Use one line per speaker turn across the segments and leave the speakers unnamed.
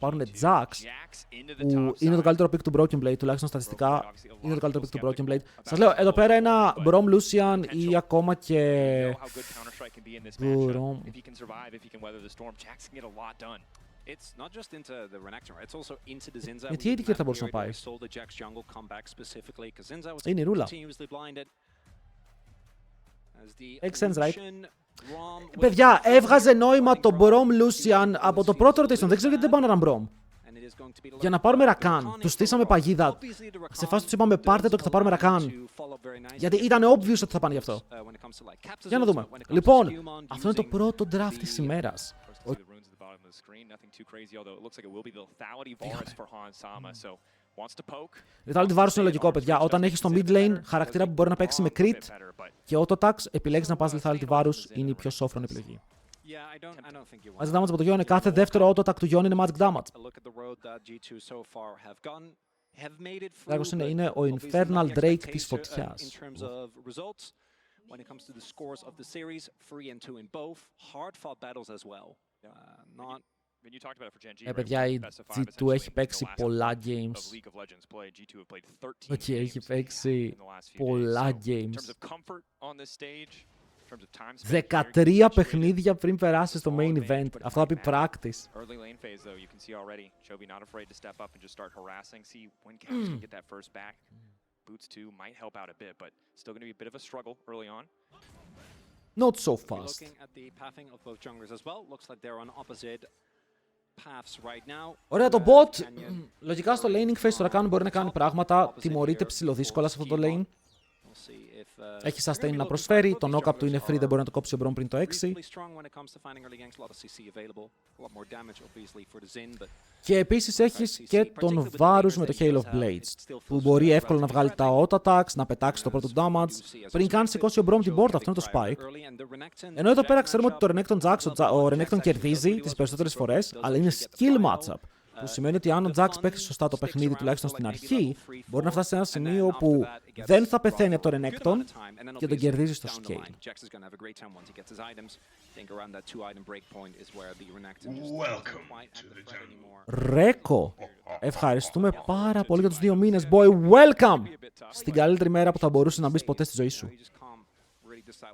πάρουν Jax, που είναι το καλύτερο pick του Broken Blade, τουλάχιστον στατιστικά είναι το καλύτερο pick του Broken Blade. Σας λέω, εδώ πέρα ένα Brom Lucian ή ακόμα και Brom. Γιατί η Edicare θα μπορούσε να πάει. Είναι η ρούλα. Makes sense, right? Παιδιά, έβγαζε νόημα το Brom Lucian από το πρώτο rotation. Δεν ξέρω γιατί δεν πάνε έναν Brom. Για να πάρουμε Rakan. Του στήσαμε παγίδα. Σε φάση του είπαμε πάρτε το και θα πάρουμε Rakan. Γιατί ήταν obvious ότι θα πάνε γι' αυτό. Για να δούμε. Λοιπόν, αυτό είναι το πρώτο draft της ημέρας. Lethality Varus είναι λογικό, παιδιά. Όταν έχεις το mid lane χαρακτήρα που μπορεί να παίξει με crit και autotax, επιλέγεις να πας Lethality Varus, είναι η πιο σόφρονη επιλογή. Magic damage από το Yone, κάθε δεύτερο autotack του Yone είναι magic damage. Λέγος είναι ο Infernal Drake της φωτιάς. Παιδιά, η G2 έχει παίξει πολλά games. Όχι, έχει παίξει πολλά games. 13 παιχνίδια πριν περάσει στο main event. Αυτό θα πει practice. Not so fast. Ωραία, το bot. Λογικά στο laning phase τώρα μπορεί να κάνει πράγματα. Τιμωρείται ψιλοδύσκολα σε αυτό το lane. Έχει sustain να προσφέρει, το knock-up του είναι free, δεν μπορεί να το κόψει ο Brom πριν το 6. Και επίσης έχεις και τον Varus με το Hail of Blades, που μπορεί εύκολα να βγάλει τα auto attacks, να πετάξει το πρώτο damage, πριν καν σηκώσει ο Brom την board, αυτό είναι το spike. Ενώ εδώ πέρα ξέρουμε ότι το Renekton Jax, ο Renekton κερδίζει τις περισσότερες φορές, αλλά είναι skill matchup. Που σημαίνει ότι αν ο Jax παίξει σωστά το παιχνίδι, τουλάχιστον στην αρχή, μπορεί να φτάσει σε ένα σημείο που δεν θα πεθαίνει από το Renekton και τον κερδίζει στο scale. Ρέκο! Ευχαριστούμε πάρα πολύ για τους 2 μήνες, boy. Welcome! Στην καλύτερη μέρα που θα μπορούσε να μπεις ποτέ στη ζωή σου.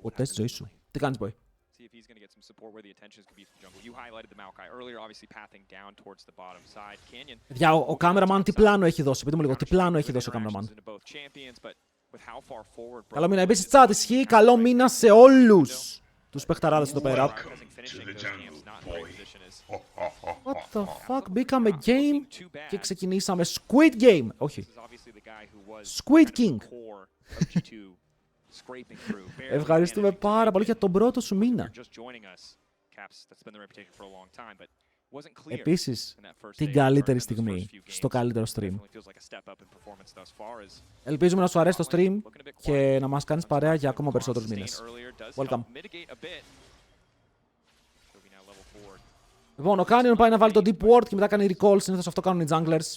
Ποτέ στη ζωή σου. Τι κάνεις, boy? Παιδιά, ο cameraman τι πλάνο έχει δώσει? Πείτε μου λίγο, τι πλάνο έχει δώσει ο cameraman? Καλό μήνα επίσης chat, ισχύει. Καλό μήνα σε όλους τους παιχταράδες εδώ πέρα. What the fuck, μπήκαμε game και ξεκινήσαμε Squid Game. Όχι, Squid King. Ευχαριστούμε πάρα πολύ για τον πρώτο σου μήνα. Επίσης, την καλύτερη στιγμή στο καλύτερο stream. Ελπίζουμε να σου αρέσει το stream και να μας κάνεις παρέα για ακόμα περισσότερους μήνες. Welcome. Λοιπόν, ο Canyon πάει να βάλει το Deep Ward και μετά κάνει recall. Συνήθως αυτό κάνουν οι junglers.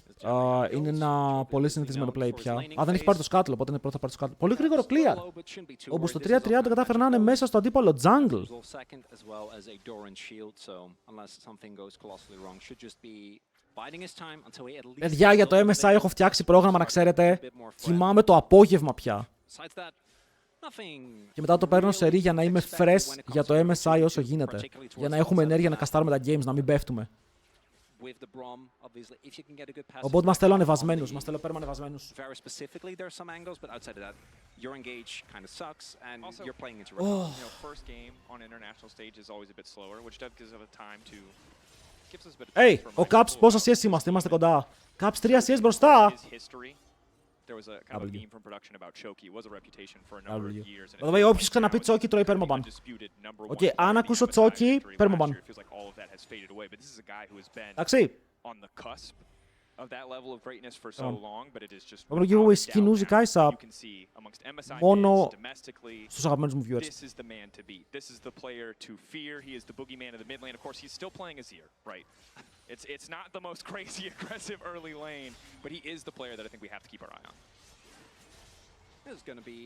Είναι ένα πολύ συνηθισμένο play πια. Δεν έχει πάρει το scuttle, οπότε είναι πρώτα πάρει το scuttle. Πολύ γρήγορο clear. Όπου στο 3-30 κατάφερε να είναι μέσα στο αντίπαλο jungle. Παιδιά, για το MSI έχω φτιάξει πρόγραμμα, να ξέρετε. Κοιμάμαι το απόγευμα πια. Και μετά το παίρνω σε ρί για να είμαι fresh για το MSI όσο γίνεται. Για να έχουμε ενέργεια να καστάρουμε τα games, να μην πέφτουμε. Οπότε μας θέλω ανεβασμένους, μας θέλω πέρμα ανεβασμένους. Hey, ο Caps πόσα CS είμαστε κοντά? Caps 3 CS μπροστά. Όποιος ξαναπεί τσόκι τρώει πέρμομπαν. Οκ, αν ακούσω τσόκι, πέρμομπαν. Εντάξει. Πρέπει να give away skin Uzi Kaisa μόνο στους αγαπημένους μου viewers. It's not the most crazy aggressive early lane, but he is the player that I think we have to keep our eye on. This is going to be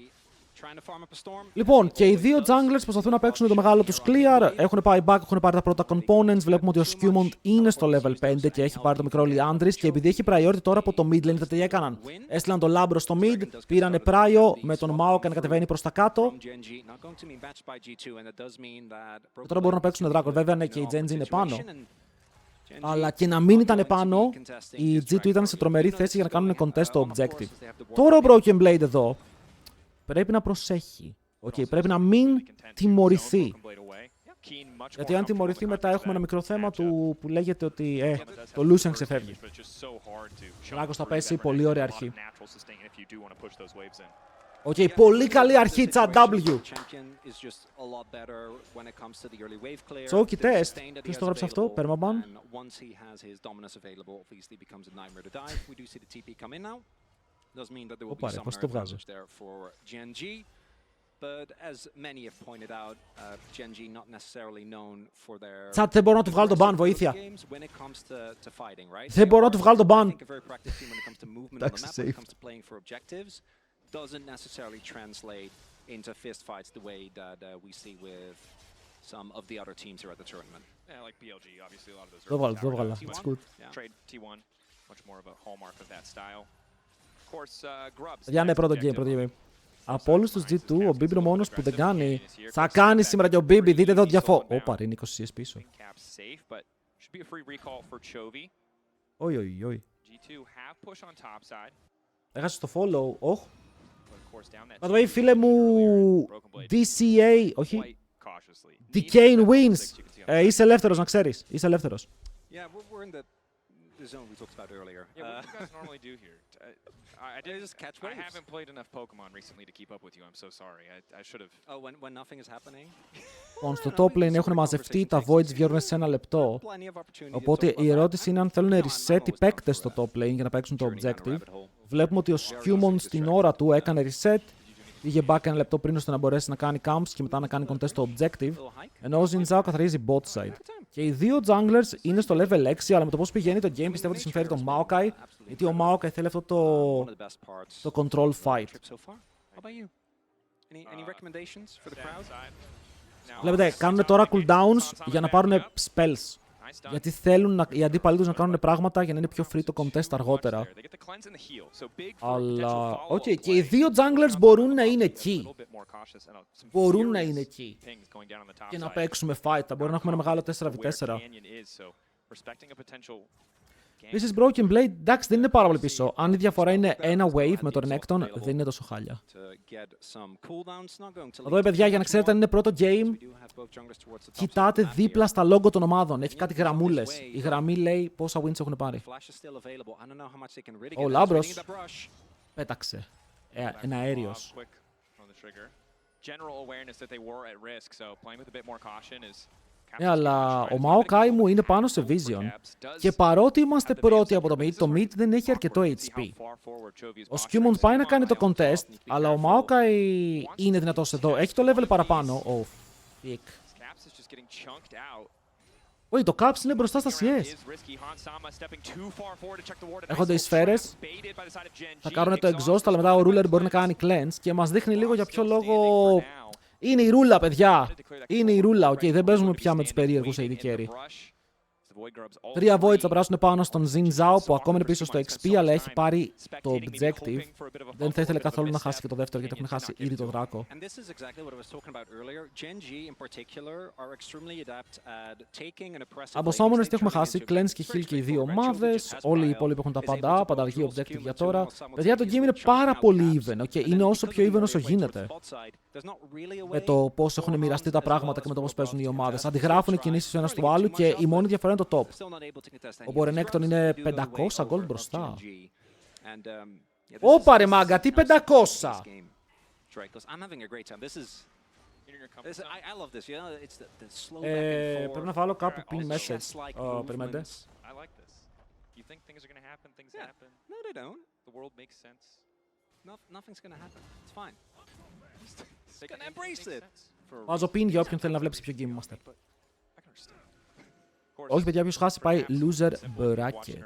Λοιπόν, και οι δύο junglers προσπαθούν να παίξουν το μεγάλο τους clear. Έχουν πάει back, έχουν πάρει τα πρώτα components. Βλέπουμε ότι ο Skewmont είναι στο level 5 και έχει πάρει το μικρό Liandris. Και επειδή έχει priority τώρα από το mid lane, τι έκαναν. Έστειλαν το Lambro στο mid, πήρανε prio με τον Maokai να κατεβαίνει προς τα κάτω. Και τώρα μπορούν να παίξουν Dragon. Βέβαια, ναι, και η Genji είναι πάνω. Αλλά και να μην ήταν πάνω, η G2 ήταν σε τρομερή θέση για να κάνουν contest το objective. Τώρα ο Broken Blade εδώ πρέπει να προσέχει. Πρέπει να μην τιμωρηθεί. Γιατί αν τιμωρηθεί μετά έχουμε ένα μικρό θέμα του που λέγεται ότι το Lucian ξεφεύγει. Λάκος θα πέσει, πολύ ωραία αρχή. Πολύ καλή αρχή, chat W. Choky test. Ποιος το έγραψε αυτό, permaban. Ωπα ρε, πώς το βγάζω. Τσάτ, δεν μπορώ να του βγάλω τον ban, βοήθεια. Δεν μπορώ να του βγάλω τον ban. Εντάξει, safe. Doesn't necessarily translate into fistfights the way that we see with some of the other teams here at the tournament. Yeah, like BLG, obviously a lot of those. Το βγάλα, it's good. Trade T1, much more of a hallmark of that style. Of course, Grubs. Για ναι, πρώτο game. Από όλους τους G2, ο Bibi είναι ο μόνος που δεν κάνει. Θα κάνει σήμερα και ο Bibi, δείτε εδώ διαφό. Ωπα, είναι 20 CS πίσω. Όχι. Έχασε το follow, όχι. By the way, φίλε μου, DCA, όχι, Decane wins. Είσαι ελεύθερος, να ξέρεις. Είσαι ελεύθερος. Λοιπόν, στο top lane έχουν μαζευτεί, τα voids βγαίνουν σε ένα λεπτό. Οπότε η ερώτηση είναι αν θέλουν reset οι παίκτες στο top lane για να παίξουν το objective. Βλέπουμε ότι ο Skewmont στην ώρα του έκανε reset. Πήγε back ένα λεπτό πριν ώστε να μπορέσει να κάνει camps και μετά να κάνει contest το objective. Ενώ ο Xin Zhao καθαρίζει bot side. Και οι δύο junglers είναι στο level 6, αλλά με το πώς πηγαίνει το game πιστεύω ότι συμφέρει τον Maokai. Γιατί ο Maokai θέλει αυτό το control fight. Βλέπετε, κάνουν τώρα cooldowns για να πάρουν spells. Γιατί θέλουν οι αντίπαλοι τους να κάνουν πράγματα για να είναι πιο free το contest αργότερα. Αλλά, και οι δύο junglers μπορούν να είναι εκεί. Μπορούν να είναι εκεί. Και να παίξουμε fight. Θα μπορεί να έχουμε ένα μεγάλο 4v4. Επίσης, Broken Blade, εντάξει, δεν είναι πάρα πολύ πίσω. Αν η διαφορά είναι ένα wave με τον Renekton, δεν είναι τόσο χάλια. Εδώ, παιδιά, για να ξέρετε αν είναι πρώτο game, κοιτάτε δίπλα στα logo των ομάδων. Έχει κάτι γραμμούλες. Η γραμμή λέει πόσα wins έχουν πάρει. Ο Λάμπρος πέταξε. Ένα αέριος. Αλλά ο Maokai μου είναι πάνω σε Vision. Και παρότι είμαστε πρώτοι από το mid δεν έχει αρκετό HP. Ο Skewmont πάει να κάνει το contest, αλλά ο Maokai είναι δυνατός εδώ. Έχει το level παραπάνω. Όχι, το Caps είναι μπροστά στα CS. Έχονται οι σφαίρες. Θα κάνουν το exhaust, αλλά μετά ο Ruler μπορεί να κάνει cleanse και μας δείχνει λίγο για ποιο λόγο. Είναι η ρούλα, παιδιά. Είναι η ρούλα. Δεν παίζουμε πια με τους περίεργους AD carry. 3 voids θα περάσουν πάνω στον Xin Zhao που ακόμα είναι πίσω στο XP, αλλά έχει πάρει το objective. Δεν θα ήθελε καθόλου να χάσει και το δεύτερο, γιατί έχουν χάσει ήδη το δράκο. Από Summoners τι έχουμε χάσει, Cleanse και Heal και οι δύο ομάδες. Όλοι οι υπόλοιποι έχουν τα πάντα, πανταργή objective για τώρα. Παιδιά, το game είναι πάρα πολύ even. Είναι όσο πιο even όσο γίνεται. Με το πώς έχουν μοιραστεί τα πράγματα και με το πώς παίζουν οι ομάδες. Αντιγράφουν οι κινήσεις του ένας του άλλου και η μόνη διαφορά είναι το top. Ο Renekton είναι 500 gold μπροστά. Ωπα ρε μάγκα, τι 500! Πρέπει να βάλω κάπου pin message. Περιμένετε. Βάζω pin για όποιον θέλει να βλέπει ποιο game είμαστε. Όχι, παιδιά, ποιος χάσει πάει loser bracket.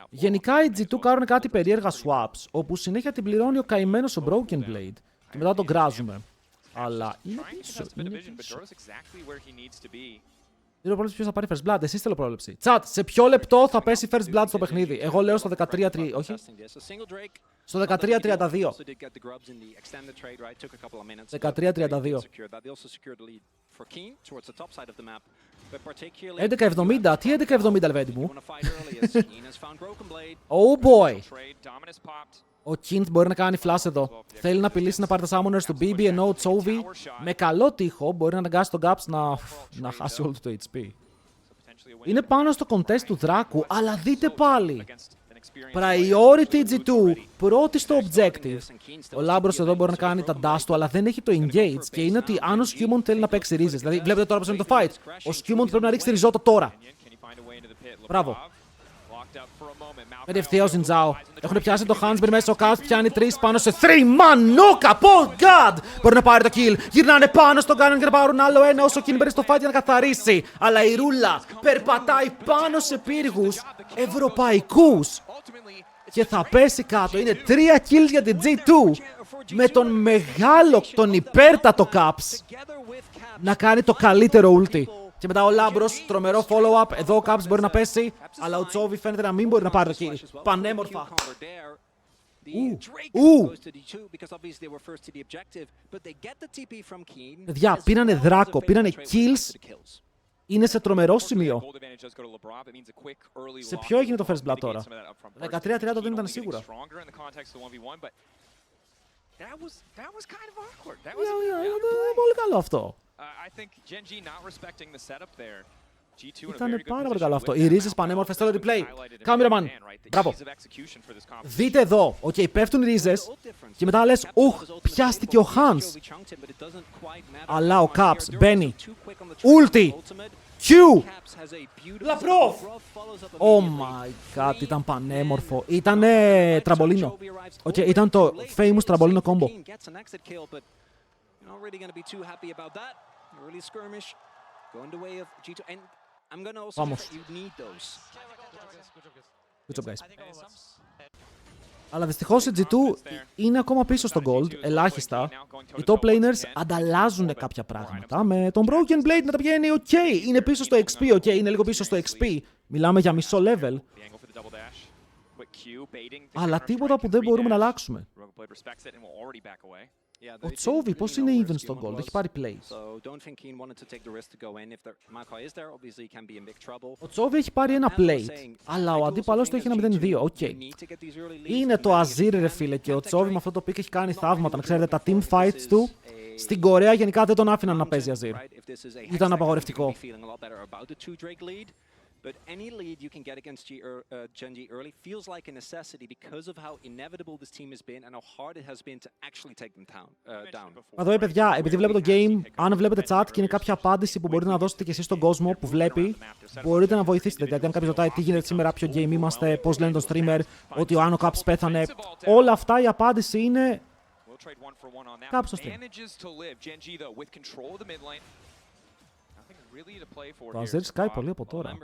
Γενικά οι G2 κάνουν κάτι περίεργα swaps, όπου συνέχεια την πληρώνει ο καημένος ο Broken Blade και μετά τον γκράζουμε. Αλλά είναι πίσω. Θέλω πρόβλεψη ποιος θα πάρει first blood. Εσείς θέλω πρόβλεψη. Chat, σε ποιο λεπτό θα πέσει first blood στο παιχνίδι? Εγώ λέω στο 13-3. Όχι. Στο 13-32. 13-32. 11-70. Τι 11-70, λεβέντη μου? Oh boy. Ο Kint μπορεί να κάνει flash εδώ. Θέλει να απειλήσει να πάρει τα summoners του BB, ενώ ο Chovy με καλό τείχο μπορεί να αναγκάσει τον Gaps να χάσει όλο το HP. Είναι πάνω στο contest του Δράκου, αλλά δείτε πάλι. Priority G2, πρώτη στο objective. Ο Λάμπρος εδώ μπορεί να κάνει τα dash του, αλλά δεν έχει το engage και είναι ότι αν ο Skewmon θέλει να παίξει ρίζες, δηλαδή βλέπετε τώρα πως είναι το fight, ο Skewmon πρέπει να ρίξει τη ριζότα τώρα. Μπράβο. Κατευθείαν ο Ζινζάο. Έχουν πιάσει το Hansberg μέσα, ο Caps πιάνει 3 πάνω σε 3 man knock-up, oh god! Μπορεί να πάρει το kill, γυρνάνε πάνω στον Cannon και να πάρουν άλλο ένα όσο King μπαίνει στο fight για να καθαρίσει. Αλλά η ρούλα περπατάει πάνω σε πύργους ευρωπαϊκούς και θα πέσει κάτω. Είναι 3 kills για την G2 με τον μεγάλο, τον υπέρτατο Caps να κάνει το καλύτερο ulti. Και μετά ο Λάμπρος, τρομερό follow-up. Εδώ ο Caps μπορεί να πέσει, αλλά ο Chovy φαίνεται να μην μπορεί να πάρει το kill. Πανέμορφα. Παιδιά, πήρανε δράκο, πήρανε kills. Είναι σε τρομερό σημείο. Σε ποιο έγινε το first blood τώρα? 13-30 δεν ήταν σίγουρα. Πολύ καλό αυτό. Ήταν πάρα πολύ καλό αυτό. Οι ρίζες πανέμορφες. Θέλω replay. Cameraman. Μπράβο. Δείτε εδώ. Οκ, πέφτουν οι ρίζες. Και μετά λες, πιάστηκε ο Hans. Αλλά ο Caps μπαίνει. Ulti. Q. Λαπρόφ. Oh my god, ήταν πανέμορφο. Ήτανε τραμπολίνο. Οκ, ήταν το famous τραμπολίνο combo. Not really going to be too happy about that. Early skirmish going the way of G2 and I'm going to also you need those. Good job guys. Αλλά δυστυχώς η G2 είναι ακόμα πίσω στο gold, ελάχιστα. Οι top laners ανταλλάζουν κάποια πράγματα με τον Broken Blade να τα πηγαίνει ok. Είναι πίσω στο XP, ok, είναι λίγο πίσω στο XP. Μιλάμε για μισό level. Αλλά τίποτα που δεν μπορούμε να αλλάξουμε. Ο Chovy πώς είναι even στο gold, έχει πάρει plays. Ο Chovy έχει πάρει ένα plate, αλλά ο αντίπαλος του έχει ένα 0-2, οκ. Είναι το Azir ρε φίλε και ο Chovy με αυτό το pick έχει κάνει θαύματα. Να ξέρετε τα team fights του στην Κορέα γενικά δεν τον άφηναν να παίζει Azir. Ήταν απαγορευτικό. But any lead you can get against Genji early feels like a necessity because of how inevitable this team has been and how hard it has been to actually take them down. Εδώ παιδιά, επειδή βλέπω το game, αν βλέπετε chat και είναι κάποια απάντηση που μπορείτε να δώσετε και εσείς στον κόσμο που βλέπει, μπορείτε να βοηθήσετε. Δηλαδή, αν κάποιος ρωτάει τι γίνεται σήμερα, ποιο game είμαστε, πώς λένε τον streamer, ότι ο Άνω Caps πέθανε, όλα αυτά η απάντηση είναι κάπου στο stream. Το Azir σκάει πολύ από τώρα.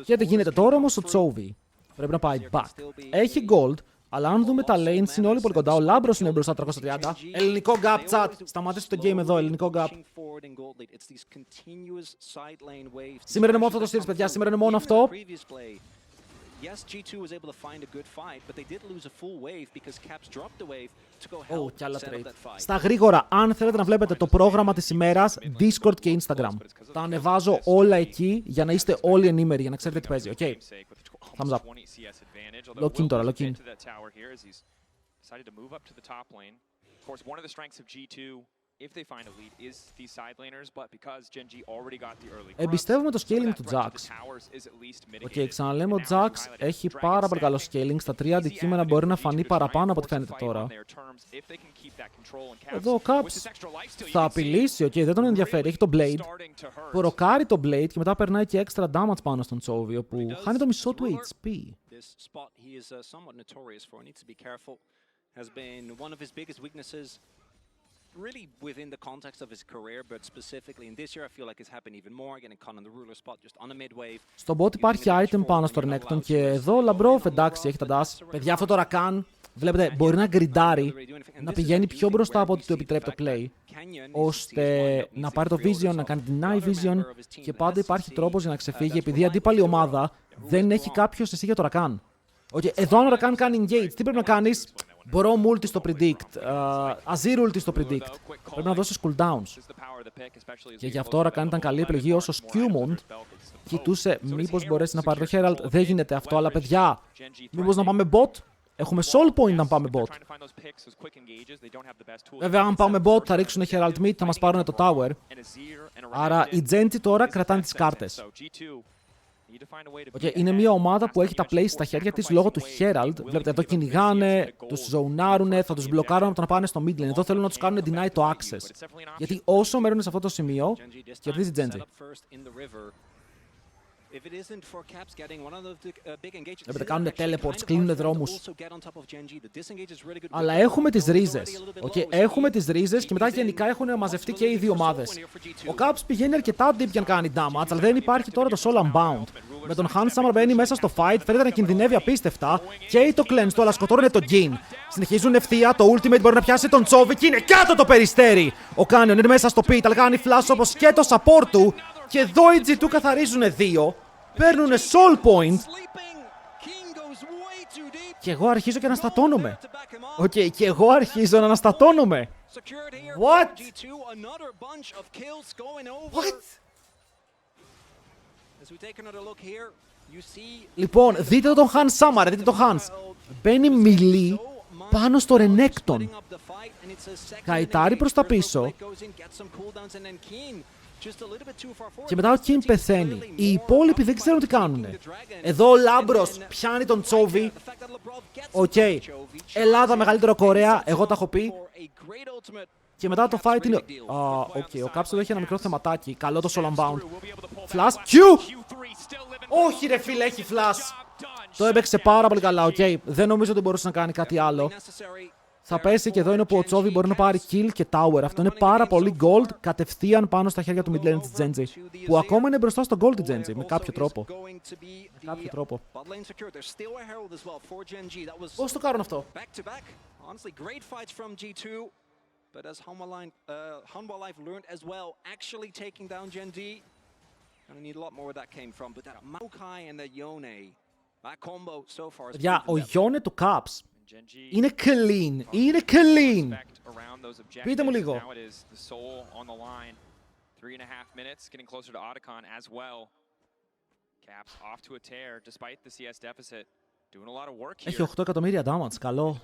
Και τι γίνεται τώρα όμως ο Chovy. Πρέπει να πάει back. Έχει gold, αλλά αν δούμε τα lanes είναι όλοι πολύ κοντά. Ο Λάμπρος είναι μπροστά 330. Ελληνικό gap chat. Σταματήστε το game εδώ, ελληνικό gap. Σήμερα είναι μόνο αυτό το series, παιδιά. Σήμερα είναι μόνο αυτό. Yes, G2 was able to find a good fight, but they did lose a full wave because Caps dropped the wave to go help set up that fight. Στα γρήγορα, αν θέλετε να βλέπετε το πρόγραμμα της ημέρας, Discord και Instagram. Τα ανεβάζω όλα εκεί για να είστε όλοι ενήμεροι, για να ξέρετε τι παίζει, ok? Thumbs up. Lock in τώρα, lock in. Εμπιστεύομαι το scaling του Jax. Οκ, ξαναλέμε, ο Jax έχει πάρα πολύ καλό scaling. Στα 3 αντικείμενα μπορεί να φανεί παραπάνω από ό,τι φαίνεται τώρα. Εδώ ο Caps θα απειλήσει, οκ, δεν τον ενδιαφέρει. Έχει το Blade. Προκάρει το Blade και μετά περνάει και extra damage πάνω στον Chovy, όπου χάνει το μισό του HP.
really within the context of his career, but specifically in this year, I feel like it's happened even more. Getting caught on the ruler spot just on a mid-wave.
Στον bot υπάρχει item πάνω στο Renekton και εδώ ο Λαμπρόφ εντάξει έχει τα dash. Παιδιά, αυτό το Rakan, βλέπετε, μπορεί να γκριντάρει, να πηγαίνει πιο μπροστά από ό,τι του επιτρέπει το play, ώστε να πάρει το vision, να κάνει την eye vision και πάντα υπάρχει τρόπος για να ξεφύγει, επειδή η αντίπαλη ομάδα δεν έχει κάποιο εσύ για το Rakan. Okay, εδώ αν ο Rakan κάνει engage, τι πρέπει να κάνεις? Μπορώ multi στο predict, Azir ulti στο predict. Πρέπει να δώσεις cooldowns. Και γι' αυτό ο Rakan ήταν καλή επιλογή όσο Skewmond κοιτούσε μήπως μπορέσει να πάρει το Herald. Δεν γίνεται αυτό, αλλά παιδιά, μήπως να πάμε bot? Έχουμε soul point να πάμε bot. Βέβαια, αν πάμε bot θα ρίξουν Herald mid, θα μας πάρουν το tower. Άρα οι Genji τώρα κρατάνε τις κάρτες. Okay, είναι μια ομάδα που έχει τα plays στα χέρια της λόγω του Herald. Βλέπετε εδώ κυνηγάνε, τους ζωνάρουνε, θα τους μπλοκάρουν από το να πάνε στο mid lane. Εδώ θέλουν να τους κάνουν deny το access. Γιατί όσο μένουν σε αυτό το σημείο, κερδίζει Genji. Βλέπετε, κάνουν teleports, κλείνουν δρόμους. Αλλά έχουμε τις ρίζες. Okay, έχουμε τις ρίζες και μετά γενικά έχουν μαζευτεί και οι δύο ομάδες. Ο Caps πηγαίνει αρκετά deep για να κάνει damage, αλλά δεν υπάρχει τώρα το Soul Unbound. Με τον Handsummer μπαίνει μέσα στο fight, φαίνεται να κινδυνεύει απίστευτα. Και το cleanse του, αλλά σκοτώνουν τον Geng. Συνεχίζουν ευθεία, το ultimate μπορεί να πιάσει τον Chovy και είναι κάτω το περιστέρι. Ο Canyon είναι μέσα στο pit, αλλά κάνει flash όπως και το support του. Και εδώ οι G2 καθαρίζουν δύο. Παίρνουνε soul point. Και εγώ αρχίζω και αναστατώνομαι. Οκ, και εγώ αρχίζω να αναστατώνομαι. What? What? Λοιπόν, δείτε τον Hans Summer, δείτε τον Hans. Μπαίνει μιλή πάνω στο Renekton. Καητάρει προς τα πίσω. Και μετά ο King πεθαίνει. Οι υπόλοιποι δεν ξέρουν τι κάνουν. Εδώ ο Λάμπρος πιάνει τον Chovy. Οκ. Ελλάδα, μεγαλύτερο Κορέα. Εγώ τα έχω πει. Και μετά το fight είναι... Οκ, ο Caps εδώ έχει ένα μικρό θεματάκι. Καλό το Soul Unbound. Flash. Q! Όχι ρε φίλε, έχει flash. Το έπαιξε πάρα πολύ καλά. Οκ. Δεν νομίζω ότι μπορούσε να κάνει κάτι άλλο. Θα πέσει και εδώ είναι που ο Chovy μπορεί να πάρει kill και tower. Αυτό είναι πάρα πολύ gold κατευθείαν πάνω στα χέρια του mid lane της Genji. Που ακόμα είναι μπροστά στο gold της Genji με κάποιο τρόπο. Πώς το κάνουν αυτό? Για ο Yone του Caps είναι clean. Είναι clean. Πείτε μου λίγο. Έχει 8 εκατομμύρια damage. Καλό.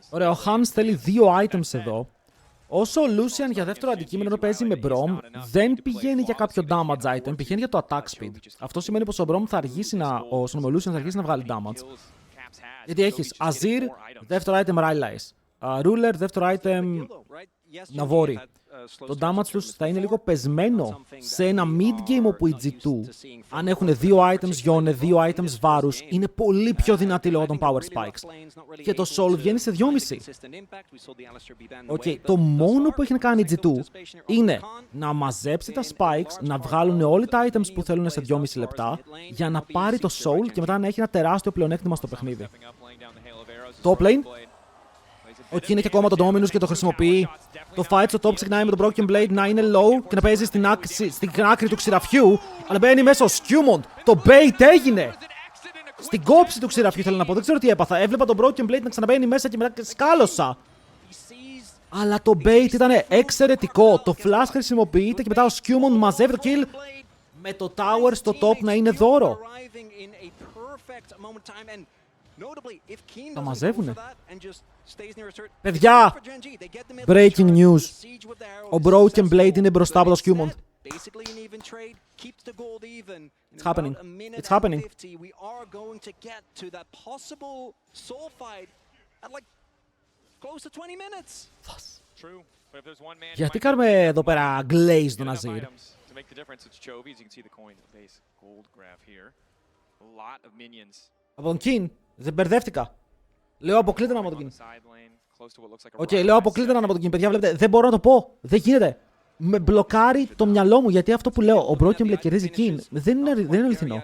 Ωραία, ο Hans θέλει 2 items εδώ. Όσο ο Lucian για δεύτερο αντικείμενο παίζει με Braum, δεν πηγαίνει για κάποιο damage item, πηγαίνει για το attack speed. Αυτό σημαίνει πως ο Braum θα αργήσει ο Lucian θα αργήσει να βγάλει damage. Γιατί έχεις Azir, δεύτερο item Rylai's, Ruler, δεύτερο item Navori. Το damage τους θα είναι λίγο πεσμένο σε ένα mid-game όπου οι G2, αν έχουν 2 items Yone, 2 items βάρους, είναι πολύ πιο δυνατοί λόγω των power spikes. Και το soul βγαίνει σε 2,5. Okay, το μόνο που έχει να κάνει η G2 είναι να μαζέψει τα spikes, να βγάλουν όλοι τα items που θέλουν σε 2,5 λεπτά, για να πάρει το soul και μετά να έχει ένα τεράστιο πλεονέκτημα στο παιχνίδι. Top lane. Ο είναι και ακόμα τον Dominus και το χρησιμοποιεί. Το fight στο top ξεκινάει με τον Broken Blade να είναι low και να παίζει στην άκρη του ξηραφιού. Αλλά μπαίνει μέσα ο Skewmond. Το bait έγινε! Στην κόψη του ξηραφιού θέλω να πω. Δεν ξέρω τι έπαθα. Έβλεπα τον Broken Blade να ξαναμπαίνει μέσα και μετά σκάλωσα. Αλλά το bait ήταν εξαιρετικό. Το flash χρησιμοποιείται και μετά ο Skewmond μαζεύει το kill. Με το tower στο top να είναι δώρο. Τα μαζεύουνε. Παιδιά! Breaking news. Ο Broken Blade είναι μπροστά από το Skewmond. It's happening. It's happening. Γιατί κάνουμε εδώ πέρα glaze τον Azir?
make the difference. It's Chovy. As you can see the coin base gold graph here. A lot of minions.
Από τον Kin. Δεν μπερδεύτηκα. Λέω αποκλείται να από τον
On
Kin.
the sideline, close to what looks like a
Οκ, λέω αποκλείται να από τον Kin. Παιδιά, βλέπετε, δεν μπορώ να το πω. Δεν γίνεται. Με μπλοκάρει το μυαλό μου γιατί αυτό που λέω, ο Broken Blade κερδίζει Kin, δεν είναι αληθινό.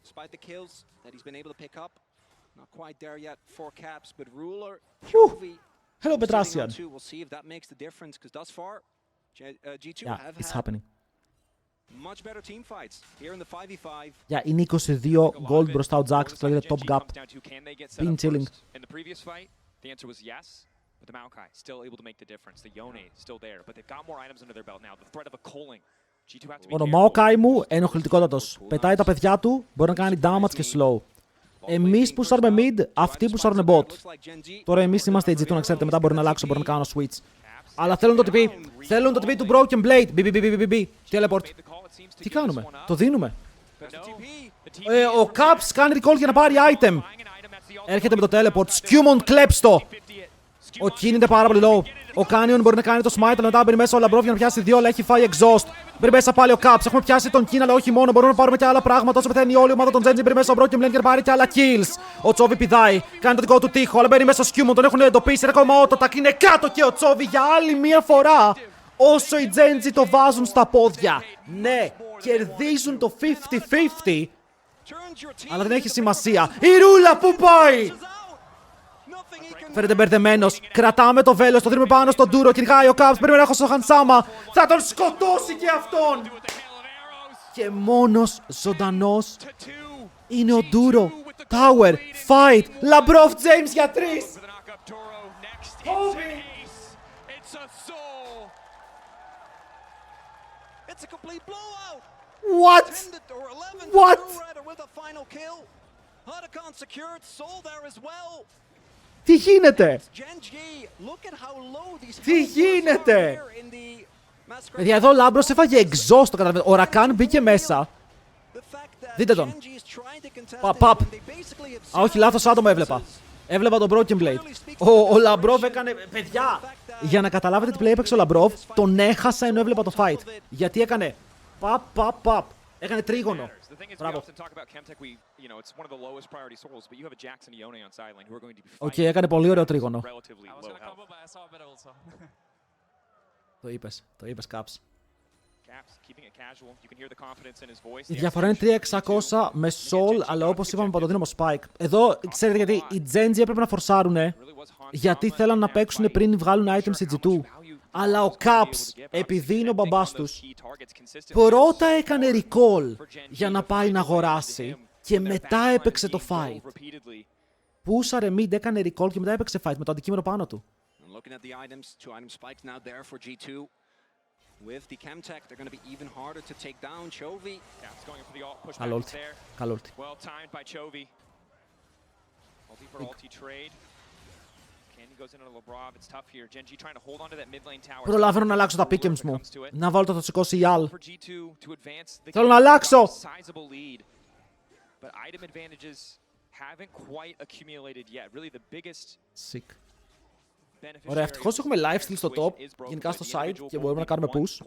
Despite the kills that he's been able to pick up, not quite there yet for Caps, but Ruler,
Whew.
Chovy,
Hello,
sitting on
Petrasian.
two. We'll see if that makes the difference, because thus far, G2
Yeah,
have
it's
had
happening.
much better team fights here in the 5v5.
Yeah, είναι 22 gold μπροστά ο Jax, το λέγεται top gap. Pin chilling.
In the previous fight, the answer was yes, but the Maokai still able to make the difference. The Yone still there, but they've got more items under their belt now. The threat of a culling. G2 have to be
Ο Maokai μου ενοχλητικότατος. Πετάει τα παιδιά του, μπορεί να κάνει damage και slow. Εμείς που σάρουμε mid, αυτοί που σάρουν bot. Τώρα εμείς είμαστε G2, να ξέρετε, μετά μπορεί να αλλάξω, μπορεί να κάνω switch. Αλλά θέλουν το TP. Θέλουν το TP του Broken Blade. BBBBBB. Teleport. Τι κάνουμε, το δίνουμε. Ο Caps κάνει recall για να πάρει item. Έρχεται με το teleport. Skewmon, κλέψτο. Ο Kin είναι πάρα πολύ low. Ο Canyon μπορεί να κάνει το smite, αλλά μετά μπαίνει μέσα ο Labrov για να πιάσει δύο, αλλά έχει φάει exhaust. Μπαίνει μέσα πάλι ο Caps. Έχουμε πιάσει τον Kin, αλλά όχι μόνο. Μπορούμε να πάρουμε και άλλα πράγματα. Όσο πεθαίνει όλη η ομάδα των Genji, μπαίνει μέσα ο Broken Blade και να πάρει και άλλα kills. Ο Chovy πηδάει, κάνει το δικό του τείχο, αλλά μπαίνει μέσα ο Skewmon. Τον έχουν εντοπίσει. Είναι ακόμα ο Totak, είναι κάτω και ο Chovy για άλλη μία φορά. Όσο οι Genji το βάζουν στα πόδια. Ναι, κερδίζουν το 50-50. Αλλά δεν έχει σημασία. Η ρούλα που πάει! Φαίνεται μπερδεμένος. Κρατάμε το βέλος, το δίνουμε πάνω στον Duro. Κυνηγάει ο Caps. Περιμένει να έχω στο Hansama. Θα τον σκοτώσει και αυτόν! Και μόνος ζωντανός είναι ο Duro. Tower, fight, Labrov James για 3. What? What? Τι γίνεται? Τι γίνεται? Παιδιά, εδώ ο Λάμπρος έφαγε exhaust, το καταλαβαίνετε. Ο Ρακάν μπήκε μέσα. Δείτε τον. Παπ. Α, όχι, λάθος άτομο έβλεπα. Έβλεπα τον Broken Blade. Ο Λαμπρόβ έκανε... Παιδιά, για να καταλάβετε τι play έπαιξε ο Λαμπρόβ, τον έχασα ενώ έβλεπα το fight. Γιατί έκανε... Παπ. Έκανε τρίγωνο. Μπράβο. Οκ, έκανε πολύ ωραίο τρίγωνο. Το είπες, Caps. Η διαφορά είναι 3.600 με Soul, αλλά όπως είπαμε παντοδύναμο Spike. Εδώ, ξέρετε γιατί, οι Genji έπρεπε να φορσάρουνε, γιατί θέλαν να παίξουν πριν βγάλουν items σε G2. Αλλά ο Caps, επειδή είναι ο μπαμπάς τους, πρώτα έκανε recall για να πάει να αγοράσει και μετά έπαιξε το fight. Πούσαρε mid, έκανε recall και μετά έπαιξε fight με το αντικείμενο πάνω του.
With the Chemtech, they're going to be even harder to take down. Chovy.
Yeah, it's going for the ult, push
Καλό
back
ulti.
there.
Καλό ulti.
Well timed by Chovy. Ulti for ulti trade. Candy goes into Labrov. It's tough here. Genji trying to hold on to that mid lane tower.
Προλαβαίνω να αλλάξω τα pick'ems μου. Να βάλω το σηκώσει η Al.
For G2 to advance.
Θέλω να αλλάξω.
Sizable lead. But item advantages haven't quite accumulated yet. Really the biggest.
Sick. Ωραία, ευτυχώς έχουμε lifesteal στο top, γενικά στο side και μπορούμε να κάνουμε push.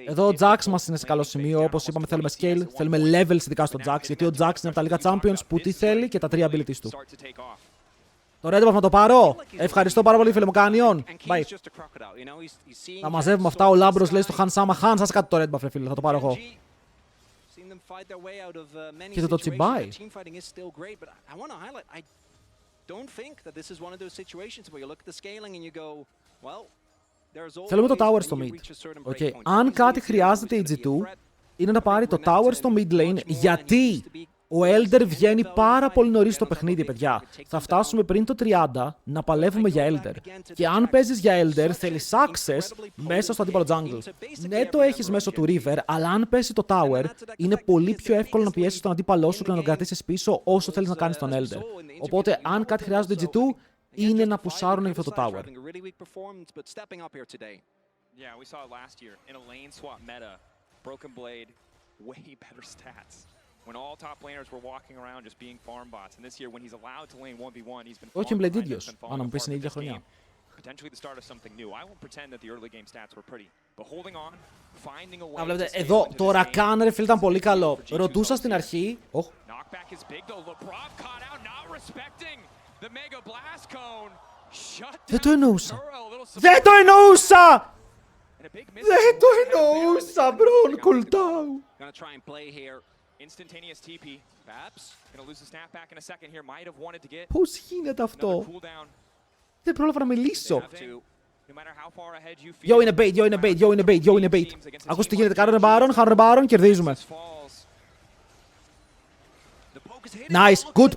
Εδώ ο Jax μας είναι σε καλό σημείο, όπως είπαμε θέλουμε scale, θέλουμε levels ειδικά στο Jax, γιατί ο Jax είναι από τα λίγα champions που τι θέλει και τα 3 abilities του. Το red buff να το πάρω. Ευχαριστώ πάρα πολύ φίλε μου, Canyon. Bye. Τα μαζεύουμε αυτά, ο Λάμπρος λέει στο Hansama, Hans, άσε κάτι το red buff ρε φίλε, θα το πάρω εγώ. Και το τσιμπάει. Θέλουμε το tower στο mid. Okay. Αν κάτι χρειάζεται η G2 είναι να πάρει το tower στο mid lane, γιατί ο Elder βγαίνει πάρα πολύ νωρίς στο παιχνίδι, παιδιά. Θα φτάσουμε πριν το 30 να παλεύουμε για Elder. Και αν παίζεις για Elder, θέλεις access μέσα στο αντίπαλο jungle. Ναι, το έχεις μέσω του River, αλλά αν πέσει το tower, είναι πολύ πιο εύκολο να πιέσεις τον αντίπαλό σου και να τον κρατήσεις πίσω όσο θέλεις να κάνεις τον Elder. Οπότε, αν κάτι χρειάζεται G2, είναι να πουσάρουν για αυτό το tower. When all top laners were walking around just being farm bots, and this year when he's allowed to lane 1v1, he's been όχι ίδιος, αν μου πεις είναι ίδια χρονιά.
Potentially the start of something new. I won't pretend that the early game stats were pretty,
Α, βλέπετε, εδώ το Rakan, ρε φίλε, ήταν πολύ καλό. Ρωτούσα στην αρχή. Δεν το εννοούσα. Δεν το εννοούσα! Δεν το εννοούσα, μπρο, κουλτάου. Πώς γίνεται αυτό? Δεν πρόλαβα να μιλήσω. Yo είναι bait, yo είναι bait, yo είναι bait, yo είναι bait. Ακούστε τι γίνεται, κάνουν χάνουν μπάρον, κερδίζουμε. Nice, good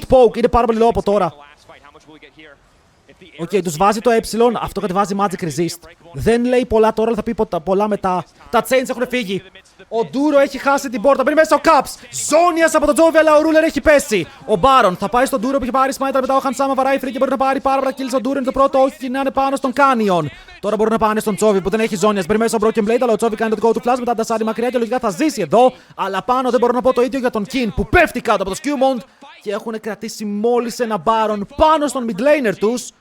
poke, είναι πάρα πολύ low από τώρα. Οκ, τους βάζει το ε, αυτό κατεβάζει magic resist. Δεν λέει πολλά τώρα, αλλά θα πει πολλά μετά. Τα chains έχουν φύγει. Ο Ντούρο έχει χάσει την πόρτα. Μπαίνει μέσα ο Caps. Ζώνιας από τον Chovy, αλλά ο Ruler έχει πέσει. Ο Baron θα πάει στον Ντούρο που έχει πάρει smite. Μετά ο Hansama βαράει free και μπορεί να πάρει πάρα πολλά kills. Ο Ντούρο είναι το πρώτο, όχι να είναι πάνω στον Canyon. Τώρα μπορούν να πάνε στον Chovy που δεν έχει ζώνιας. Μπαίνει μέσα ο Broken Blade, αλλά ο Chovy κάνει το go to flash. Μετά τα σάρι μακριά και λογικά θα ζήσει εδώ. Αλλά πάνω δεν μπορώ να πω το ίδιο για τον Kin που πέφτει κάτω από το Skewmond και έχουν κρατήσει μόλις ένα Baron πάνω στον mid laner τους.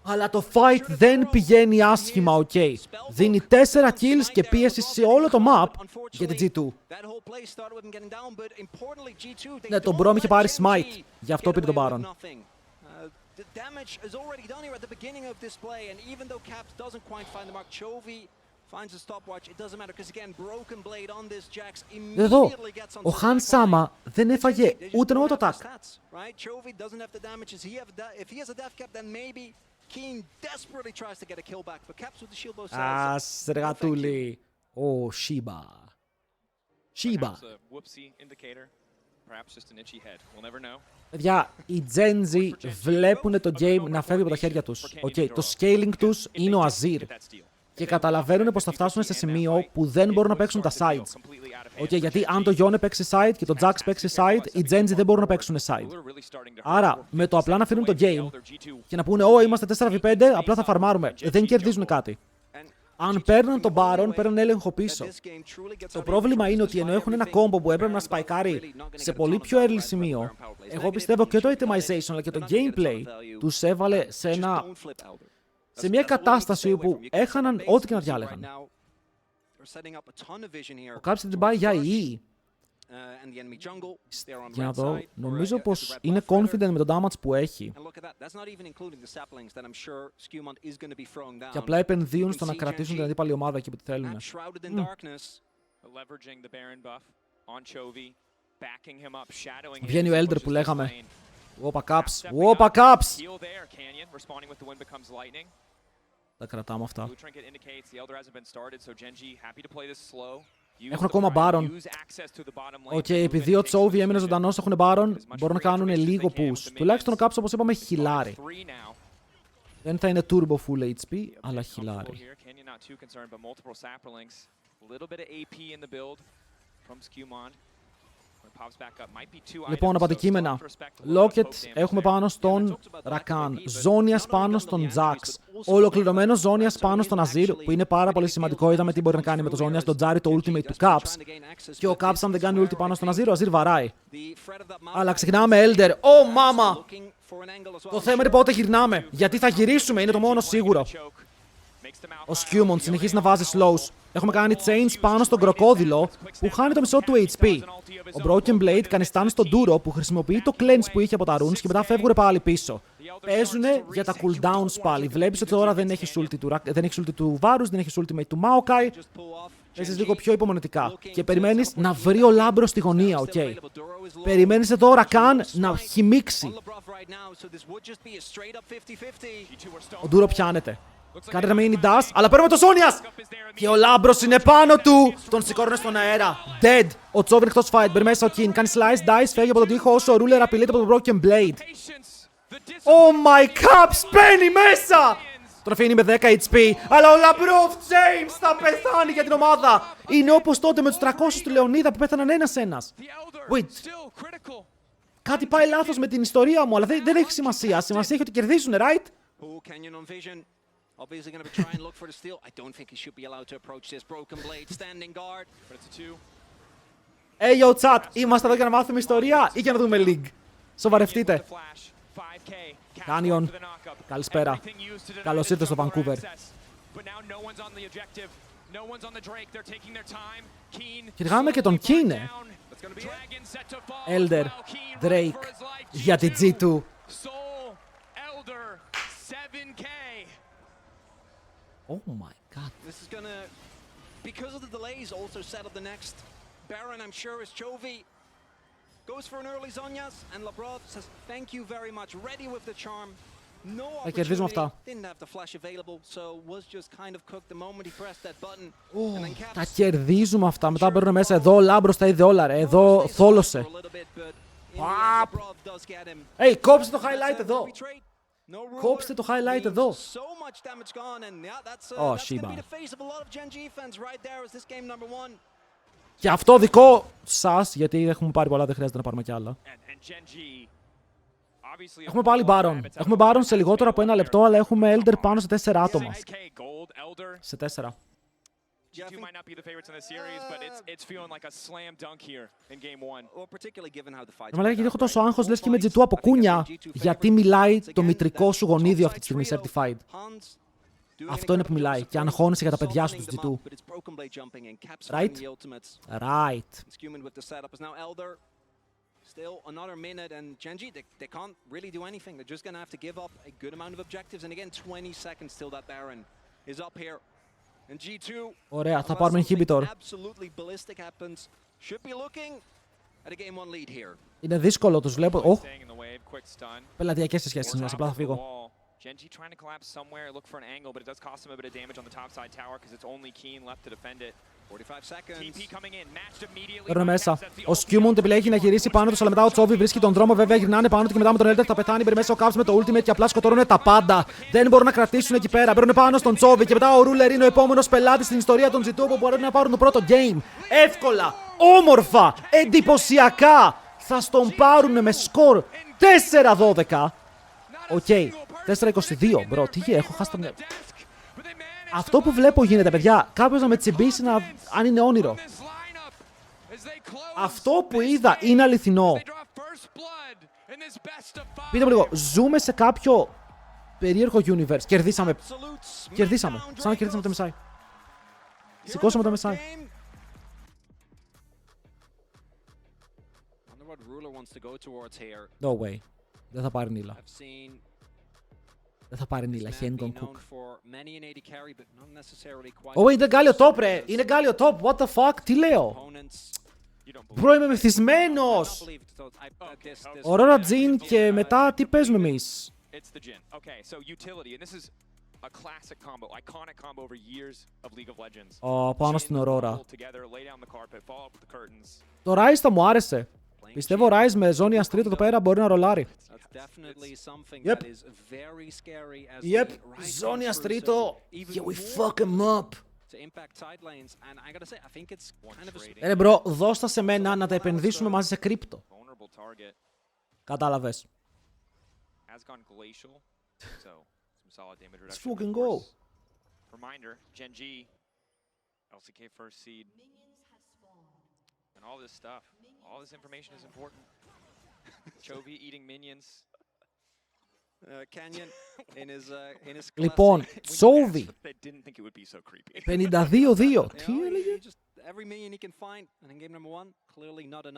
Αλλά το fight δεν πηγαίνει άσχημα, οκ. Δίνει 4 kills και πίεση σε όλο το map για την G2. Ναι, τον Brom είχε πάρει smite, γι' αυτό πήρε τον Baron. Εδώ, ο Hansama δεν έφαγε ούτε ένα auto attack. Ας ρε γατούλη. Ω, Shiba. Shiba. Παιδιά, οι Gen Z βλέπουν το game να φεύγει από τα χέρια τους. Okay, το scaling τους είναι ο Azir. Και καταλαβαίνουν πως θα φτάσουν σε σημείο που δεν μπορούν να παίξουν τα sides. Γιατί αν το Yone παίξει side και το Jax παίξει side, οι Gen Z δεν μπορούν να παίξουν side. Άρα, με το απλά να αφήνουν το game και να πούνε «Ω, είμαστε 4v5, απλά θα φαρμάρουμε», δεν κερδίζουν κάτι. Αν παίρνουν τον Baron, παίρνουν έλεγχο πίσω. Το πρόβλημα είναι ότι ενώ έχουν ένα combo που έπρεπε να σπαϊκάρει σε πολύ πιο early σημείο, εγώ πιστεύω και το itemization αλλά και το gameplay τους έβαλε σε μια κατάσταση όπου έχαναν ό,τι και να διάλεγαν. Ο Caps την πάει για EE. Για να δω, νομίζω πως είναι confident με το damage που έχει. Και απλά επενδύουν στο να κρατήσουν την αντίπαλη ομάδα εκεί που τη θέλουν. Βγαίνει ο Elder που λέγαμε. Όπα Caps, όπα Caps! Τα κρατάμε αυτά. Έχουν ακόμα Baron. Οκ, επειδή ο Chovy έμεινε ζωντανός, έχουν Baron, μπορούν να κάνουν λίγο push. Τουλάχιστον ο Caps, όπως είπαμε, χιλάρει. Δεν θα είναι turbo full HP, αλλά χιλάρει. Λοιπόν, από αντικείμενα. Locket έχουμε πάνω στον Rakan. Ζώνιας πάνω στον Jax. Ολοκληρωμένο Ζώνιας πάνω στον Azir, που είναι πάρα πολύ σημαντικό. Είδαμε τι μπορεί να κάνει με το Ζώνιας, τον Τζάρι, το ultimate του Caps. Και ο Caps, αν δεν κάνει ulti πάνω στον Azir, ο Azir βαράει. Αλλά ξεκινάμε Elder. Ω, μάμα! Το θέμα είναι πότε γυρνάμε. Γιατί θα γυρίσουμε, είναι το μόνο σίγουρο. Ο Skewmond συνεχίζει να βάζει slows. Έχουμε κάνει chains πάνω στον κροκόδιλο που χάνει το μισό του HP. Ο Broken Blade κάνει stun στον Duro που χρησιμοποιεί το cleanse που είχε από τα runes και μετά φεύγουν πάλι πίσω. Παίζουνε για τα cooldowns πάλι. Βλέπεις ότι τώρα δεν έχει ulti του Varus, δεν έχει ultimate του Maokai. Παίζεις λίγο πιο υπομονετικά. Και περιμένεις να βρει ο Λάμπρος στη γωνία, οκ. Περιμένεις εδώ ο Rakan να χυμίξει. Ο Duro πιάνεται. Κάντε να μείνει dash, αλλά παίρνουμε το Ζώνιας! Και ο Λάμπρος είναι πάνω του! Τον σηκώρουνε στον αέρα. Dead! Ο Chovy είναι εκτός fight. Μπαίνει μέσα ο Kin. Κάνει slice, dice, φεύγει από τον τοίχο όσο ο Ruler απειλείται από τον Broken Blade. Oh my Caps! Μπαίνει μέσα! Τον αφήνει με 10 HP. Αλλά ο Λαμπρόφ James θα πεθάνει για την ομάδα! Είναι όπως τότε με τους 300 του Λεωνίδα που πέθαναν ένας-ένας. Wait. Κάτι πάει λάθος με την ιστορία μου, αλλά δεν έχει σημασία. Σημασία έχει ότι κερδίζουν, right? Obviously going to try and look for the steal. I don't think he should be allowed to approach this. Broken Blade standing guard. But it's a 2. Hey yo chat, είμαστε εδώ για να μάθουμε ιστορία ή για να δούμε league? Σοβαρευτείτε. Canyon, καλησπέρα. Καλώς ήρθες στο Vancouver. Κυνηγάμε και τον Κίνε. Elder, Drake, για την G2. Oh my god.
This is gonna, because of the delays, also settle the next Baron, I'm sure, is Chovy. Goes for an early Zhonya's, and Labrov says thank you very much, ready with the charm. No opportunity, didn't have the flash available, so was just kind of cooked the moment he pressed that button. And then
Τα κερδίζουμε αυτά, μετά μπαίνουν μέσα εδώ, ο Λάμπρος τα είδε όλα ρε, εδώ θόλωσε. Κόψτε το highlight εδώ. Κόψτε το highlight εδώ. Shiba. Και αυτό δικό σας, γιατί έχουμε πάρει πολλά, δεν χρειάζεται να πάρουμε κι άλλα. Έχουμε πάλι Baron. Έχουμε Baron σε λιγότερο από 1 λεπτό, αλλά έχουμε Elder πάνω σε 4 άτομα. Σε 4.
G2 might not be the favorites in the series, but it's feeling like a slam dunk here in game 1.
Well, particularly given how the fight.
Μα λέγεται έχω τόσο άγχος, λες και με G2 από κούνια, γιατί μιλάει το μητρικό σου γονίδιο αυτή τη στιγμή certified. Αυτό είναι που μιλάει και αγχώνεσαι για τα παιδιά σου τους G2. Right? Right.
Still another minute, and Genji, they can't really do anything. They're just gonna have to give up a good amount of objectives, and again, 20 seconds till that Baron is up here. And G2,
ωραία, θα πάρουμε inhibitor.
Absolutely ballistic happens. Should be looking at a game 1 lead here.
Είναι δύσκολο, τους βλέπω. Πελατειακές σχέσεις είναι, απλά θα φύγω.
Genji trying to collapse somewhere, look for an angle, but it does cost him a bit of damage on the top side tower because it's only Keen left to defend it.
45 seconds.
TP coming in, matched immediately.
Παίρνω μέσα. Ο Skewmoon επιλέγει να γυρίσει πάνω του, αλλά μετά ο Chovy βρίσκει τον δρόμο. Βέβαια γυρνάνε πάνω του και μετά με τον Elder θα πεθάνει. Μπαίνει μέσα ο Caps με το ultimate και απλά σκοτώνουν τα πάντα. Δεν μπορούν να κρατήσουν εκεί πέρα. Παίρνουν πάνω στον Chovy και μετά ο Ruler είναι ο επόμενος πελάτης στην ιστορία των G2 που μπορεί να πάρουν το πρώτο game. Εύκολα, όμορφα, εντυπωσιακά. Θα στον πάρουν με σκορ 4-12. Οκ. 4-22, μπρο, τι έχω χάσει τα μυαλά. Αυτό που βλέπω γίνεται, παιδιά, κάποιος να με τσιμπήσει αν είναι όνειρο. Αυτό που είδα είναι αληθινό. Πείτε μου λίγο, ζούμε σε κάποιο περίεργο universe. Κερδίσαμε. Κερδίσαμε. Σαν να κερδίσαμε το Messiah. Σηκώσαμε το Messiah. No way. Δεν θα πάρει νίλα. Δεν θα πάρει νίλα, Hengon Cook. Είναι γκάλιο top ρε, είναι γκάλιο top, what the fuck, τι λέω. Μπρο, είμαι μεθυσμένος. Aurora Jhin και μετά τι παίζουμε εμείς. Πάνω στην Aurora. Το Ryze θα μου άρεσε. Πιστεύω Ryze με Zhonya's Street εδώ πέρα μπορεί να ρολάρει. Yep, Zhonya's Street, yeah, we fuck him up. Ρε μπρο, δώστα σε μένα να τα επενδύσουμε μαζί σε κρύπτο. Κατάλαβες. Let's fucking go.
Reminder, Genji, LCK first seed. And all this stuff, all this information is important. Chovy eating minions.
Canyon in his
Λοιπόν, Chovy. 52-2. Τι έλεγε?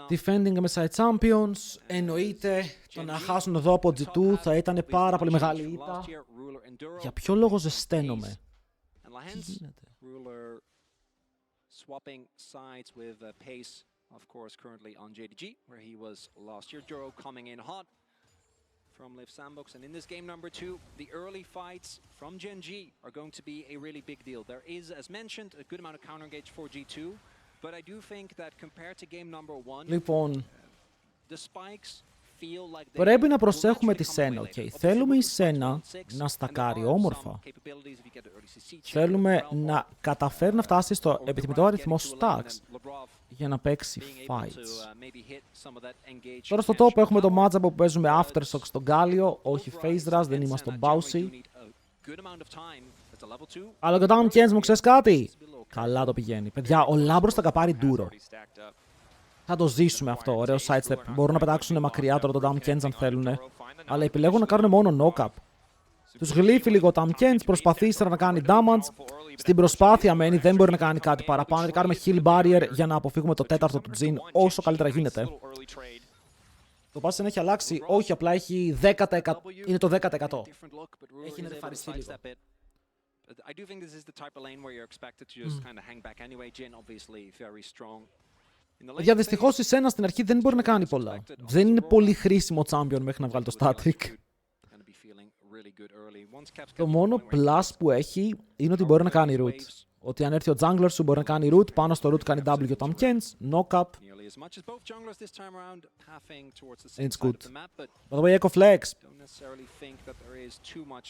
Defending MSI Champions. Εννοείται το να χάσουν εδώ από G2 θα ήταν πάρα πολύ μεγάλη ήττα. Για ποιο λόγο ζεσταίνομαι? Τι γίνεται?
Swapping sides with Pace, of course, currently on JDG, where he was last year. Juro coming in hot from Live Sandbox. And in this game number 2, the early fights from Genji are going to be a really big deal. There is, as mentioned, a good amount of counter engage for G2, but I do think that compared to game number 1,
Λοιπόν,
the spikes feel like
πρέπει να προσέχουμε τη Σένα, okay. Θέλουμε η Σένα να στακάρει όμορφα. Θέλουμε να καταφέρει να φτάσει στο επιθυμητό αριθμό stacks για να παίξει fights. Τώρα στο top έχουμε το matchup που παίζουμε Aftershock στον Γκάλιο, όχι Phase Rush, δεν είμαστε στο Bousy. Αλλά και ο Down Kens μου ξέρεις κάτι? Καλά το πηγαίνει. Παιδιά, ο Λάμπρος θα καπάρει ντούρο. Θα το ζήσουμε αυτό, ωραίο sidestep. Μπορούν να πετάξουν μακριά τώρα το Down Kens αν θέλουν. Αλλά επιλέγουν να κάνουν μόνο knock-up. Τους γλύφει λίγο ο Tamkens, προσπαθεί ύστερα να κάνει damage. Στην προσπάθεια μένει, δεν μπορεί να κάνει κάτι παραπάνω. Και κάνουμε heal barrier για να αποφύγουμε το τέταρτο του Jhin όσο καλύτερα γίνεται. Το pass έχει αλλάξει, όχι, απλά έχει 10%. Είναι το 10%. Έχει νεφαριστεί λίγο.
I do think this is the type of lane where you're expected to just kind of hang back anyway. Jhin obviously very strong.
Για δυστυχώς η Σένα στην αρχή δεν μπορεί να κάνει πολλά. Δεν είναι πολύ χρήσιμο champion μέχρι να βγάλει το static. Το μόνο plus που έχει είναι ότι μπορεί να κάνει root. Ότι αν έρθει ο jungler σου μπορεί να κάνει root, πάνω στο root κάνει W ο Tamkens, knock up. And it's good. By the way, Echo Flex.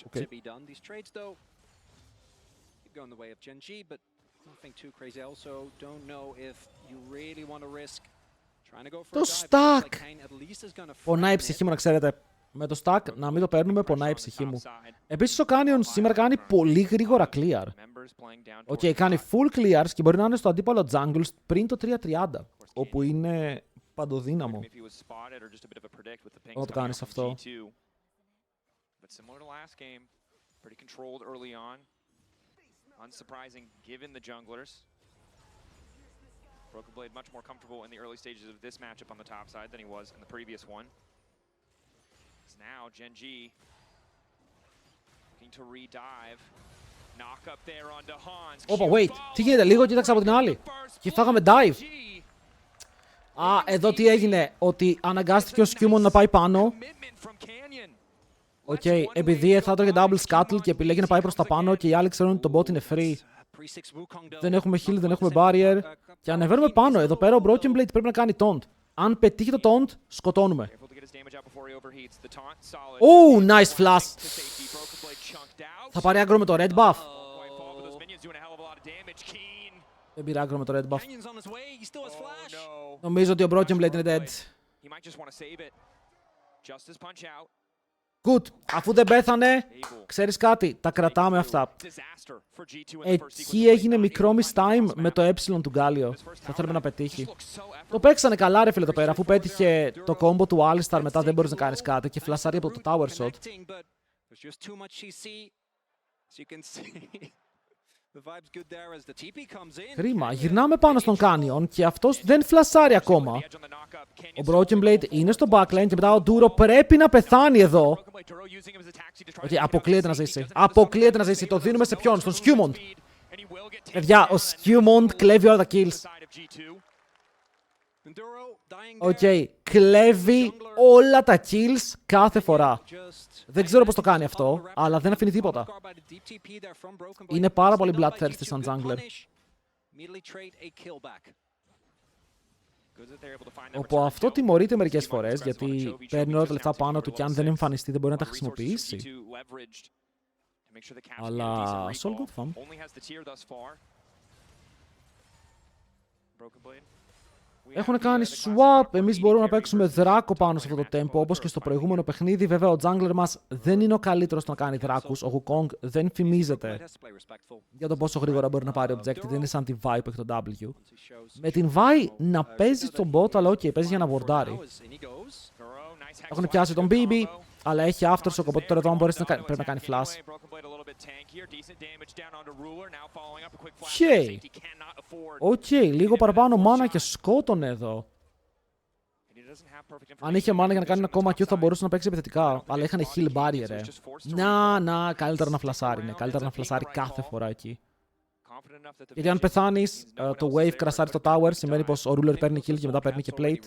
Okay.
Go in the way of Geng, but nothing too crazy. Also, don't know if you really want to risk trying to go for
Το
a dive.
stack!
At least is going to
Πονάει η ψυχή μου, να ξέρετε. Με το stack να μην το παίρνουμε, πονάει η ψυχή μου. Επίσης ο Canyon σήμερα κάνει πολύ γρήγορα clear. Οκ, κάνει full clears και μπορεί να είναι στο αντίπαλο jungle πριν το 3.30, όπου είναι παντοδύναμο. Όταν το κάνεις αυτό.
Unsurprising given the junglers. Broken Blade much more comfortable in the early stages of this matchup on the top side than he was in the previous one. Now Genji looking to re-dive. Knock up there onto Hans.
Όπα, wait, τι γίνεται, λίγο κοίταξα από την άλλη. Και φάγαμε dive. Α, εδώ τι έγινε, ότι αναγκάστηκε ο Σκιούμον να πάει πάνω. Οκ, επειδή θα έτρωγε double scuttle και επιλέγει να πάει προς τα πάνω και οι άλλοι ξέρουν ότι το bot είναι free. Δεν έχουμε heal, δεν έχουμε barrier. Και ανεβαίνουμε πάνω. Εδώ πέρα ο Broken Blade πρέπει να κάνει taunt. Αν πετύχει το taunt, σκοτώνουμε. Oh, nice flash! Θα πάρει aggro με το red buff. Δεν πήρε aggro με το red buff. Νομίζω ότι ο Broken Blade είναι dead. Good. Αφού δεν πέθανε, ξέρεις κάτι, τα κρατάμε αυτά. Εκεί έγινε μικρό mistime με το του Γκάλιο. Θα θέλουμε να πετύχει. Το παίξανε καλά ρε φίλε εδώ πέρα, αφού πέτυχε το combo του Alistar, μετά δεν μπορείς να κάνεις κάτι και φλασάρει από το tower shot. Κρίμα, γυρνάμε πάνω στον Canyon και αυτός δεν φλασάρει ακόμα. Ο Broken Blade είναι στο backline και μετά ο Duro πρέπει να πεθάνει εδώ. Αποκλείεται να ζήσει. Αποκλείεται να ζήσει. Το δίνουμε σε ποιον, στον Skewmont. Παιδιά, ο Skewmont κλέβει όλα τα kills. Οκ, κλέβει όλα τα kills κάθε φορά. Δεν ξέρω πώς το κάνει αυτό, αλλά δεν αφήνει τίποτα. Είναι πάρα πολύ bloodthirsty σαν jungler. Όπου αυτό τιμωρείται μερικές φορές, γιατί παίρνει όλα τα λεφτά πάνω του και αν δεν εμφανιστεί δεν μπορεί να τα χρησιμοποιήσει. Αλλά it's all good fun. Έχουν κάνει swap, εμείς μπορούμε να παίξουμε δράκο πάνω σε αυτό το tempo, όπως και στο προηγούμενο παιχνίδι. Βέβαια ο jungler μας δεν είναι ο καλύτερος στο να κάνει δράκους. Ο Wukong δεν φημίζεται για το πόσο γρήγορα μπορεί να πάρει objective, δεν είναι σαν τη Vi που έχει το W. Με την Vi να παίζει στον bot, αλλά ok, παίζει για να wardάρει. Έχουν πιάσει τον BB, αλλά έχει aftershock, οπότε τώρα εδώ αν μπορέσει πρέπει να κάνει flash. Οκ, λίγο παραπάνω mana και σκότωνε εδώ. Αν είχε mana για να κάνει ένα ακόμα Q θα μπορούσε να παίξει επιθετικά, αλλά είχαν heal barrier. Καλύτερα να φλασάρει, ναι, καλύτερα να φλασάρει κάθε φορά εκεί. Γιατί αν πεθάνεις, το wave κρασάρει στο tower, σημαίνει πως ο ruler παίρνει kill και μετά παίρνει και plate.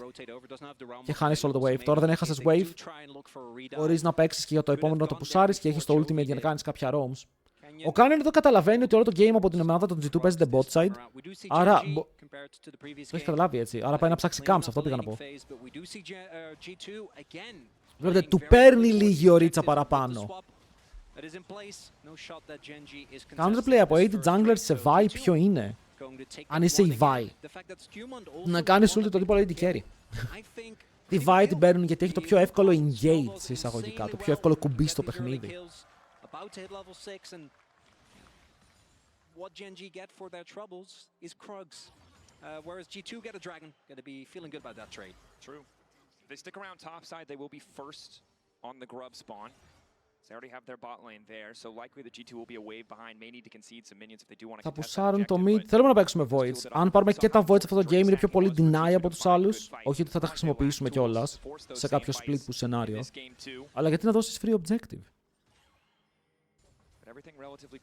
Και χάνεις όλο το wave. Τώρα δεν έχασες wave, μπορείς να παίξεις και για το επόμενο να το πουσάρεις και έχεις το ultimate για να κάνεις κάποια roams. Ο Canyon εδώ καταλαβαίνει ότι όλο το game από την ομάδα των G2 παίζεται bot side. Άρα. Το έχει καταλάβει έτσι. Άρα πάει να ψάξει camps, αυτό πήγα να πω. Βλέπετε, του παίρνει λίγη ωρίτσα παραπάνω. Counterplay από 80 junglers σε Vi ποιο είναι? Αν είσαι η Vi, να κάνεις ulti το αντίπαλο AD carry. Τη Vi την παίρνουν γιατί έχει το πιο εύκολο engage εισαγωγικά, το πιο εύκολο κουμπί στο παιχνίδι.
Whereas G2 get a dragon, gonna be feeling good about that trade.
True. If they stick around top side, they will be first on the grub spawn.
Θα πουσάρουν το mid. Θέλουμε να παίξουμε voids. Αν πάρουμε και τα voids αυτό το game, είναι πιο πολύ deny από τους άλλους. Όχι ότι θα τα χρησιμοποιήσουμε κιόλας σε κάποιο split που σενάριο. Αλλά γιατί να δώσεις free objective.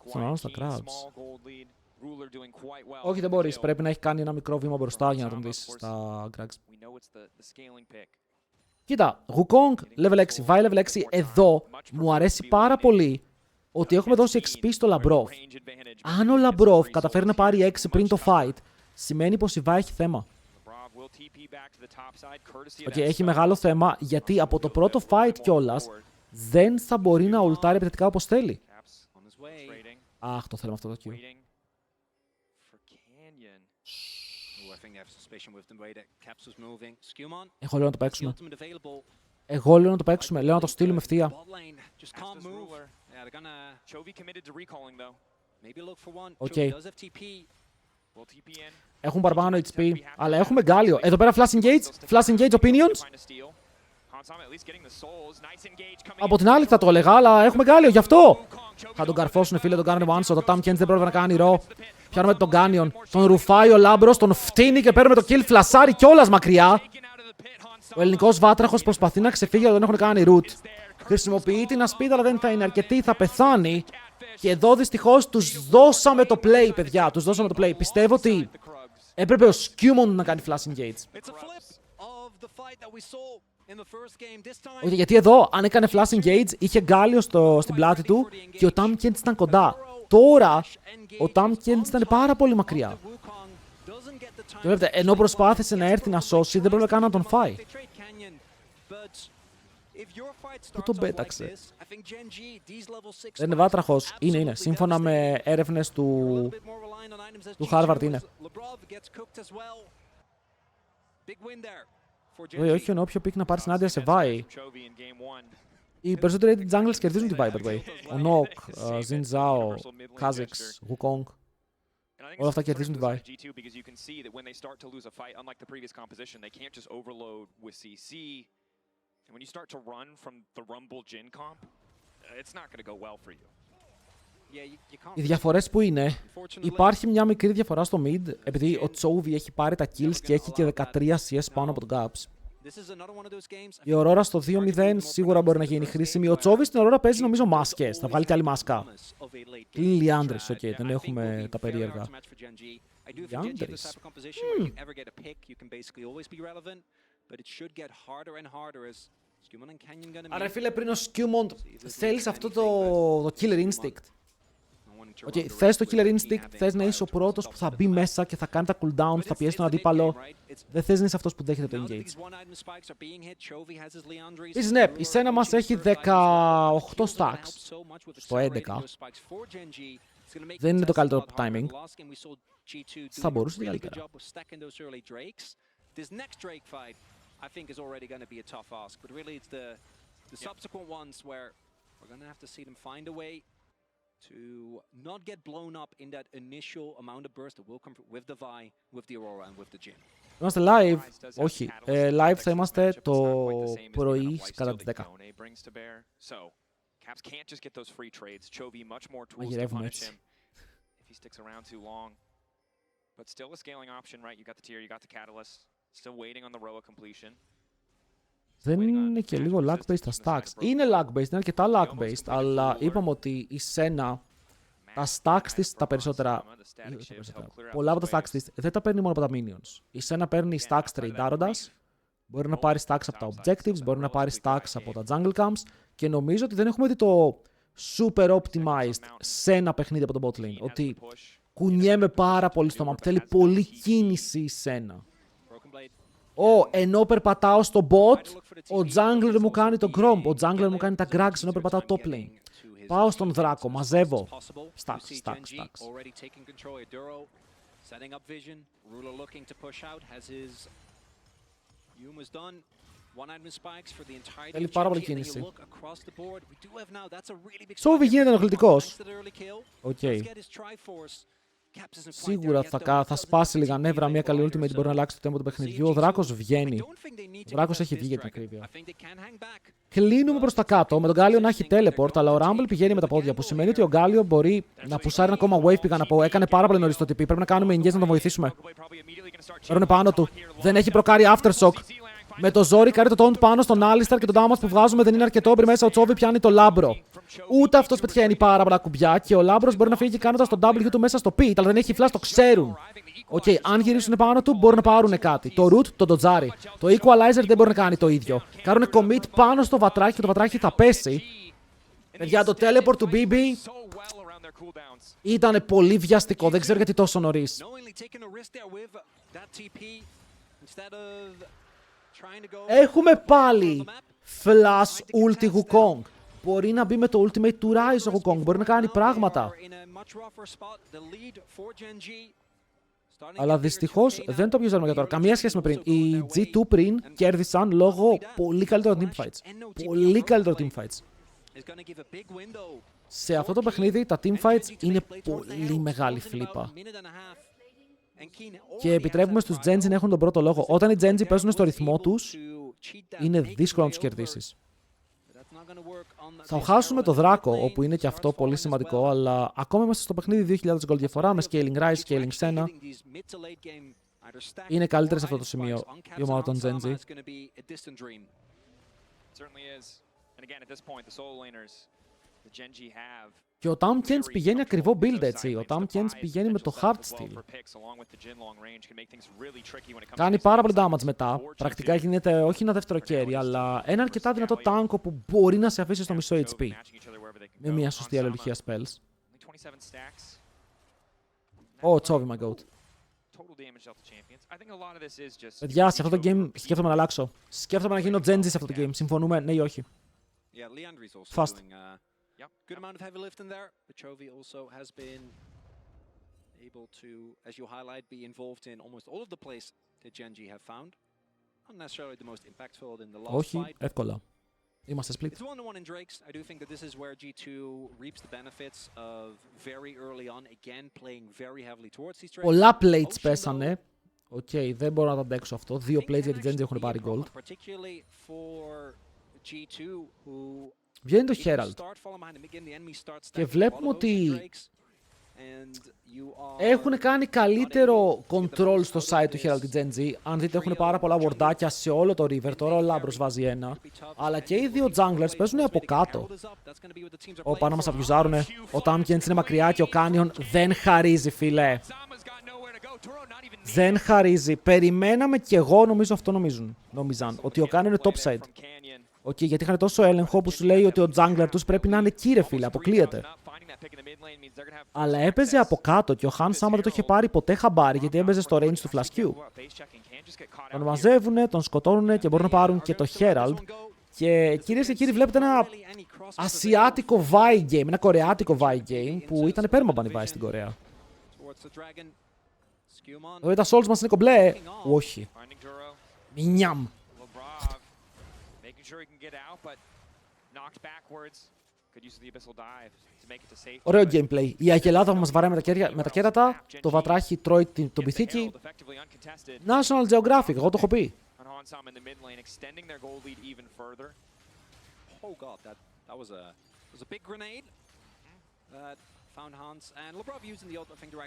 Στον άλλο στα crowds. Όχι, δεν μπορείς. Πρέπει να έχει κάνει ένα μικρό βήμα μπροστά για να τον δεις στα Grags. Κοίτα, Wukong level 6, Vi level 6. Εδώ μου αρέσει πάρα πολύ ότι έχουμε δώσει XP στο Λαμπρόφ. Αν ο Λαμπρόφ καταφέρει να πάρει 6 πριν το fight, σημαίνει πως η Vi έχει θέμα. Έχει μεγάλο θέμα γιατί από το πρώτο fight kiolas δεν θα μπορεί να ουλτάρει επιθετικά όπως θέλει. Αχ, το θέλουμε αυτό το Q. Εγώ λέω να το παίξουμε. Λέω να το στείλουμε ευθεία. Έχουν παραπάνω HP, αλλά έχουμε γκάλιο. Εδώ πέρα flash engage opinions. Από την άλλη θα το έλεγα, αλλά έχουμε γκάλιο, γι' αυτό. Θα τον καρφώσουν, φίλε, τον κάνουν one shot. Ο Tam Kench δεν πρέπει να κάνει ρο. Πιάνουμε τον Canyon. Τον ρουφάει ο Λάμπρος, τον φτύνει και παίρνουμε το kill. Φλασάρει κιόλας μακριά. Ο ελληνικός βάτραχος προσπαθεί να ξεφύγει, αλλά δεν έχουν κάνει root. Χρησιμοποιεί την ασπίδα, αλλά δεν θα είναι αρκετή, θα πεθάνει. Και εδώ δυστυχώς τους δώσαμε το play, παιδιά. Τους δώσαμε το play. Πιστεύω ότι έπρεπε ο Skewmon να κάνει flash engage. Γιατί εδώ, αν έκανε flash engage, είχε γκάλιο στην πλάτη του και ο Tam Kench ήταν κοντά. Τώρα, ο Tam Kench ήταν πάρα πολύ μακριά. Και βλέπετε, ενώ προσπάθησε να έρθει να σώσει, δεν πρέπει καν να τον φάει. Πού τον πέταξε. Δεν είναι βάτραχος. Είναι. Σύμφωνα με έρευνες του Harvard είναι. Όχι, ενώ όποιο πικ να πάρει συνάντια σε Vi. Οι περισσότεροι rated junglers κερδίζουν τη Vi, by the way. Ο Nock, Xin Zhao, Kha'Zix, Wukong. Όλα αυτά κερδίζουν τη Vi. Οι διαφορές που είναι, υπάρχει μια μικρή διαφορά στο mid, επειδή ο Chovy έχει πάρει τα kills και έχει και 13 CS πάνω από τον Gaps. Η Aurora στο 2-0 σίγουρα μπορεί να γίνει χρήσιμη. Ο Chovy στην Aurora παίζει νομίζω μάσκες, θα βγάλει και άλλη μάσκα. Είναι Λιάντρης, δεν έχουμε τα περίεργα. Λιάντρης. Άρα φίλε, πριν ο Skewmon θέλεις αυτό το Killer Instinct. Θες το Killer Instinct, θες να είσαι ο πρώτος που θα μπει μέσα και θα κάνει τα cooldowns, θα πιέσει τον αντίπαλο. Δεν θες να είσαι αυτός που δέχεται το engage. Επίσης ναι, η Senna μας έχει 18 stacks στο 11. Δεν είναι το καλύτερο timing. Θα μπορούσε και καλύτερα. I think is already going to be a tough ask, but really it's the subsequent ones where we're going to have to see them find a way to not get blown up in that initial amount of burst that will come with the Vi, with the Aurora and with the Jhin. Είμαστε live. Όχι. Live θα είμαστε το πρωί κατά τις 10. Μαγειρεύουμε έτσι. But still a scaling option, right? You got the tier, you got the catalyst. Still waiting on the Roa completion. Δεν είναι και λίγο lag-based τα stacks. Είναι lag-based, είναι αρκετά lag-based, αλλά είπαμε ότι η Senna, τα stacks της, τα περισσότερα, πολλά από τα stacks της δεν τα παίρνει μόνο από τα minions. Η Senna παίρνει stacks tradeάροντας, μπορεί να πάρει stacks από τα objectives, μπορεί να πάρει stacks από τα jungle camps και νομίζω ότι δεν έχουμε δει το super optimized Senna παιχνίδι από το bot lane. Ότι κουνιέμαι πάρα πολύ στο map, θέλει πολλή κίνηση η Senna. Ενώ περπατάω στο bot, ο jungler μου κάνει το gromp, ο jungler μου κάνει τα grags ενώ περπατάω top lane. Πάω στον δράκο, μαζεύω. Stacks. Θέλει πάρα πολύ κίνηση. Chovy γίνεται ενοχλητικός. Οκ. Σίγουρα θα σπάσει λίγα νεύρα. Μια καλή ultimate μπορεί να αλλάξει το tempo του παιχνιδιού. Ο Δράκος βγαίνει. Ο Δράκος έχει βγει για την ακρίβεια. Κλείνουμε προς τα κάτω. Με τον Γκάλιο να έχει teleport, αλλά ο Rumble πηγαίνει με τα πόδια. Που σημαίνει ότι ο Γκάλιο μπορεί να πουσάρει ένα ακόμα wave. Πήγα να πω. Έκανε πάρα πολύ νωρίς το TP. Πρέπει να κάνουμε engage να τον βοηθήσουμε. Παίρνουν πάνω του. Δεν έχει προκάρει aftershock. Με το ζόρι κάνει το taunt πάνω στον Alistar και το damage που βγάζουμε δεν είναι αρκετό. Πριν μέσα ο Chovy πιάνει το λάμπρο. Ούτε αυτός πετυχαίνει πάρα πολλά κουμπιά και ο λάμπρος μπορεί να φύγει κάνοντας το W του μέσα στο pit, αλλά δεν έχει flash, το ξέρουν. Οκ, αν γυρίσουν πάνω του μπορούν να πάρουν κάτι. Το root το ντοτζάρι. Το equalizer δεν μπορεί να κάνει το ίδιο. Κάνουν commit πάνω στο βατράχι και το βατράχι θα πέσει. Για το teleport του BB ήταν πολύ βιαστικό. Δεν ξέρω γιατί τόσο νωρίς. Έχουμε πάλι flash ulti Wukong. Μπορεί να μπει με το ultimate του Rise ο Wukong. Μπορεί να κάνει πράγματα. Αλλά δυστυχώς δεν το πιέζαμε για τώρα. Καμία σχέση με πριν. Οι G2 πριν κέρδισαν λόγω πολύ καλύτερων teamfights. Πολύ καλύτερων teamfights. Σε αυτό το παιχνίδι τα teamfights είναι πολύ μεγάλη φλίπα. Και επιτρέπουμε στους Genji να έχουν τον πρώτο λόγο. Όταν οι Genji παίζουν στο ρυθμό τους, είναι δύσκολο να τους κερδίσεις. Θα χάσουμε το Δράκο, όπου είναι και αυτό πολύ σημαντικό, αλλά ακόμα είμαστε στο παιχνίδι 2.000 gold διαφορά με scaling Rise, scaling Senna. Είναι καλύτερη σε αυτό το σημείο η ομάδα των Genji. Και ο Tamkens πηγαίνει ακριβό build έτσι. Ο Tamkens πηγαίνει με το Heartsteel. Κάνει πάρα πολύ damage μετά. Πρακτικά γίνεται όχι ένα δεύτερο carry, αλλά ένα αρκετά δυνατό τάγκο που μπορεί να σε αφήσει στο μισό HP. Με μια σωστή αλληλουχία spells. Chovy my goat. Παιδιά, σε αυτό το game σκέφτομαι να αλλάξω. Σκέφτομαι να γίνω Genji σε αυτό το game. Συμφωνούμε, ναι ή όχι. Fast.
Good amount of heavy lifting there, but Chovy also has been able to, as you highlight, be involved in almost all of the plays that Genji have found. Not necessarily the most impactful in the last
Όχι,
fight.
εύκολα. Είμαστε split.
It's 1-1 in Drakes. I do think that this is where G2 reaps the benefits of very early on, again, playing very heavily towards these Drakes.
Πολλά plates πέσανε. Οκ, δεν μπορώ να το αντέξω αυτό. 2 plates για την Genji έχουν πάρει gold.
Particularly for G2, who
Βγαίνει το Herald. Και βλέπουμε ότι έχουν κάνει καλύτερο control στο side του Herald η Genji. Αν δείτε έχουν πάρα πολλά wardάκια σε όλο το river. Τώρα ο Λάμπρος βάζει ένα. Αλλά και οι δύο junglers παίζουν από κάτω. Πάνω μας abusάρουνε. Ο Tamkens είναι μακριά και ο Canyon δεν χαρίζει φίλε. Δεν χαρίζει. Περιμέναμε κι εγώ νομίζω αυτό νομίζαν. Ότι ο Canyon είναι topside. Okay, γιατί είχαν τόσο έλεγχο που σου λέει ότι ο jungler τους πρέπει να είναι εκεί ρε φίλε, αποκλείεται. Αλλά έπαιζε από κάτω και ο Hans άμα δεν το είχε πάρει ποτέ χαμπάρι γιατί έπαιζε στο range του Flash Q. Τον μαζεύουνε, τον σκοτώνουνε και μπορούν να πάρουν και το Herald. Και κυρίες και κύριοι βλέπετε ένα ασιάτικο Vi game, ένα κορεάτικο Vi game που ήταν πέρμαμπαν οι Vi στην Κορέα. Εδώ τα souls μας είναι κομπλέ. Όχι. Μινιάμ. Ωραίο gameplay. Η αγελάδα που μας βαράει με τα κέρατα, το βατράχι τρώει το πυθίκι. National Geographic, εγώ το έχω πει.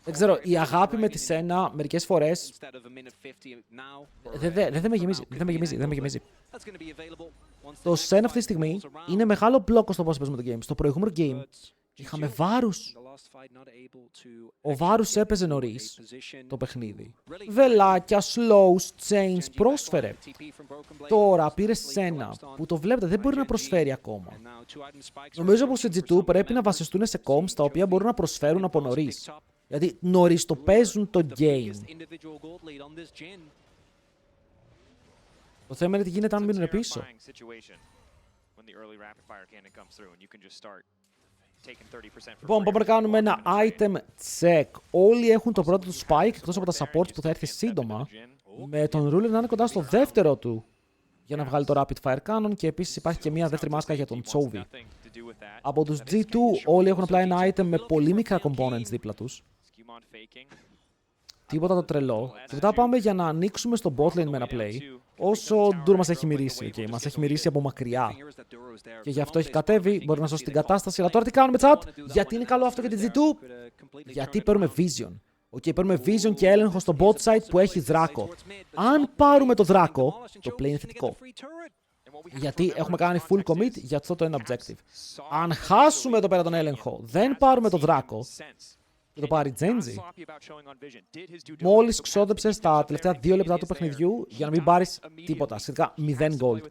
Δεν ξέρω, η αγάπη με τη Σένα μερικές φορές δεν με γεμίζει. Το Σένα αυτή τη στιγμή είναι μεγάλο μπλόκο στο πώς παίζουμε το game. Στο προηγούμενο game είχαμε Βάρους. Ο Βάρους έπαιζε νωρίς το παιχνίδι. Βελάκια, slows, chains, πρόσφερε. Τώρα πήρε Σένα που το βλέπετε δεν μπορεί να προσφέρει ακόμα. Νομίζω πως οι G2 πρέπει να βασιστούν σε comps τα οποία μπορούν να προσφέρουν από νωρίς. Γιατί νωρίς το παίζουν το game. Το θέμα είναι τι γίνεται αν μείνουν πίσω. Λοιπόν, πάμε να κάνουμε ένα item check. Όλοι έχουν το πρώτο του spike, εκτός από τα supports που θα έρθει σύντομα. Με τον Ruler να είναι κοντά στο δεύτερο του για να βγάλει το rapid fire cannon και επίσης υπάρχει και μια δεύτερη μάσκα για τον Chovy. Από τους G2 όλοι έχουν απλά ένα item με πολύ μικρά components δίπλα τους. Τίποτα το τρελό. Και μετά πάμε για να ανοίξουμε στο bot lane με ένα play. Όσο ο Ντουρ μας έχει μυρίσει. Okay. Μας έχει μυρίσει από μακριά. Και γι' αυτό έχει κατέβει. Μπορεί να σώσει την κατάσταση. Αλλά τώρα τι κάνουμε, chat? Γιατί είναι καλό αυτό για την G2? Γιατί παίρνουμε vision. Okay, παίρνουμε vision και έλεγχο στο bot side που έχει δράκο. Αν πάρουμε το δράκο, το play είναι θετικό. Γιατί έχουμε κάνει full commit για αυτό το ένα objective. Αν χάσουμε εδώ πέρα τον έλεγχο, δεν πάρουμε το δράκο, και το πάρει Genji, μόλις ξόδεψες τα τελευταία 2 λεπτά του παιχνιδιού για να μην πάρεις τίποτα, σχετικά 0 gold.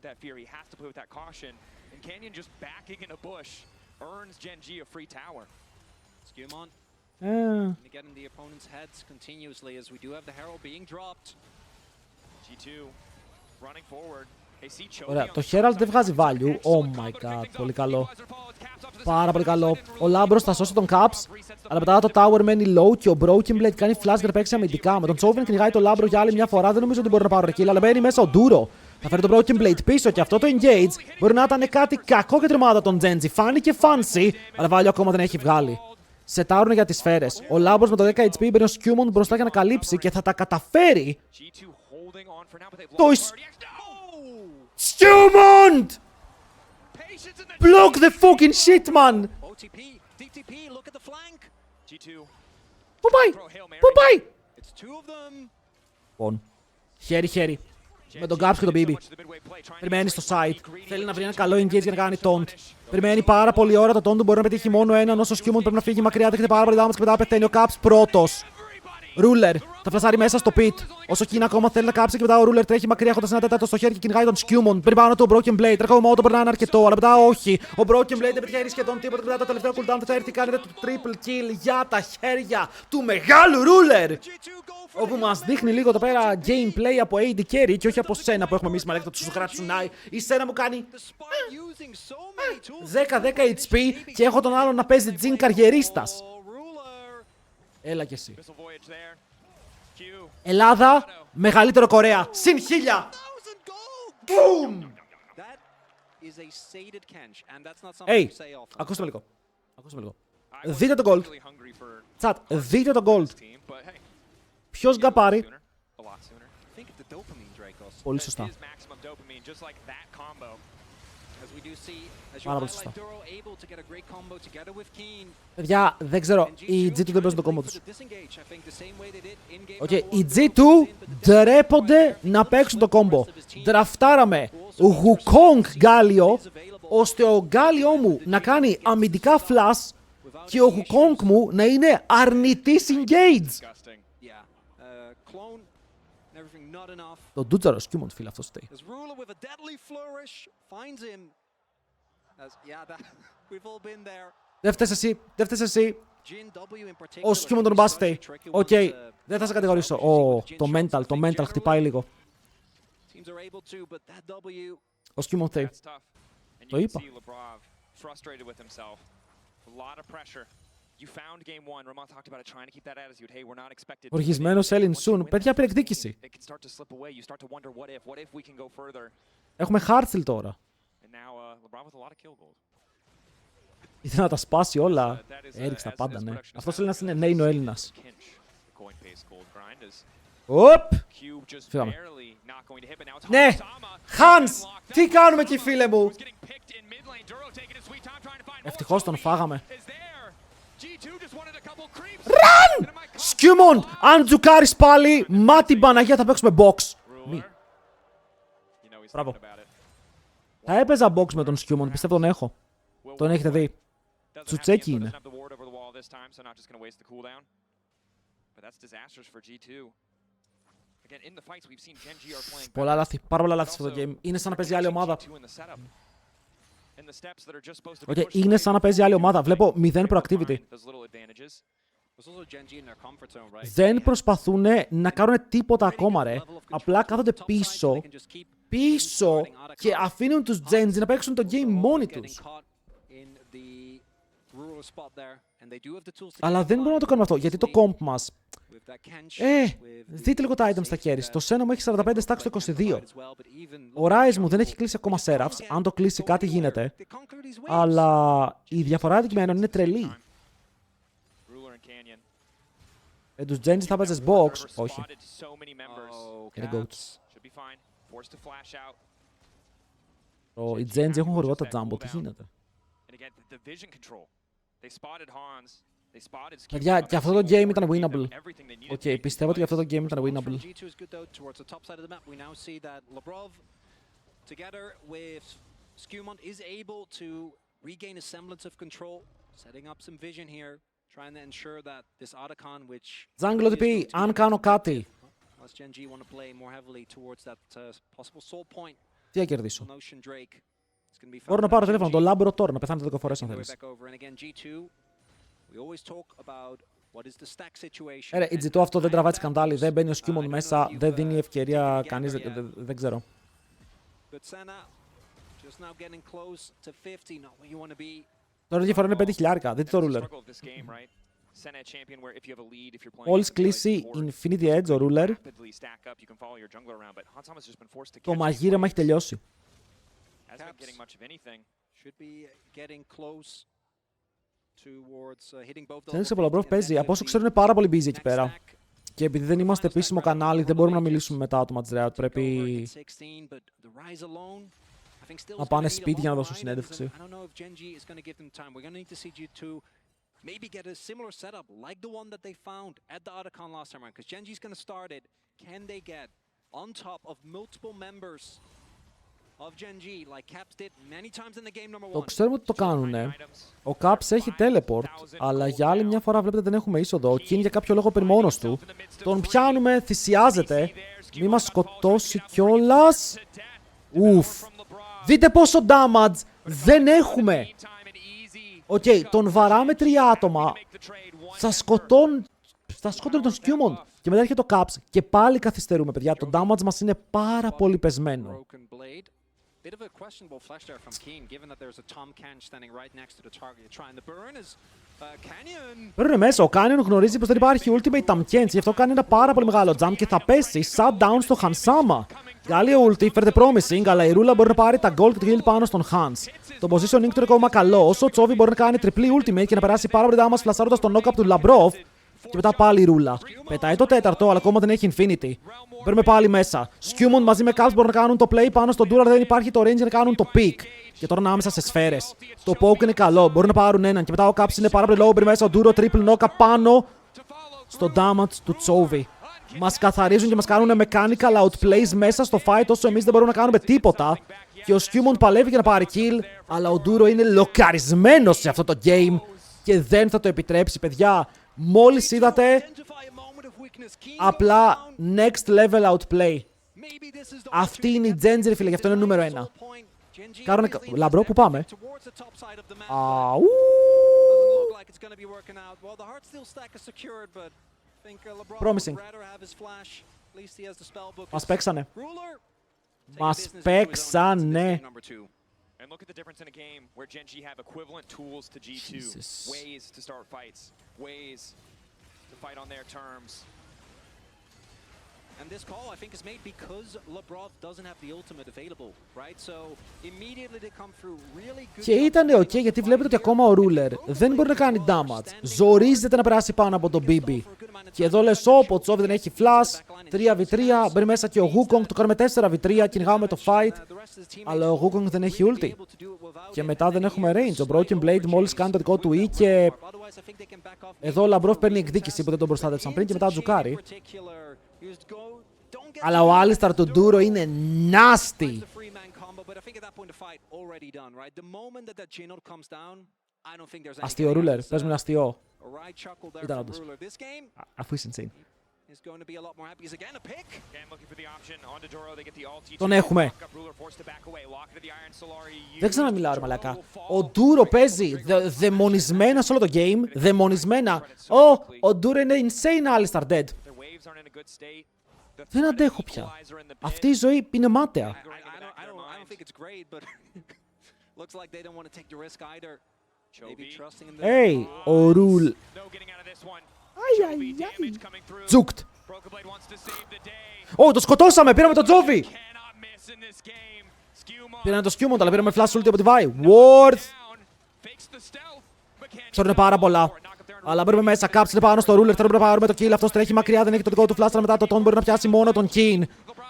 Ωραία, το Herald δεν βγάζει value. Oh my god, πολύ καλό. Πάρα πολύ καλό. Ο Λάμπρος θα σώσει τον Caps, αλλά μετά το Tower μένει low και ο Broken Blade κάνει flash για να παίξει αμυντικά. Με τον Chovy κυνηγάει το Λάμπρο για άλλη μια φορά. Δεν νομίζω ότι μπορεί να πάρει kill, αλλά μπαίνει μέσα ο Duro. Θα φέρει τον Broken Blade πίσω και αυτό το engage μπορεί να ήταν κάτι κακό για την ομάδα των Genji. Φάνηκε fancy, αλλά value ακόμα δεν έχει βγάλει. Σετάρουν για τις σφαίρες. Ο Λάμπρος με το 10 HP μπαίνει ο Skewmon μπροστά για να καλύψει και θα τα καταφέρει. Το Skewmon! Block the fucking shit, man! Πού πάει! Πού πάει! Λοιπόν, χέρι-χέρι. Με τον Gaps και τον BB. Περιμένει στο site. Θέλει να βρει ένα καλό engage για να κάνει taunt. Περιμένει πάρα πολύ ώρα. Το taunt του μπορεί να πετύχει μόνο έναν. Όσο Skewmon πρέπει να φύγει μακριά. Δέχεται πάρα πολύ damage και μετά πεθαίνει ο Caps πρώτος. Ruler θα φλασάρει μέσα στο pit. Όσο Keen ακόμα θέλει να κάψει και μετά ο Ruler τρέχει μακριά έχοντας ένα τέταρτο στο χέρι και κυνηγάει τον Skewmon. Πριν πάνω του ο Broken Blade. Τρέχω μόνο το περνάει αρκετό, αλλά μετά όχι. Ο Broken Blade δεν πετυχαίνει σχεδόν τίποτα. Μετά το τελευταίο cooldown θα έρθει κάνει το triple kill για τα χέρια του μεγάλου Ruler. Όπου μας δείχνει λίγο εδώ πέρα gameplay από AD Carry και όχι από σένα που έχουμε εμείς με αλέκτο του Σουκράτσουνάι. Η σένα μου κάνει 10-10 HP και έχω τον άλλον να παίζει Jin καριερίστας. Έλα κι εσύ. Ελλάδα, μεγαλύτερο Κορέα. Συν 1000. Boom! Hey, ακούστε με λίγο. Ακούστε με λίγο. Δείτε το gold. Τσάτ, δείτε το gold. Ποιος γκαπάρει. Πολύ σωστά. Πάρα πολύ σωστά. Παιδιά, δεν ξέρω. Οι G2 δεν παίζουν το κόμπο τους. Okay, οι G2 ντρέπονται να παίξουν το κόμπο. Δραφτάραμε Wukong Γκάλιο, ώστε ο Γκάλιο μου να κάνει αμυντικά flash και ο Wukong μου να είναι αρνητής engage. Το ντούτζαρο Skewmon, φίλε, αυτό στέει. Δεν φταίς εσύ, δεν φταίς εσύ. Ο Skewmon τον μπας φταίει. Οκ, δεν θα σε κατηγορήσω. Το mental χτυπάει λίγο. Ο Skewmon φταίει. Το είπα. Οργισμένος Έλλην Σουν. Παιδιά, πήρε εκδίκηση. Έχουμε Hardstyle τώρα. Ήθελε να τα σπάσει όλα. Έριξε τα πάντα, ναι. Αυτός Έλληνας είναι νέινο Έλληνας. Οπ! Φύγαμε. Ναι! Hans! Τι κάνουμε εκεί, φίλε μου! Ευτυχώς τον φάγαμε. Run! Skewmon! Αν τζουκάρεις πάλι, μάτι Παναγία θα παίξουμε box. Μη. Μπράβο. Θα έπαιζα box με τον Skewmon, πιστεύω τον έχω. Τον έχετε δει. Τσουτσέκι είναι. Πολλά λάθη, πάρα πολλά λάθη σε αυτό το game. Είναι σαν να παίζει άλλη ομάδα. Okay, είναι σαν να παίζει άλλη ομάδα. Βλέπω 0 proactivity. Δεν προσπαθούν να κάνουν τίποτα ακόμα, ρε. Απλά κάθονται πίσω και αφήνουν τους Genji να παίξουν το game μόνοι τους. Αλλά δεν μπορούμε να το κάνουμε αυτό, γιατί το comp μας... δείτε λίγο τα items στα carries. Το Senna μου έχει 45 stacks στο 22. Ο Ryze μου δεν έχει κλείσει ακόμα seraphs. Αν το κλείσει κάτι γίνεται. Αλλά η διαφορά αντικειμένων είναι τρελή. Τους Genji θα παίζεις box. Όχι.
Oh,
Είναι goats.
Should be fine. Forced to flash out.
Οι Genji έχουν χορηγό τα Jumbo. Τι γίνεται.
And again, the vision control. They spotted Hans. They spotted Skip.
Παιδιά, και αυτό το game ήταν winnable. Οκ, πιστεύω ότι αυτό το game ήταν winnable.
G2 is good though towards the top side of the map. We now see that Labrov, together with Skewmont, is able to regain a semblance of control, setting up some vision here, trying to ensure that this Otacon, which
Jungle OTP, αν κάνω κάτι.
unless Gen G want to play more heavily towards that possible soul point,
Τι θα κερδίσω.
Notion Drake, it's going to be
Μπορώ να πάρω τηλέφωνο, το λάμπρο τώρα, να πεθάνω 10 φορές αν
Making their
θέλεις.
way back over. And again, G2, we always talk about what is the stack situation.
Ρε, η G2 αυτό δεν τραβάει σκαντάλι, δεν μπαίνει ο Skewmont μέσα, δεν δίνει ευκαιρία κανείς, δεν ξέρω.
But Senna, just now getting close to 50, not where you want to be.
Τώρα η διαφορά είναι 5.000, δείτε το ruler. Μόλις κλείσει Infinity Edge ο ruler, το μαγείρεμα έχει τελειώσει.
Should be getting close towards hitting both the
Θέλεις από Labrov παίζει, από όσο ξέρω είναι πάρα πολύ busy εκεί πέρα. Και επειδή δεν είμαστε επίσημο κανάλι, δεν μπορούμε να μιλήσουμε μετά το match Real. Πρέπει να πάνε σπίτι για να δώσουν συνέντευξη.
Maybe get a similar setup like the one that they found at the Otacon last time around, because Gen G's going to start it. Can they get on top of multiple members of Gen G, like Caps did many times in the game number 1?
Το ξέρουμε ότι το κάνουνε. Ο Caps έχει teleport, αλλά για άλλη μια φορά βλέπετε δεν έχουμε είσοδο. Και είναι για κάποιο λόγο πριν μόνος του. Τον πιάνουμε, θυσιάζεται. Μη μας σκοτώσει κιόλας. Ουφ. Δείτε πόσο damage δεν έχουμε. Οκ, τον βαράμε 3 άτομα. Θα σκοτώνει τον Skewmont. Και μετά έρχεται το Caps και πάλι καθυστερούμε, παιδιά. Το damage μας είναι πάρα πολύ πεσμένο.
Bit of a questionable flash there from Keen, given that there's a Tom Can standing right next to the target. Trying the burn is Canyon.
Παίρνει μέσα, ο Canyon γνωρίζει πως δεν υπάρχει ultimate Tom Kench, γι' αυτό κάνει ένα πάρα πολύ μεγάλο jump και θα πέσει shutdown στο Hansama. Καλή ulti, φέρτε promising, αλλά η Ρούλα μπορεί να πάρει τα gold και το heal πάνω στον Hans. Το positioning του είναι ακόμα καλό, όσο ο Chovy μπορεί να κάνει τριπλή ultimate και να περάσει πάρα πολύ damage φλασάροντας τον knock-up του Labrov. Και μετά πάλι η Ρούλα. Πετάει το τέταρτο, αλλά ακόμα δεν έχει Infinity. Παίρνουμε πάλι μέσα. Skewmont μαζί με Caps μπορούν να κάνουν το play πάνω στον Dural, δεν υπάρχει το range να κάνουν το pick. Και τώρα ανάμεσα σε σφαίρες. Το poke είναι καλό, μπορούν να πάρουν έναν. Και μετά ο Caps είναι πάρα πολύ low, μέσα ο Duro triple knock πάνω στο damage του Chovy. Μας καθαρίζουν και μας κάνουν mechanical outplays μέσα στο fight, όσο εμείς δεν μπορούμε να κάνουμε τίποτα. Και ο Skewmont παλεύει για να πάρει kill, αλλά ο Duro είναι λοκαρισμένος σε αυτό το game και δεν θα το επιτρέψει, παιδιά. Μόλις είδατε, απλά next level outplay. Αυτή είναι η Genji, ρε φίλε, γι' αυτό είναι νούμερο 1. Κάρουνε... Λαμπρό, που πάμε? Αου! Promising. Μας παίξανε. Μας παίξανε.
And look at the difference in a game where Gen G have equivalent tools to G2.
Jesus.
Ways to start fights. Ways to fight on their terms.
And this call, I think, is made because Labrov doesn't have the ultimate available, right? So immediately they come through really good.
Και ήτανε ok, γιατί βλέπετε ότι ακόμα ο Ruler δεν μπορεί να κάνει damage. Ζορίζεται να περάσει πάνω από τον BB. Και εδώ λες, ο Chovy δεν έχει flash. 3v3, μπαίνει μέσα και ο Wukong, το κάνουμε 4v3, κυνηγάμε το fight. Αλλά ο Wukong δεν έχει ulti. Και μετά δεν έχουμε range. Ο Broken Blade μόλις κάνει το δικό του E και... Εδώ ο Labrov παίρνει εκδίκηση που δεν τον προστάτευσαν πριν και μετά τζουκάρει. Αλλά ο Alistar του Duro είναι nasty. Αστείο Ruler, πες μου ένα αστείο. Ήταν όντως. Αφού είσαι insane. Τον έχουμε. Δεν ξαναμιλάω ρε μαλάκα. Ο Duro παίζει δαιμονισμένα σε όλο το game. Δαιμονισμένα. Ο Duro είναι insane Alistar dead. Δεν αντέχω πια. Αυτή η ζωή είναι μάταια. Hey, ο Ρουλ. Τζουκτ. Ω, το σκοτώσαμε, πήραμε το Chovy. Πήραμε το Skewmont, αλλά πήραμε flash ulti από τη Vi. Worth. Ξέρουνε πάρα πολλά. Αλλά μπαίνουμε μέσα, κάψετε πάνω στο ruler. Θέλουμε να πάρουμε το kill. Αυτός τρέχει μακριά, δεν έχει το δικό του flash. Μετά το τον μπορεί να πιάσει μόνο τον King.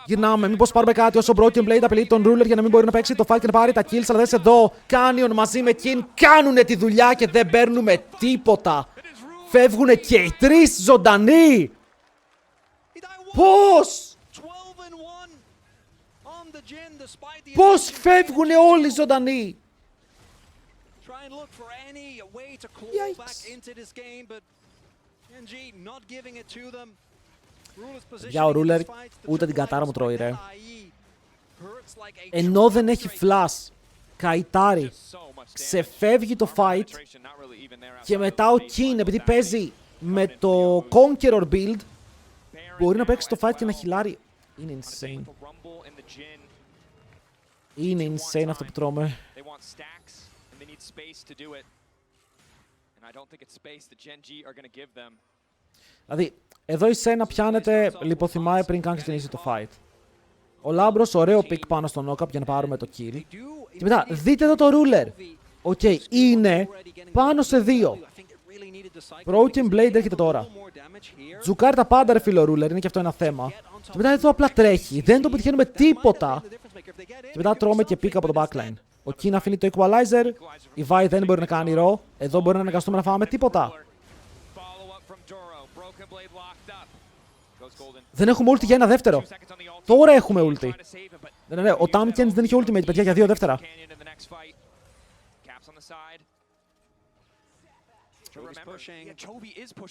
Γυρνάμε, μήπως πάρουμε κάτι όσο Broken Blade απειλεί τον ruler για να μην μπορεί να παίξει το fight και να πάρει τα kills. Αλλά δες εδώ, Canyon μαζί με King κάνουνε τη δουλειά και δεν παίρνουμε τίποτα. Φεύγουνε και οι τρεις ζωντανοί. Πώς! Πώς φεύγουνε όλοι ζωντανοί. Για ο Ruler ούτε την κατάρα μου τρώει ρε. Ενώ δεν έχει flash, καητάρει, ξεφεύγει το fight και μετά ο King επειδή παίζει με το Conqueror build μπορεί να παίξει το fight και να χιλάρει. Είναι insane. Είναι insane αυτό που τρώμε. Δηλαδή, εδώ η Σένα πιάνεται, λιποθυμάει πριν καν ξεκινήσει το fight. Ο Λάμπρος, ωραίο pick πάνω στο knock-up για να πάρουμε το kill. Και μετά, δείτε εδώ το ruler. Οκ, είναι πάνω σε 2. Broken Blade έρχεται τώρα. Τζουκάρει τα πάντα ρε φίλο ruler, είναι και αυτό ένα θέμα. Και μετά εδώ απλά τρέχει, δεν το πετυχαίνουμε τίποτα. Και μετά τρώμε και pick από το backline. Ο King αφήνει το equalizer, η Vi δεν μπορεί να κάνει raw. Εδώ μπορεί να αναγκαστούμε να φάμε τίποτα. Δεν έχουμε ulti για ένα δεύτερο. Τώρα έχουμε ulti. Ναι, ο Tamkins δεν είχε ultimate, παιδιά, για 2 δεύτερα.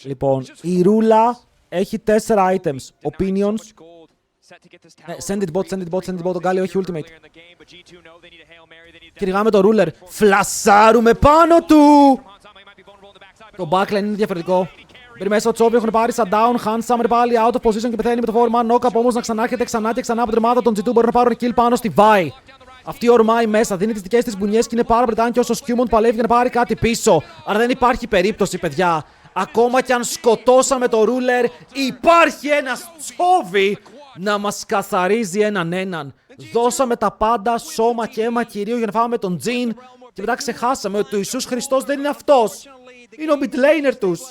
Λοιπόν, η Ρούλα έχει 4 items. Opinions. Send it bot, ο Γκάλι όχι ultimate. Κυνηγάμε το ruler. Φλασάρουμε πάνω του! Το backline είναι διαφορετικό. Μπαίνει μέσα ο Chovy, έχουν πάρει σαν down. Handsome πάλι out of position και πεθαίνει με το foreman knock-up. Όμως να ξανάρχεται ξανά και ξανά από την ομάδα των G2 μπορεί να πάρουν kill πάνω στη Vi. Αυτή ορμάει μέσα, δίνει τις δικές της μπουνιές και είναι πάρα πολύ και όσο Skewmont παλεύει για να πάρει κάτι πίσω. Αλλά δεν υπάρχει περίπτωση, παιδιά. Ακόμα κι αν σκοτώσαμε το ruler, υπάρχει ένας Chovy να μας καθαρίζει έναν. Δώσαμε τα πάντα, σώμα και αίμα κυρίω για να φάμε τον Jin. Και μετά ξεχάσαμε ότι ο Ιησούς Χριστός δεν είναι αυτός. Είναι ο midlaner τους.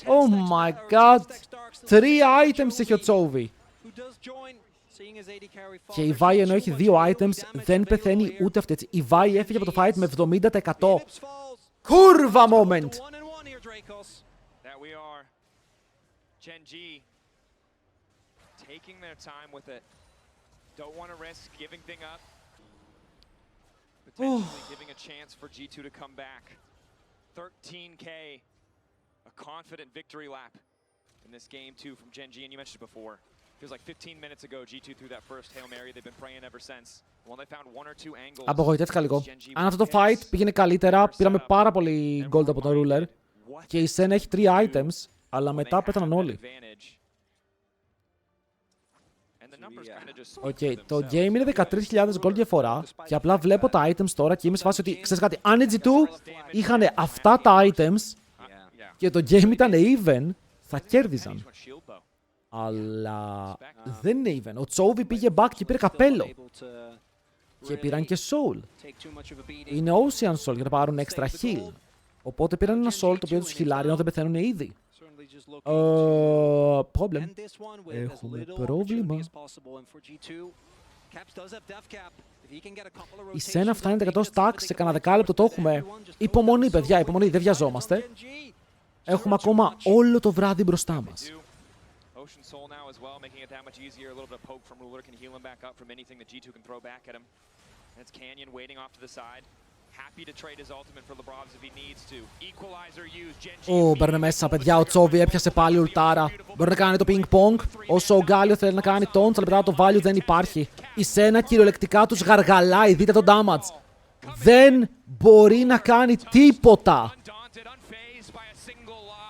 Oh my god. 3 items έχει ο Chovy. Και η Vi ενώ έχει 2 items δεν πεθαίνει ούτε αυτή έτσι. Η Vi έφυγε από το fight με 70%. Κούρβα moment.
Taking their time with it. Don't want to risk giving thing up. Potentially giving a chance for G2 to come back. 13K. A confident victory lap in this game too from Gen G, and you mentioned it before. Feels like 15 minutes ago G2 threw that first Hail Mary. They've been praying ever since. Well, they found 1 or 2 angles.
Απογοητεύτηκα λίγο. Αν αυτό το fight πήγαινε καλύτερα, πήραμε πάρα πολύ gold από τον ruler. Και η Sen έχει 3 items, αλλά μετά πέταναν όλοι. Οκ, το game είναι 13.000 gold διαφορά και απλά βλέπω τα items τώρα και είμαι σε φάση ότι ξέρεις κάτι, αν οι G2 είχαν αυτά τα items και το game ήταν even, θα κέρδιζαν. Αλλά δεν είναι even. Ο Chovy πήγε back και πήρε καπέλο. Και πήραν και soul. Είναι Ocean Soul για να πάρουν extra heal. Οπότε πήραν ένα soul το οποίο τους χιλάρει ενώ δεν πεθαίνουν ήδη. Problem. Έχουμε πρόβλημα. Η Σένα φτάνει 100 stacks, σε κανένα δεκάλεπτο το έχουμε. Υπομονή, παιδιά, υπομονή, δεν βιαζόμαστε. Έχουμε ακόμα όλο το βράδυ μπροστά μας. Μπαίνε μέσα, παιδιά, ο Chovy έπιασε πάλι ουλτάρα. Μπορεί να κάνει το ping pong, όσο ο Γκάλιο θέλει να κάνει taunt, αλλά μετά το value δεν υπάρχει. Η Σένα κυριολεκτικά τους γαργαλάει, δείτε το damage. Δεν μπορεί να κάνει τίποτα.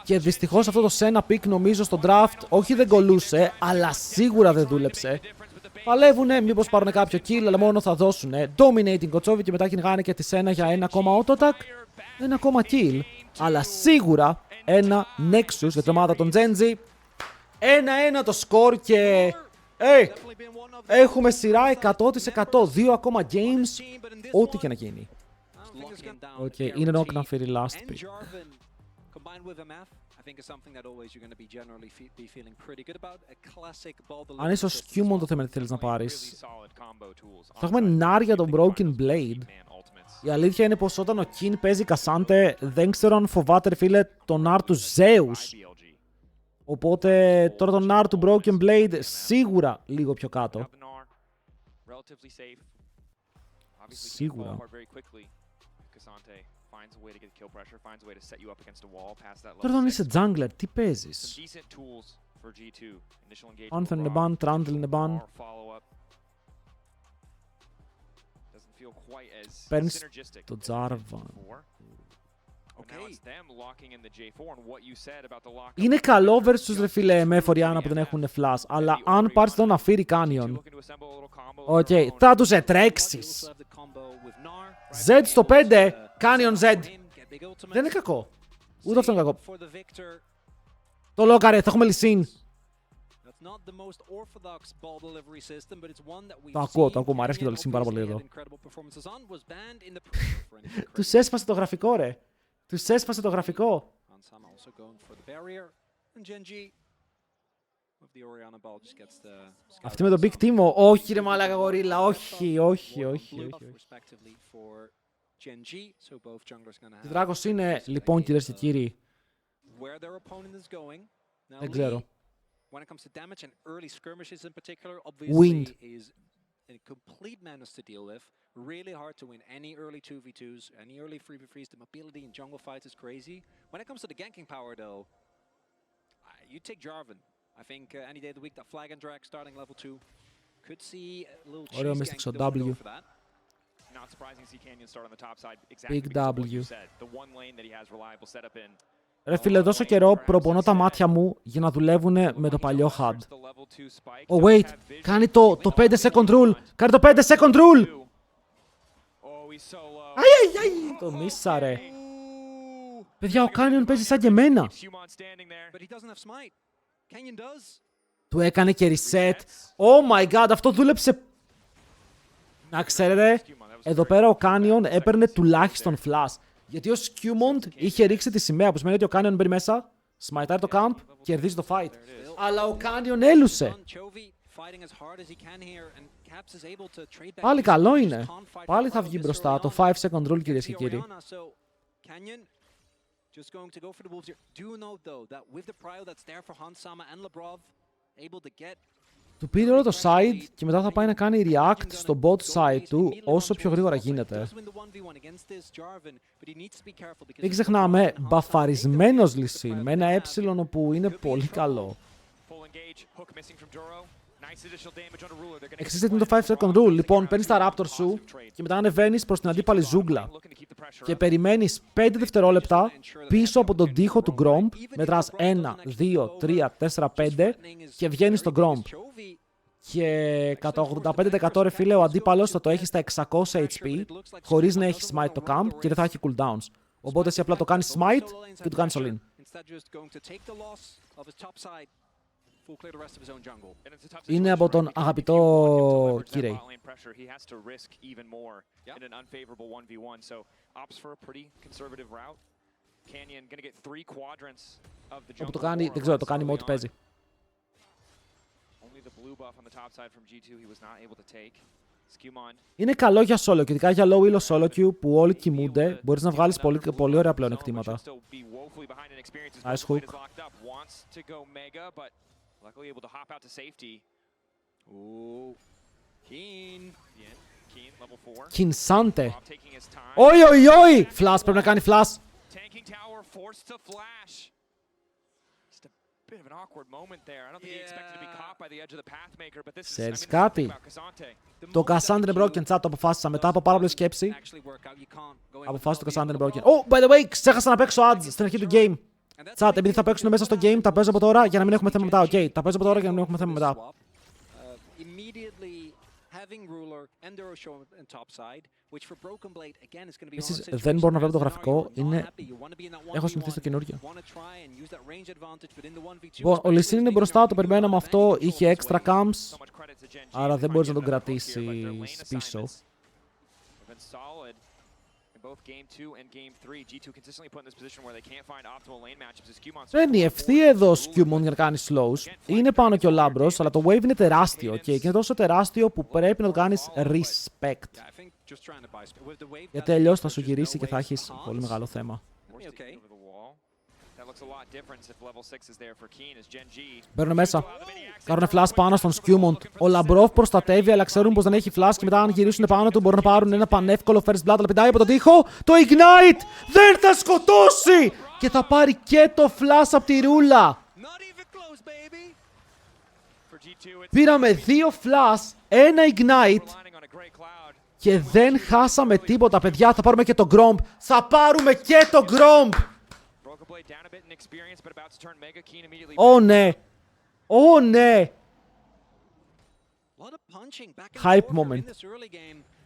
Και δυστυχώς αυτό το Σένα pick νομίζω στο draft, όχι δεν κολούσε, αλλά σίγουρα δεν δούλεψε. Παλεύουνε, μήπως πάρουν κάποιο kill, αλλά μόνο θα δώσουνε. Dominating ο Chovy και μετά κυνηγάνε και τη Σένα για ένα ακόμα auto attack. Ένα ακόμα kill, αλλά σίγουρα ένα Nexus για την ομάδα των Genji. 1-1 το score και... έχουμε σειρά 100%. 2 ακόμα games, ό,τι και να γίνει. Οκ, είναι knock να φέρει last pick. Αν είσαι ο Skewmon το θέμα τι θέλεις να πάρεις. Θα έχουμε Nar για τον Broken Blade. Η αλήθεια είναι πως όταν ο Kin παίζει Cassante δεν ξέρω αν φοβάται φίλε τον Nar του Zeus. Οπότε τώρα τον Nar του Broken Blade σίγουρα λίγο πιο κάτω. Σίγουρα. Τώρα όταν είσαι jungler, τι παίζεις? Anthem είναι ban, Trundle είναι ban. Παίρνεις το Jarvan. Είναι καλό versus ρε φίλε με Φωριάννα που δεν έχουν flash, αλλά αν πάρεις τον Αφήρι Canyon, οκ, θα τους ετρέξεις. Z στο 5, Canyon Z. Δεν είναι κακό. Ούτε αυτό είναι κακό. Το λόκαρε, θα έχουμε λυσίν. Το ακούω, μου αρέσει και το λυσίν πάρα πολύ εδώ. Τους έσπασε το γραφικό ρε. Τους έσπασε το γραφικό. Αυτή με τον Big Timo, όχι ρε μαλάκα γορίλα, όχι. Τι δράκος είναι, λοιπόν κυρίες και κύριοι. Δεν ξέρω. Wind.
A complete menace to deal with. Really hard to win any early 2v2s, any early 3v3s. The mobility in jungle fights is crazy. When it comes to the ganking power, though, you take Jarvan. I think any day of the week, that flag and drag starting level 2 could see a little cheese gank go for that.
Not surprising to see Canyon start on the top side. Exactly
Big
because of what
W.
you said. The one lane that he has reliable setup in.
Ρε φίλε, τόσο καιρό προπονώ τα μάτια μου για να δουλεύουν με το παλιό HUD. Oh wait, κάνει το 5 second rule. Κάνει το 5 second rule. Αϊ, το μίσα ρε. Παιδιά, ο Canyon παίζει σαν και εμένα. Του έκανε και reset. Oh my god, αυτό δούλεψε. Να ξέρετε, εδώ πέρα ο Canyon έπαιρνε τουλάχιστον flash. Γιατί ο Skewmon είχε ρίξει τη σημαία που σημαίνει ότι ο Canyon μπαίνει μέσα, σμαϊτάρει το camp, κερδίζει το fight. Αλλά ο Canyon έλουσε. Πάλι καλό είναι. Πάλι θα βγει μπροστά το 5 second rule κυρίες και κύριοι. Του πήρε όλο το side και μετά θα πάει να κάνει react στο bot side του όσο πιο γρήγορα γίνεται. Μην ξεχνάμε, μπαφαρισμένος λυσίν με ένα που είναι πολύ καλό. Εξής είναι το 5 second rule. Λοιπόν, παίρνεις τα raptor σου και μετά ανεβαίνεις προς την αντίπαλη ζούγκλα. Και περιμένεις 5 δευτερόλεπτα πίσω από τον τοίχο του Gromp. Μετράς 1, 2, 3, 4, 5 και βγαίνεις στο Gromp. Και κατά 85% ρε φίλε, ο αντίπαλος θα το έχει στα 600 HP χωρίς να έχει smite το camp και δεν θα έχει cooldowns. Οπότε εσύ απλά το κάνεις smite και του κάνεις all in. Είναι από τον αγαπητό Kirei. Όπου το κάνει, δεν ξέρω, το κάνει με ό,τι παίζει. Είναι καλό για solo και ειδικά για low elo solo queue που όλοι κοιμούνται, μπορείς να βγάλεις πολύ ωραία πλεονεκτήματα. Nice hook.
Luckily able to hop out to safety. Ooh. Keen. Keen, level 4.
Kinsante. Oi! Flash, πρέπει να κάνει flash.
Tanking tower forced to flash. Just a bit of an awkward moment there. I don't think he expected to be caught by the edge of the pathmaker, but this is
Ξέρεις κάτι? Το Cassandra είναι broken, chat, το αποφάσισα μετά από πάρα πολλή σκέψη. Αποφάσισα το Cassandra είναι broken. Oh, by the way, ξέχασα να παίξω ads στην αρχή του game. Τσάτ, επειδή θα παίξουν μέσα στο game, τα παίζω από τώρα για να μην έχουμε θέμα μετά. Οκ, τα παίζω από τώρα για να μην έχουμε θέμα μετά. Επίσης, δεν μπορώ να βλέπω το γραφικό. Έχω συνηθίσει το καινούργιο. Ο Λυσίν είναι μπροστά, το περιμέναμε αυτό. Είχε extra camps. Άρα δεν μπορείς να τον κρατήσεις πίσω. Παίρνει ευθεία εδώ ο Skewmon για να κάνει slows. Είναι πάνω και ο Λάμπρος, αλλά το wave είναι τεράστιο και είναι τόσο τεράστιο που πρέπει να το κάνεις respect. Γιατί αλλιώς θα σου γυρίσει και θα έχεις πολύ μεγάλο θέμα. Μπαίνουν μέσα. Κάνουν flash πάνω στον Skewmon. Ο Λαμπρόφ προστατεύει, αλλά ξέρουν πως δεν έχει flash και μετά αν γυρίσουν πάνω του μπορούν να πάρουν ένα πανεύκολο first blood. Αλλά πετάει από τον τοίχο. Το ignite δεν θα σκοτώσει! Και θα πάρει και το flash από τη ρούλα. Πήραμε 2 flash, ένα ignite και δεν χάσαμε τίποτα, παιδιά. Θα πάρουμε και το Gromp. Θα πάρουμε και το Gromp! Ω ναι! Ω ναι! Hype moment.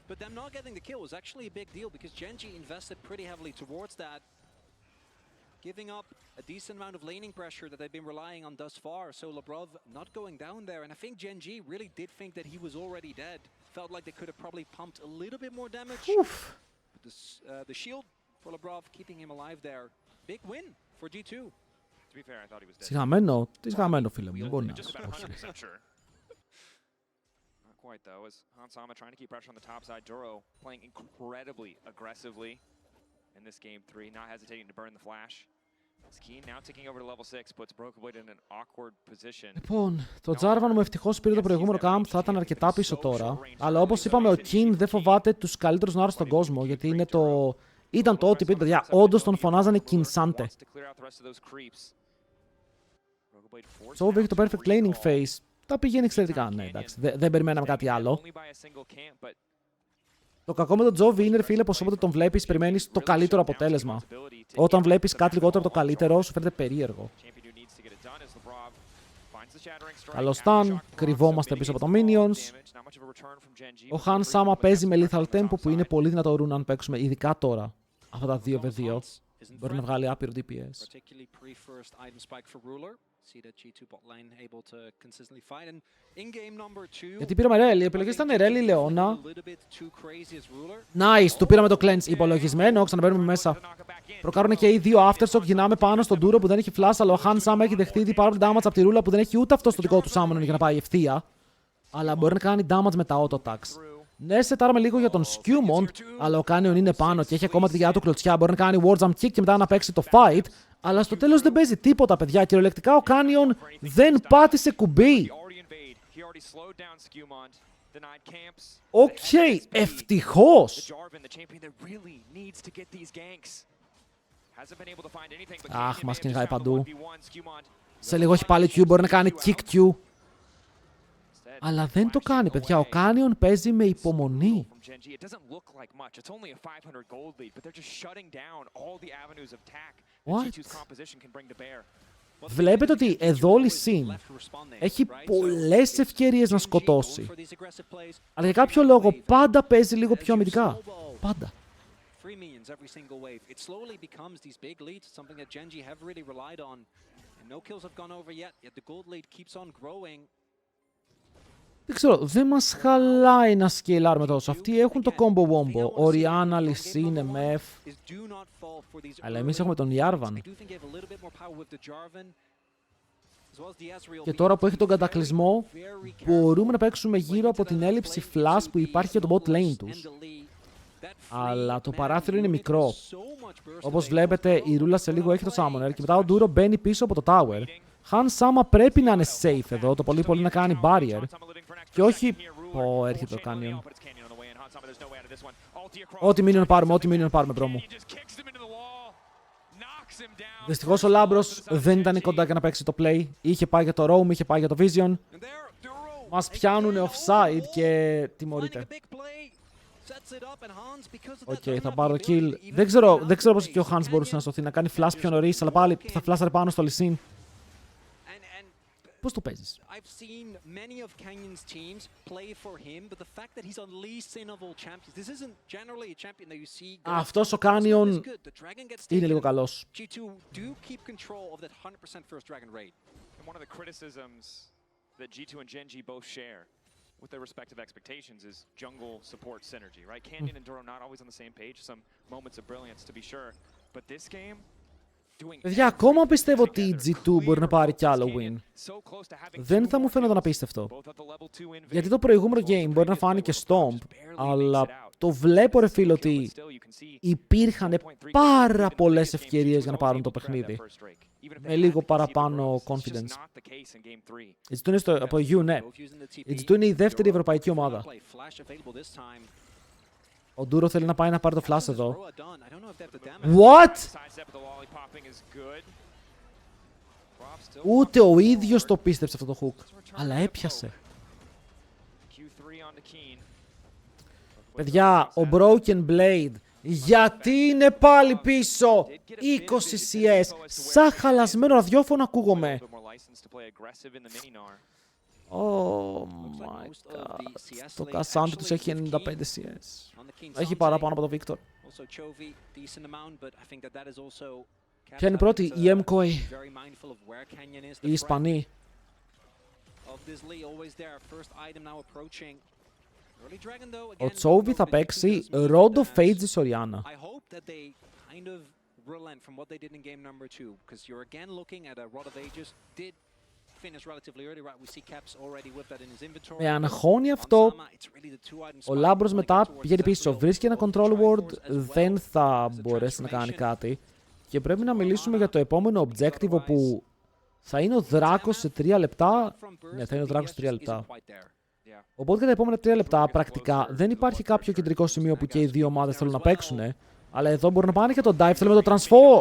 But them not getting the kill was actually a big deal because Genji invested pretty heavily towards that, giving up a decent amount of laning pressure that they've been relying on thus far. So Labrov not going down there, and I think Genji really did think that he was already dead. Felt like they could have probably pumped a little bit more damage.
Oof.
But the shield for Labrov keeping him alive there. Big win for G2.
To be fair, I thought he was dead.
Σιγαμένο, τι σιγαμένο φίλε μου, δεν μπορεί να
Just about 100% sure. Not quite though, as Hansama trying to keep pressure on the top side. Duro playing incredibly aggressively in this game 3, not hesitating to burn the flash. Skeen now taking over to level 6, puts Broken Blade in an awkward position.
Λοιπόν, το Jarvan μου ευτυχώς πήρε το προηγούμενο camp, θα ήταν αρκετά πίσω τώρα. Αλλά όπως είπαμε, ο King δεν φοβάται τους καλύτερους νάρους στον κόσμο, γιατί είναι το... Ήταν το OTP, παιδιά, όντως τον φωνάζανε Kinsante. Chovy έχει το perfect laning phase. Τα πηγαίνει εξαιρετικά, ναι, εντάξει. Δεν περιμέναμε κάτι άλλο. Το κακό με τον Chovy είναι, φίλε, πως όποτε τον βλέπεις, περιμένεις το καλύτερο αποτέλεσμα. Όταν βλέπεις κάτι λιγότερο από το καλύτερο, σου φαίνεται περίεργο. Καλώς ήταν, κρυβόμαστε πίσω από το Minions. Ο Hansama παίζει με lethal tempo που είναι πολύ δυνατό rune αν παίξουμε, ειδικά τώρα. Αυτά τα 2v2 μπορεί να βγάλει άπειρο DPS. Γιατί πήραμε Rel, οι επιλογές ήταν Rel ή Leona. Nice, του πήραμε το cleanse υπολογισμένο, ξαναμπαίνουμε μέσα. Προκάρουν και οι δύο aftershock, γυρνάμε πάνω στον Duro που δεν έχει flash, αλλά ο Hansama έχει δεχτεί ήδη πάρα πολύ damage από τη ρούλα που δεν έχει ούτε αυτό στο δικό του summoner για να πάει ευθεία. Αλλά μπορεί να κάνει damage με τα auto attacks. Ναι, σετάραμε λίγο για τον Skewmon, αλλά ο Canyon είναι πάνω και έχει ακόμα τη δικιά του κλωτσιά. Μπορεί να κάνει war jump kick και μετά να παίξει το fight. Αλλά στο τέλος δεν παίζει τίποτα, παιδιά. Κυριολεκτικά ο Canyon δεν πάτησε κουμπί. Οκ, ευτυχώς. Αχ, μας κυνηγάει παντού. Σε λίγο έχει πάλι Q, μπορεί να κάνει kick Q. Αλλά δεν το κάνει, παιδιά. Ο Canyon παίζει με υπομονή. What? Βλέπετε ότι εδώ η Sin έχει πολλές ευκαιρίες να σκοτώσει. Αλλά για κάποιο λόγο πάντα παίζει λίγο πιο αμυντικά. Πάντα. Δεν ξέρω, δεν μας χαλάει να σκυλάρουμε τόσο. Αυτοί έχουν το combo wombo. Οριάννα, Λυσίν, MF. Αλλά εμείς έχουμε τον Jarvan. Και τώρα που έχει τον κατακλυσμό, μπορούμε να παίξουμε γύρω από την έλλειψη flash που υπάρχει για το bot lane τους. Αλλά το παράθυρο είναι μικρό. Όπως βλέπετε, η ρούλα σε λίγο έχει το summoner και μετά ο Duro μπαίνει πίσω από το tower. Hansama πρέπει να είναι safe εδώ, το πολύ πολύ να κάνει barrier. Και όχι... Ω, έρχεται το Canyon. Ό,τι minion πάρουμε, ό,τι minion πάρουμε, μπρο μου. Δυστυχώς ο Λάμπρος δεν ήταν κοντά για να παίξει το play. Είχε πάει για το roam, είχε πάει για το vision. Μας πιάνουνε offside και τιμωρείται. Οκ, θα πάρω το kill. Δεν ξέρω πώς και ο Hans μπορούσε να σωθεί, να κάνει flash πιο νωρίς, αλλά πάλι θα flashare πάνω στο Lee Sin. Πώς το παίζεις? Αυτός ο Canyon είναι λίγο καλός.
with their respective expectations is jungle support synergy, right? Canyon and Duro not always on the same page, some moments of brilliance to be sure, but this game doing
Παιδιά, ακόμα πιστεύω ότι η G2 μπορεί να πάρει κι άλλο win. Δεν θα μου φαίνονταν απίστευτο. Γιατί το προηγούμενο game μπορεί να φάνηκε stomp, αλλά το βλέπω ρε φίλε ότι υπήρχαν πάρα πολλές ευκαιρίες για να πάρουν το παιχνίδι. Με λίγο παραπάνω confidence. Η G2 είναι από EU, ναι. Η G2 είναι η δεύτερη ευρωπαϊκή ομάδα. Ο Ντούρο θέλει να πάει να πάρει το flash εδώ. What? Ούτε ο ίδιος το πίστεψε αυτό το hook. Αλλά έπιασε. Παιδιά, ο Broken Blade γιατί είναι πάλι πίσω? 20 CS. Σαν χαλασμένο ραδιόφωνο ακούγομαι. Oh my god. Το Cassandra τους έχει 95 CS. Έχει παραπάνω από το Victor. Ποια είναι η πρώτη? Η MKOI. Οι Ισπανοί. Ο Chovy θα παίξει Rod of Fates Soriana. Με αγχώνει αυτό. Ο Λάμπρος μετά πηγαίνει πίσω. Βρίσκει ένα control ward. Δεν θα μπορέσει να κάνει κάτι. Και πρέπει να μιλήσουμε για το επόμενο objective όπου θα είναι ο Δράκος σε 3 λεπτά. Ναι, θα είναι ο Δράκος σε 3 λεπτά. Οπότε για τα επόμενα 3 λεπτά πρακτικά δεν υπάρχει κάποιο κεντρικό σημείο που και οι δύο ομάδες θέλουν να παίξουν. Αλλά εδώ μπορούν να πάνε και το dive. Θέλουμε το transfer.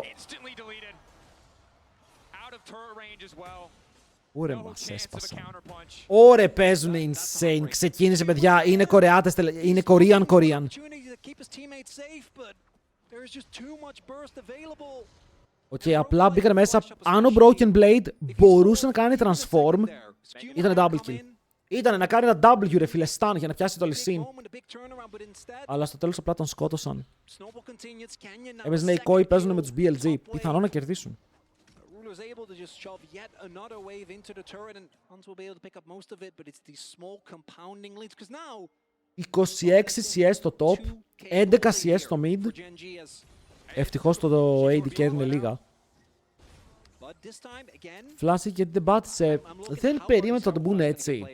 Ωρε μας έσπασαν. Ωρε παίζουν insane. Ξεκίνησε παιδιά. Είναι Κορεάτες. Είναι Korean. Οκ, απλά μπήκαν μέσα. Αν ο Broken Blade μπορούσε να κάνει transform, ήταν double kill. Ήτανε να κάνει ένα W ρε φίλε stun για να πιάσει το Lee. Αλλά στο τέλος απλά τον σκότωσαν. Έπαιζε ναι, οι Koi παίζουν με τους BLG. Πιθανόν να κερδίσουν. 26 CS στο top, 11 CS στο mid. Ευτυχώς το AD carry είναι λίγα. Φλάσι γιατί δεν πάτησε. Δεν περίμενε ότι θα τον μπουν έτσι.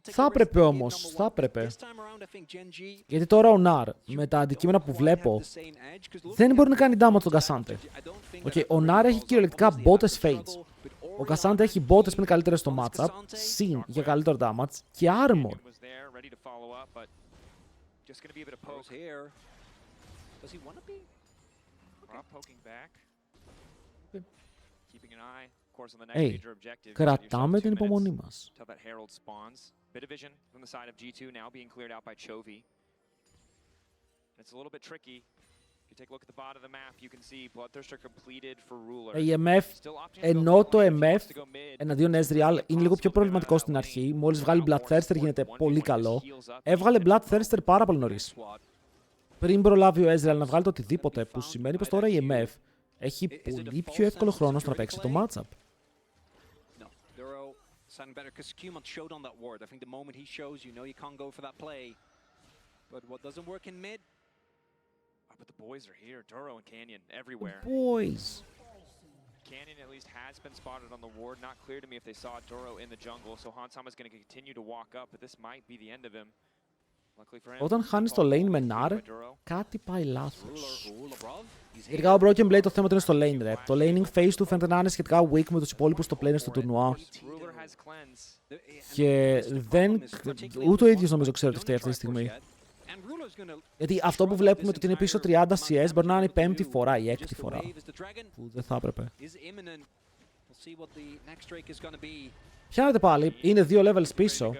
Θα έπρεπε όμως, θα έπρεπε. Γιατί τώρα ο Ναρ, με τα αντικείμενα που βλέπω, δεν μπορεί να κάνει damage στον Cassandra. Okay, ο Ναρ έχει κυριολεκτικά μπότες fades. Ο Cassandra έχει μπότες που είναι καλύτερες στο matchup, συν για καλύτερο damage και armor. Hey, κρατάμε την υπομονή μας. Η MF, ενώ το MF εναντίον Ezreal είναι λίγο πιο προβληματικό στην αρχή, μόλις βγάλει Bloodthirster γίνεται πολύ καλό. Έβγαλε Bloodthirster πάρα πολύ νωρίς. Πριν προλάβει ο Ezreal να βγάλει το οτιδήποτε, που σημαίνει πως τώρα η MF έχει πολύ πιο εύκολο χρόνο στο να παίξει το matchup.
But the boys are here, Duro and Canyon everywhere.
Boys.
Canyon at least has been spotted on the ward. Not clear to me if they saw Duro in the jungle, so Hansama is going to continue to walk up, but this might be the end of him.
Όταν χάνεις το lane με Nar, κάτι πάει λάθος. Ειδικά ο Broken Blade το θέμα του είναι στο lane rep. Το laning phase του φαίνεται να είναι σχετικά weak με τους υπόλοιπους στο plane στο τουρνουά. Και δεν... ούτε ο ίδιος νομίζω ξέρει ότι φταίει αυτή τη στιγμή. Γιατί αυτό που βλέπουμε ότι είναι πίσω 30 CS μπορεί να είναι η πέμπτη φορά ή έκτη φορά. Που δεν θα έπρεπε. Πιάνετε πάλι, είναι 2 levels πίσω.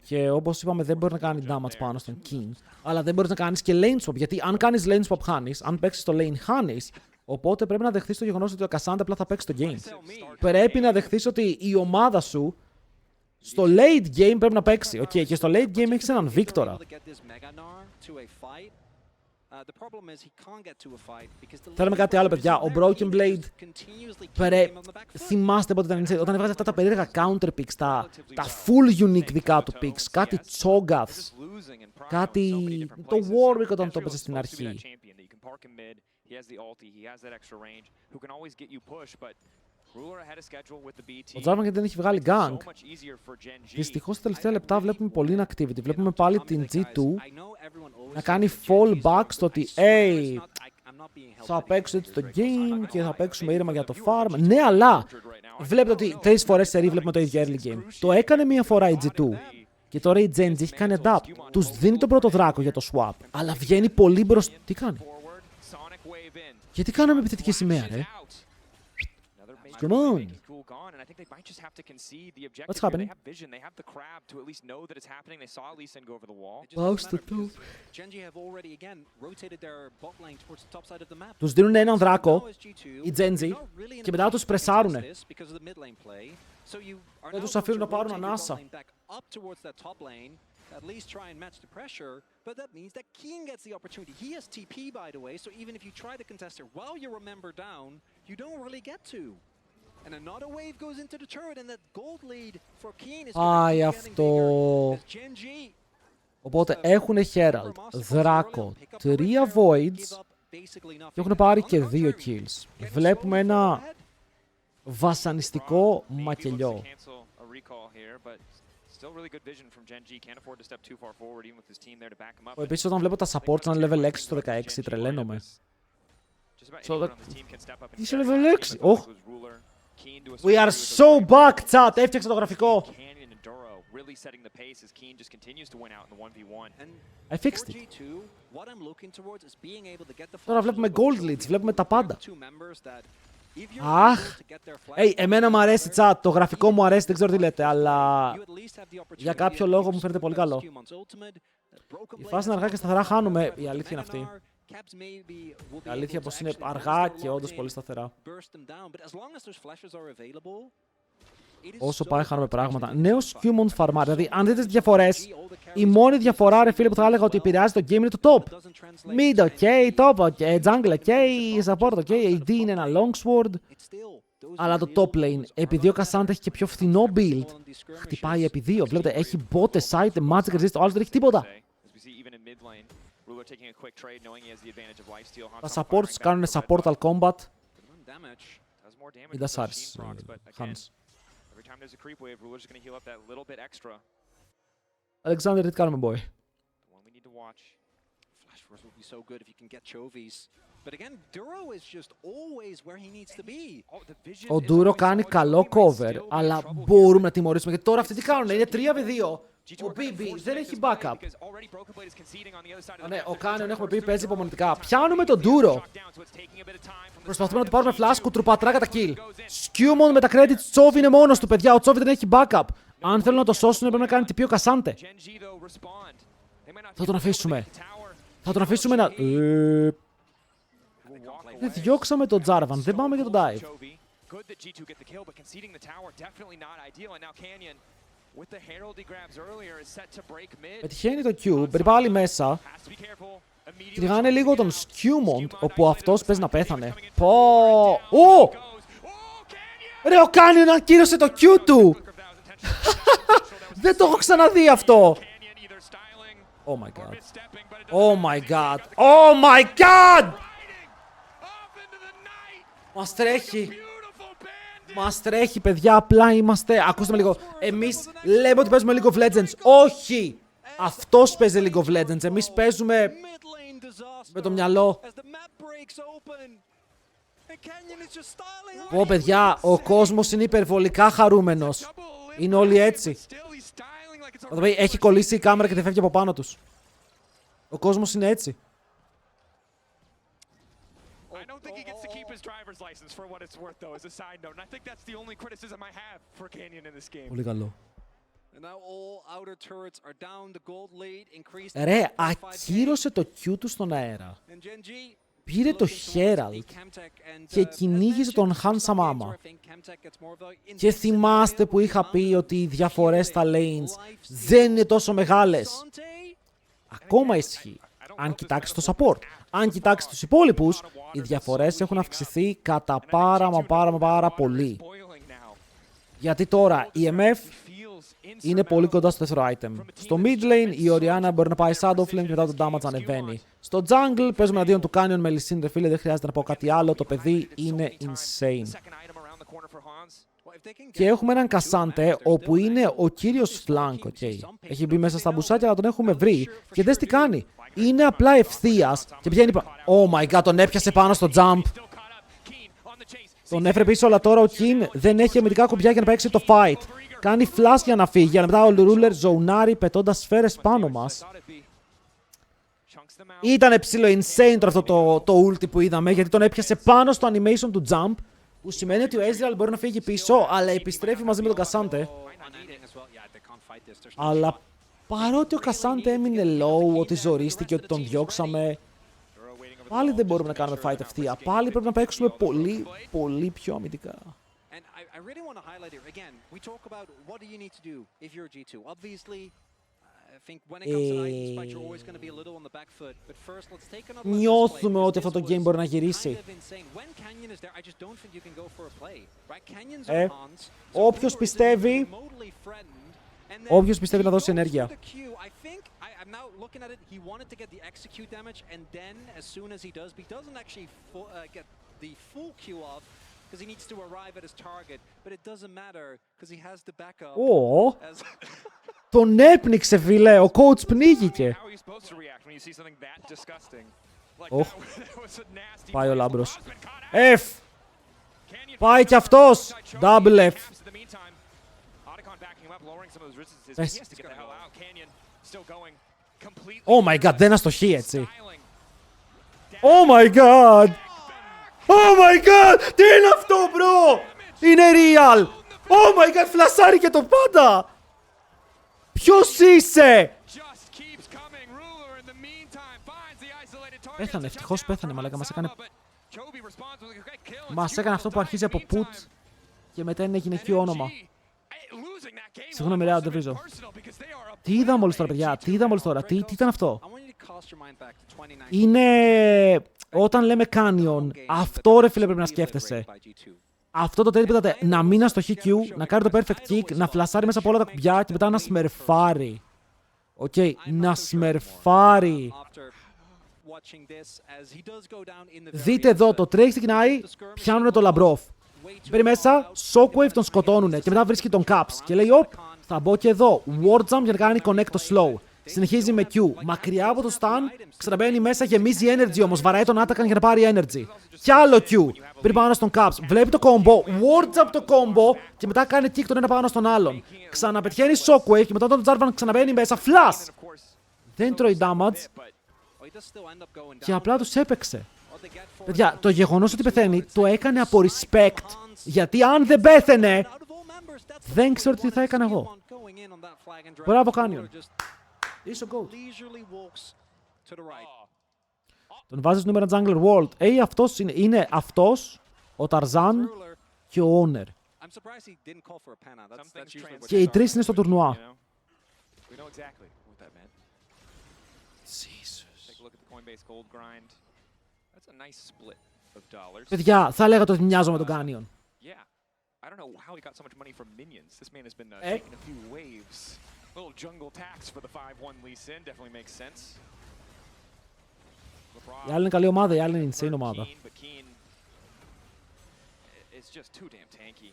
Και όπως είπαμε δεν μπορεί να κάνει damage πάνω στον King. Αλλά δεν μπορείς να κάνεις και lane swap. Γιατί αν κάνεις lane swap χάνεις, αν παίξεις το lane χάνεις. Οπότε πρέπει να δεχθείς το γεγονός ότι ο Cassandra απλά θα παίξει το game. Πρέπει να δεχθείς ότι η ομάδα σου στο late game πρέπει να παίξει. Okay, και στο late game έχεις έναν Βίκτορα. Θέλουμε κάτι άλλο, παιδιά. Ο Broken Blade. Θυμάστε πότε ήταν. Όταν έβγαζε αυτά τα περίεργα counter picks, τα full unique δικά του picks. Κάτι Chogaths. Κάτι. Το Warwick όταν το έπαιζε στην αρχή. Ο Jarvan δεν έχει βγάλει gank. Δυστυχώς στα τελευταία λεπτά βλέπουμε πολύ inactivity. Βλέπουμε πάλι την G2 να κάνει fallback στο ότι hey, θα παίξω έτσι το game και θα παίξουμε ήρεμα για το farm. Ναι, αλλά βλέπετε ότι 3 φορές σε βλέπουμε το ίδιο early game. Το έκανε μία φορά η G2 και τώρα η Geng έχει κάνει adapt. Τους δίνει τον πρώτο δράκο για το swap, αλλά βγαίνει πολύ μπροστά. Τι κάνει? Γιατί κάναμε επιθετική σημαία, ρε? Come on. What's happening? Πάω στο top. Τους δίνουν έναν δράκο, οι Genji, και μετά τους πρεσάρουνε. Δεν τους αφήνουν να πάρουν ανάσα. At least try and match the pressure, but that means that King gets the opportunity. He has TP, by the way, so even if you try the contester while you're a member down, you don't really get to. And another wave goes into the turret, and that gold lead for King is getting bigger. Genji. Οπότε έχουν Herald, Δράκο, 3 Voids και έχουν πάρει και 2 kills. Βλέπουμε ένα βασανιστικό μακελιό. Επίσης όταν βλέπω τα supports να level 6 στο 16 τρελαίνομαι. Είσαι level 6! Oh. We are so back, chat! Έφτιαξα το γραφικό! I fixed it. Τώρα βλέπουμε gold leads, βλέπουμε τα πάντα. Αχ! Εμένα μου αρέσει, chat, το γραφικό μου αρέσει, δεν ξέρω τι λέτε, αλλά για κάποιο λόγο μου φαίνεται πολύ καλό. Η φάση είναι αργά και σταθερά χάνουμε, η αλήθεια είναι αυτή. Η αλήθεια πως είναι αργά και όντως πολύ σταθερά. Όσο πάει χάνουμε πράγματα. Νέος Qmon farmar, δηλαδή αν δείτε τις διαφορές, η μόνη διαφορά, ρε φίλε, που θα έλεγα ότι επηρεάζει το game είναι το top. Mid, ok, top, ok, jungle, ok, support, ok, AD είναι ένα longsword. Αλλά το top lane, επειδή ο Cassandra έχει και πιο φθηνό build, χτυπάει επί 2. Βλέπετε, έχει bote, site, magic resist, ο άλλος δεν έχει τίποτα. Τα supports κάνουν supportal combat. Μην τα σάρεις, Hans. Alexander, τι κάνουμε, boy? Ο Duro κάνει καλό cover, αλλά μπορούμε να τιμωρήσουμε, γιατί τώρα αυτοί τι κάνουνε, είναι 3v2. Ο BB δεν έχει backup. Ναι, ο Canyon έχουμε πει παίζει υπομονητικά. Πιάνουμε τον Duro. Προσπαθούμε να του πάρουμε flash, κουτρουπατρά κατά kill. Skewmon με τα credits, Chovy είναι μόνος του, παιδιά. Ο Chovy δεν έχει backup. Αν θέλουν να το σώσουν πρέπει να κάνει TP ο Cassandra. Θα τον αφήσουμε. Θα τον αφήσουμε να... διώξαμε τον Jarvan, δεν πάμε για τον dive. Πετυχαίνει το Q, μπαίνει πάλι μέσα. Τριγάνε λίγο τον Skewmon, όπου αυτός παίζει να πέθανε. Πω! Ω! Ρε, ο Canyon ακύρωσε το Q του! Δεν το έχω ξαναδεί αυτό! Oh my god. Oh my god. Oh my god! Μας τρέχει. Μας τρέχει, παιδιά, απλά είμαστε... Ακούστε με λίγο. Εμείς λέμε ότι παίζουμε League of Legends. Όχι! Αυτός παίζει League of Legends. Εμείς παίζουμε με το μυαλό. Πω, παιδιά, ο κόσμος είναι υπερβολικά χαρούμενος. Είναι όλοι έτσι. Έχει κολλήσει η κάμερα και δεν φεύγει από πάνω τους. Ο κόσμος είναι έτσι. Πολύ καλό. Ρε, ακύρωσε το Q του στον αέρα. Πήρε το Herald και κυνήγησε τον Handsome Mama. Και θυμάστε που είχα πει ότι οι διαφορές στα lanes δεν είναι τόσο μεγάλες. Ακόμα ισχύει. Αν κοιτάξεις το support, αν κοιτάξεις τους υπόλοιπους, οι διαφορές έχουν αυξηθεί κατά πάρα πολύ. Γιατί τώρα η MF είναι πολύ κοντά στο δεύτερο item. Στο mid lane η Orianna μπορεί να πάει shadow flame και μετά το damage ανεβαίνει. Στο jungle παίζουμε εναντίον του Canyon με Lee Sin, ρε φίλε, δεν χρειάζεται να πω κάτι άλλο. Το παιδί είναι insane. Και έχουμε έναν Κασάντε, όπου είναι ο κύριος flank, okay. Έχει μπει μέσα στα μπουσάκια, αλλά τον έχουμε βρει. Και δες τι κάνει. Είναι απλά ευθείας και πηγαίνει. Oh my god, τον έπιασε πάνω στο jump. Τον έφερε πίσω, αλλά τώρα ο Kin δεν έχει αμυντικά κουμπιά για να παίξει το fight. Κάνει flash για να φύγει, αλλά μετά ο Ruler ζωνάρει πετώντας σφαίρες πάνω μας. Ήτανε ψηλό insane τώρα αυτό το ulti που είδαμε, γιατί τον έπιασε πάνω στο animation του jump, που σημαίνει ότι ο Ezreal μπορεί να φύγει πίσω, αλλά επιστρέφει μαζί με τον Κασάντε. Αλλά παρότι ο Κασάντε έμεινε low, ότι ζορίστηκε, ότι τον διώξαμε, πάλι δεν μπορούμε να κάνουμε fight ευθεία. Πάλι πρέπει να παίξουμε πολύ πιο αμυντικά.
And I really want to highlight here again. We talk about what do you need to do if you're G2. Obviously, I think when it comes to item spikes, you're always going to be a little on the back foot. But first, let's take another look.
Νιώθουμε ότι αυτό το game μπορεί να γυρίσει.
When Canyon is there, I just don't think you can go for a play. Right? Canyon's on Hans.
Όποιος πιστεύει να δώσει ενέργεια.
I'm now looking at it. He wanted to get the execute damage, and then as soon as he does, he doesn't actually get the full Q off. Because he needs to arrive at his target, but it doesn't matter because he has the backup.
Τον έπνιξε, φίλε, ο coach πνίγηκε. Πάει ο Λάμπρος. F! Πάει κι αυτός! Double F! Πες. Oh my god, δεν αστοχεί έτσι. Oh my god! Oh my god! Τι είναι αυτό, bro! Είναι real! Oh my god, φλασάρει και το πάντα! Ποιος είσαι! Πέθανε, ευτυχώς πέθανε, μαλάκα. Μας έκανε αυτό που αρχίζει από put και μετά είναι γυναικείο όνομα. Συγγνώμη, ρε, δεν βρίζω. Τι είδα μόλις τώρα, παιδιά, τι ήταν αυτό? Είναι... Όταν λέμε Canyon, αυτό ρε φίλε πρέπει να σκέφτεσαι. Αυτό το τέλειο που να μην αστοχεί Q, να κάνει το perfect kick, να φλασάρει μέσα από όλα τα κουμπιά και μετά να σμερφάρει. Οκ, να σμερφάρει. Δείτε εδώ, το τρέχει ξεκινάει, πιάνουνε το Λαμπρόφ. Μπαίνει μέσα, Shockwave τον σκοτώνουνε και μετά βρίσκει τον Caps και λέει «Οπ, θα μπω και εδώ, Ward Jump για να κάνει connect το slow». Συνεχίζει με Q. Μακριά από το stun, ξαναμπαίνει μέσα, γεμίζει energy όμως. Βαράει τον Atakan για να πάρει energy. Κι άλλο Q. Πριν πάνω στον Caps. Βλέπει το combo. Ward jump το combo. Και μετά κάνει kick τον ένα πάνω στον άλλον. Ξαναπετυχαίνει Shockwave και μετά τον Jarvan ξαναμπαίνει μέσα. Flash! Δεν τρώει damage. Και απλά τους έπαιξε. Παιδιά, το γεγονός ότι πεθαίνει το έκανε από respect. Γιατί αν δεν πέθαινε, δεν ξέρω τι θα έκανα εγώ. Μπράβο, Canyon. Είσαι ο GOAT. Τον βάζεις νούμερο Jungler World. Αυτός είναι αυτός, ο Ταρζάν και ο Owner. Και οι τρεις είναι στο τουρνουά. Παιδιά, θα έλεγα ότι μοιάζω με τον Canyon.
Little jungle tax for the 5-1 Lee Sin definitely makes sense.
Η άλλη είναι καλή ομάδα, η άλλη είναι insane ομάδα.
It's just too damn tanky.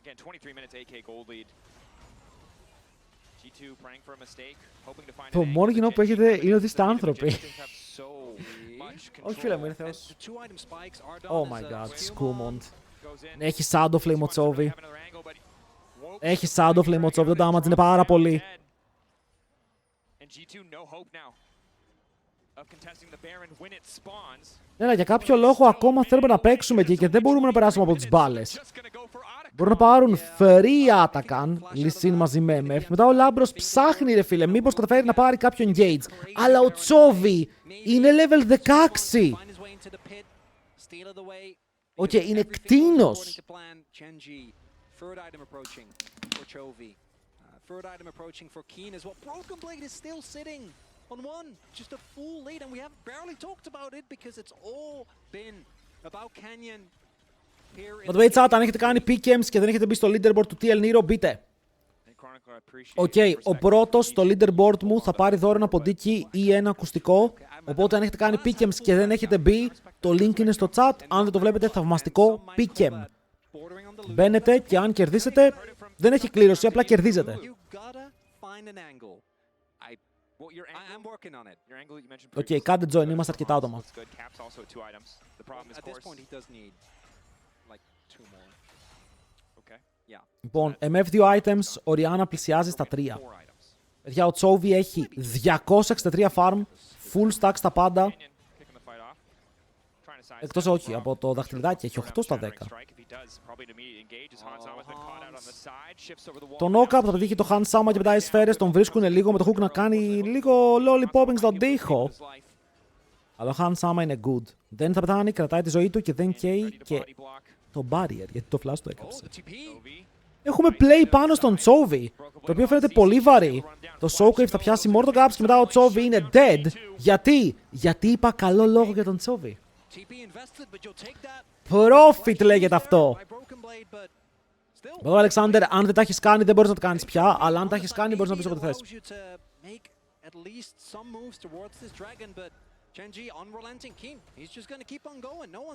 Again, 23 minutes AK gold lead. G2 praying for a mistake, hoping to find.
Το μόνο κοινό που έχετε είναι ότι είστε άνθρωποι. Όχι, φίλε μου, είναι θεός. Oh my god, Skumond. Έχει Shadow Flame ο Chovy. Έχει Shadow Flame ο Chovy, το damage είναι πάρα πολύ. Έλα, για κάποιο λόγο ακόμα θέλουμε να παίξουμε εκεί και δεν μπορούμε να περάσουμε από τις μπάλες. Μπορούν να πάρουν free Atakan, Lee Sin μαζί με MF. Μετά ο Λάμπρος ψάχνει, ρε φίλε, μήπως καταφέρει να πάρει κάποιο engage. Αλλά ο Chovy είναι level 16. Οκ, είναι κτήνος.
Third item approaching for Chovy. Third item approaching for Keen as well. Broken Blade is still sitting on one. Just a full lead, and we have barely talked about it because it's all been about Canyon here.
By the way, chat, αν έχετε κάνει PKMs και δεν έχετε μπει στο leaderboard του TL Nero, μπείτε. Οκ, ο πρώτος στο leaderboard μου θα πάρει δώρο ένα ποντίκι ή ένα ακουστικό. Οπότε αν έχετε κάνει PKMs και δεν έχετε μπει, το link είναι στο chat. Αν δεν το βλέπετε, θαυμαστικό PKM. Μπαίνετε και αν κερδίσετε, δεν έχει κλήρωση, απλά κερδίζετε. Οκ, κάντε join, είμαστε αρκετά άτομα. Λοιπόν, MF2 items, ο Rihanna πλησιάζει στα 3. Παιδιά, ο Chovy έχει 263 farm, full stack στα πάντα. Εκτός όχι, από το δαχτυλιδάκι έχει 8 στα 10. Το knock-up θα πετύχει το hand sama και πετάει σφαίρες, τον βρίσκουν λίγο με το hook να κάνει λίγο lollipopping στον τοίχο. Αλλά ο hand sama είναι good. Δεν θα πετάνει, κρατάει τη ζωή του και δεν καίει και το barrier, γιατί το flash το έκαψε. Έχουμε play πάνω στον Chovy, το οποίο φαίνεται πολύ βαρύ. Το Shockwave θα πιάσει Mortal Caps και μετά ο Chovy είναι dead. Γιατί είπα καλό λόγο για τον Chovy. Profit λέγεται αυτό. Εδώ, Αλεξάνδερ, αν δεν τα έχεις κάνει δεν μπορείς να το κάνεις πια, αλλά αν τα έχεις κάνει μπορείς να πεις ό,τι θες.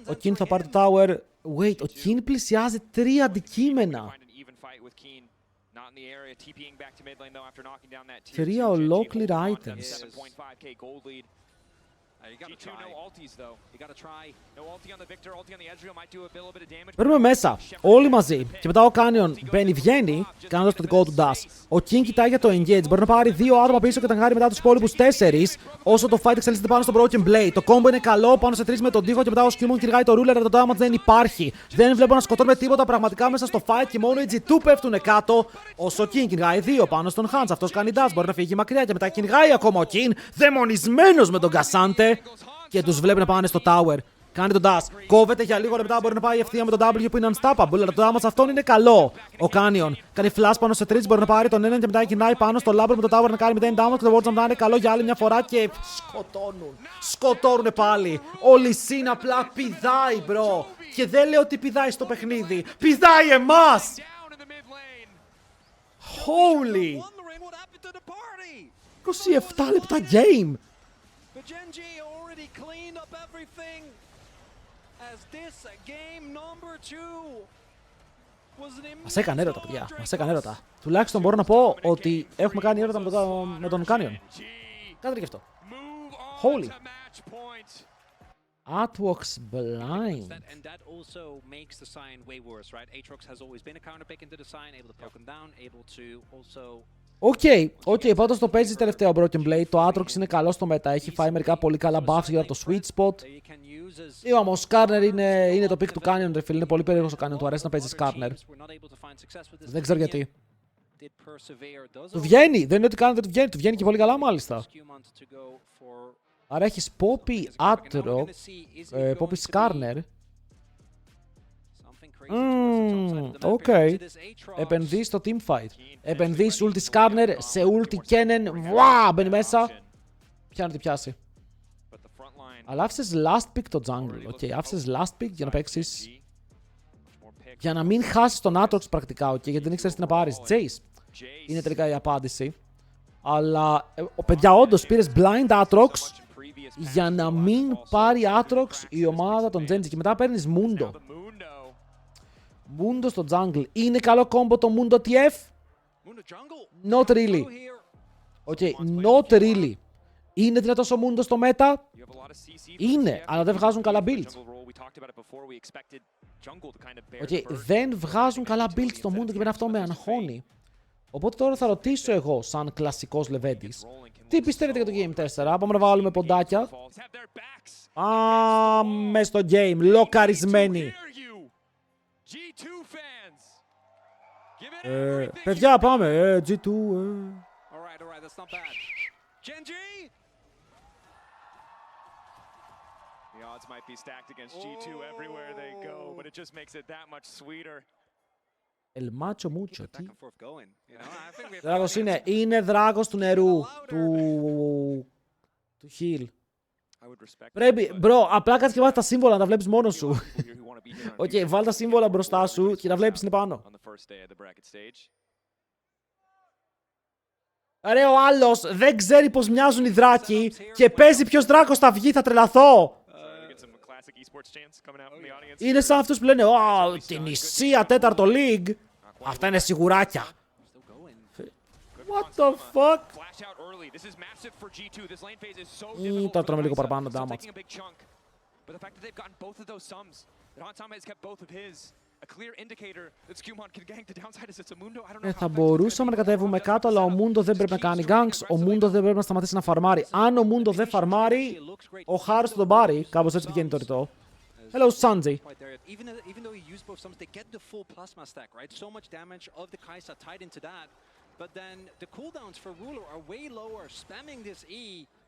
Ο Keen θα πάρει το tower. Wait, ο Keen πλησιάζει 3 αντικείμενα. 3 ολόκληρα items. Παίρνουμε μέσα, όλοι μαζί. Και μετά ο Canyon βγαίνει, κάνοντας το δικό του dash. Ο King κοιτάει για το engage. Μπορεί να πάρει 2 άτομα πίσω και ταγκάρει μετά τους υπόλοιπους 4. Όσο το fight εξελίσσεται πάνω στο Broken Blade. Το combo είναι καλό πάνω σε 3 με τον τοίχο και μετά ο Skimon κυνηγάει το ruler, αλλά το damage δεν υπάρχει. Δεν βλέπω να σκοτώνουμε τίποτα πραγματικά μέσα στο fight και μόνο οι G2 πέφτουν κάτω. Όσο ο King κυνηγάει 2 πάνω στον Hans. Αυτός κάνει dash, μπορεί να φύγει μακριά και μετά κυνηγάει ακόμα ο King, δαιμονισμένος με τον Cassante. Και τους βλέπει να πάνε στο tower. Κάνει τον dash. Κόβεται για λίγο λεπτά. Μπορεί να πάει ευθεία με τον W που είναι unstoppable. Αλλά το damage αυτόν είναι καλό. Ο Canyon κάνει flash πάνω σε 3. Μπορεί να πάρει τον έναν και μετά γυρνάει πάνω στο Labor με το tower να κάνει 0 damage. Και το Ward Jump είναι καλό για άλλη μια φορά και σκοτώνουν. Σκοτώνουν πάλι. Ο Λυσίν απλά πηδάει, bro. Και δεν λέω ότι πηδάει στο παιχνίδι. Πηδάει εμάς. Holy. 27 λεπτά game.
But Genji already cleaned up everything as this game number 2 was an
Μας έκανε έρωτα, παιδιά. Μας έκανε έρωτα. Τουλάχιστον μπορώ να πω ότι έχουμε κάνει έρωτα με τον Canyon. Κάντε και αυτό. Holy. Atwox blind.
And that also makes the sign way worse, right? Aatrox has always been a counter pick into the sign, able to poke him down, able to also.
Οκ, πάντως το παίζει τελευταίο Broken Blade. Το Atrox είναι καλό στο μετά. Έχει φάει μερικά πολύ καλά buffs για το sweet spot. Είπαμε, ο Skarner είναι το pick του Canyon, ρε φίλε. Είναι πολύ περίεργος ο Canyon. Του αρέσει να παίζει Skarner. Δεν ξέρω γιατί. Του βγαίνει. Δεν είναι ότι κάνει, δεν του βγαίνει. Του βγαίνει και πολύ καλά μάλιστα. Άρα έχεις Poppy Atrox, Poppy Skarner. Οκ. Επενδύει στο teamfight. Επενδύει ulti Skarner σε ulti Kennen. Βουά! Μπαίνει μέσα. Πιάνει τι πιάσει. Αλλά άφησες last pick το jungle. Οκ, άφησες last pick για να παίξεις. Για να μην χάσεις τον Atrox πρακτικά. Οκ, γιατί δεν ήξερες τι να πάρεις. Jace είναι τελικά η απάντηση. Αλλά, παιδιά, όντως πήρες blind Atrox για να μην πάρει Atrox η ομάδα των Genji. Και μετά παίρνεις Mundo. Mundo στο jungle. Είναι καλό combo το Mundo TF? Not really. Okay, not really. Είναι δυνατός ο Mundo στο meta? Είναι, αλλά δεν βγάζουν καλά builds. Okay, δεν βγάζουν καλά builds στο Mundo και πέρα αυτό με αγχώνει. Οπότε τώρα θα ρωτήσω εγώ, σαν κλασικός Λεβέντης, τι πιστεύετε για το Game 4? Πάμε να βάλουμε ποντάκια. Πάμε στο game, λοκαρισμένοι. Παιδιά, πάμε. G2.
That's not bad. Genji.
The odds might be stacked against G2 everywhere they go, but it just makes it that much sweeter.
El macho mucho. Δράγος είναι δράγος του νερού. Του Του heal.
I would respect
Πρέπει,
that, but
μπρο, απλά κάτσε και βάζει τα σύμβολα να τα βλέπεις μόνος σου.
people here who wanna be here on
Οκ,
Tuesday
βάλ τα σύμβολα μπροστά σου και να βλέπεις είναι πάνω.
on the first day of the bracket stage.
Ρε, ο άλλος δεν ξέρει πως μοιάζουν οι δράκοι και παίζει ποιος δράκος θα βγει, θα τρελαθώ.
Get some classic esports chants coming out from the audience.
Είναι σαν αυτούς που λένε «Ω, την Ισία τέταρτο league». Αυτά είναι σιγουράκια. What the fuck?
Flash out early. This is massive for G2. This lane phase is so difficult.
Τα
for
τρώμε λίγο
Decisive.
παραπάνω
Still
damage.
taking a big chunk. But the fact that they've gotten both of those sums, that Hansama has kept both of his, a clear indicator that Skewmon can gank. The downside is it's a Mundo. I don't know how
Θα
effective
μπορούσαμε να
it's gonna be.
κατέβουμε κάτω, αλλά ο Μούντο δεν πρέπει να κάνει ganks. Ο Μούντο δεν πρέπει να σταματήσει να φαρμάρει. Αν ο Μούντο δεν φαρμάρει, ο Χάρος θα τον πάρει. Κάπως έτσι πηγαίνει το ρητό. Hello, Sanji.
Quite there. Even though he used both summons, they get the full plasma stack, right? So much damage of the Kai'Sa tied into that. But then the cooldowns for Ruler are way lower, spamming this E,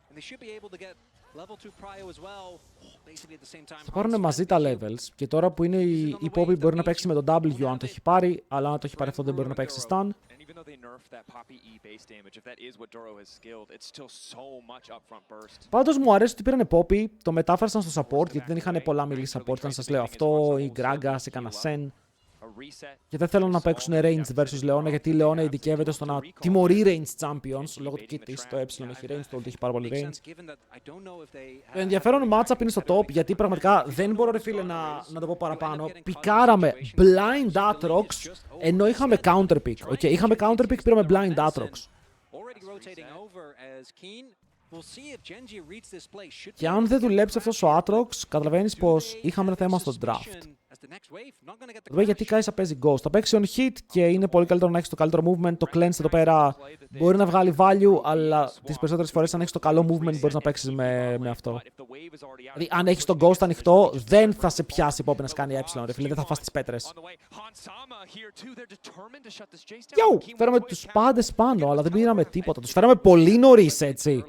and they should be able to get level 2 prio as well. Basically at the same time.
Θα πάρουν μαζί τα levels και τώρα που είναι η Poppy μπορεί να παίξει με το W αν το έχει πάρει, αλλά αν το έχει πάρει αυτό δεν μπορεί να παίξει stun.
And even though they nerfed that Poppy E base damage, if that is what Doro has skilled, it's still so much upfront burst.
Πάντως μου αρέσει ότι πήρανε Poppy, το μετάφρασαν στο support γιατί δεν είχαν πολλά melee support. Αν σας λέω αυτό, η Gragas, η Kanasen.
A reset.
Και δεν θέλουν να παίξουν range versus Leona γιατί η Leona ειδικεύεται στο να τιμωρεί range champions λόγω του kit της. Το έχει range, το ult έχει πάρα πολύ range. Το ενδιαφέρον matchup είναι στο top γιατί πραγματικά δεν μπορώ ρε φίλε να το πω παραπάνω. Πικάραμε blind Aatrox ενώ είχαμε counter pick. Okay, είχαμε counter pick, πήραμε blind Aatrox. Και αν δεν δουλέψει αυτός ο Aatrox, καταλαβαίνεις πως είχαμε ένα θέμα στο draft. Εδώ γιατί η Kai'Sa παίζει Ghost. Θα παίξει on hit και είναι πολύ καλύτερο να έχει το καλύτερο movement. Το cleanse εδώ πέρα μπορεί να βγάλει value, αλλά τις περισσότερες φορές αν έχει το καλό movement μπορείς να παίξεις με αυτό. Δηλαδή, αν έχει το Ghost ανοιχτό, δεν θα σε πιάσει η Poppy να κάνει ρε φίλε, δεν θα φας τις πέτρες. Yo, φέραμε τους πάντες πάνω, αλλά δεν πήραμε τίποτα. Τους φέραμε πολύ νωρίς έτσι.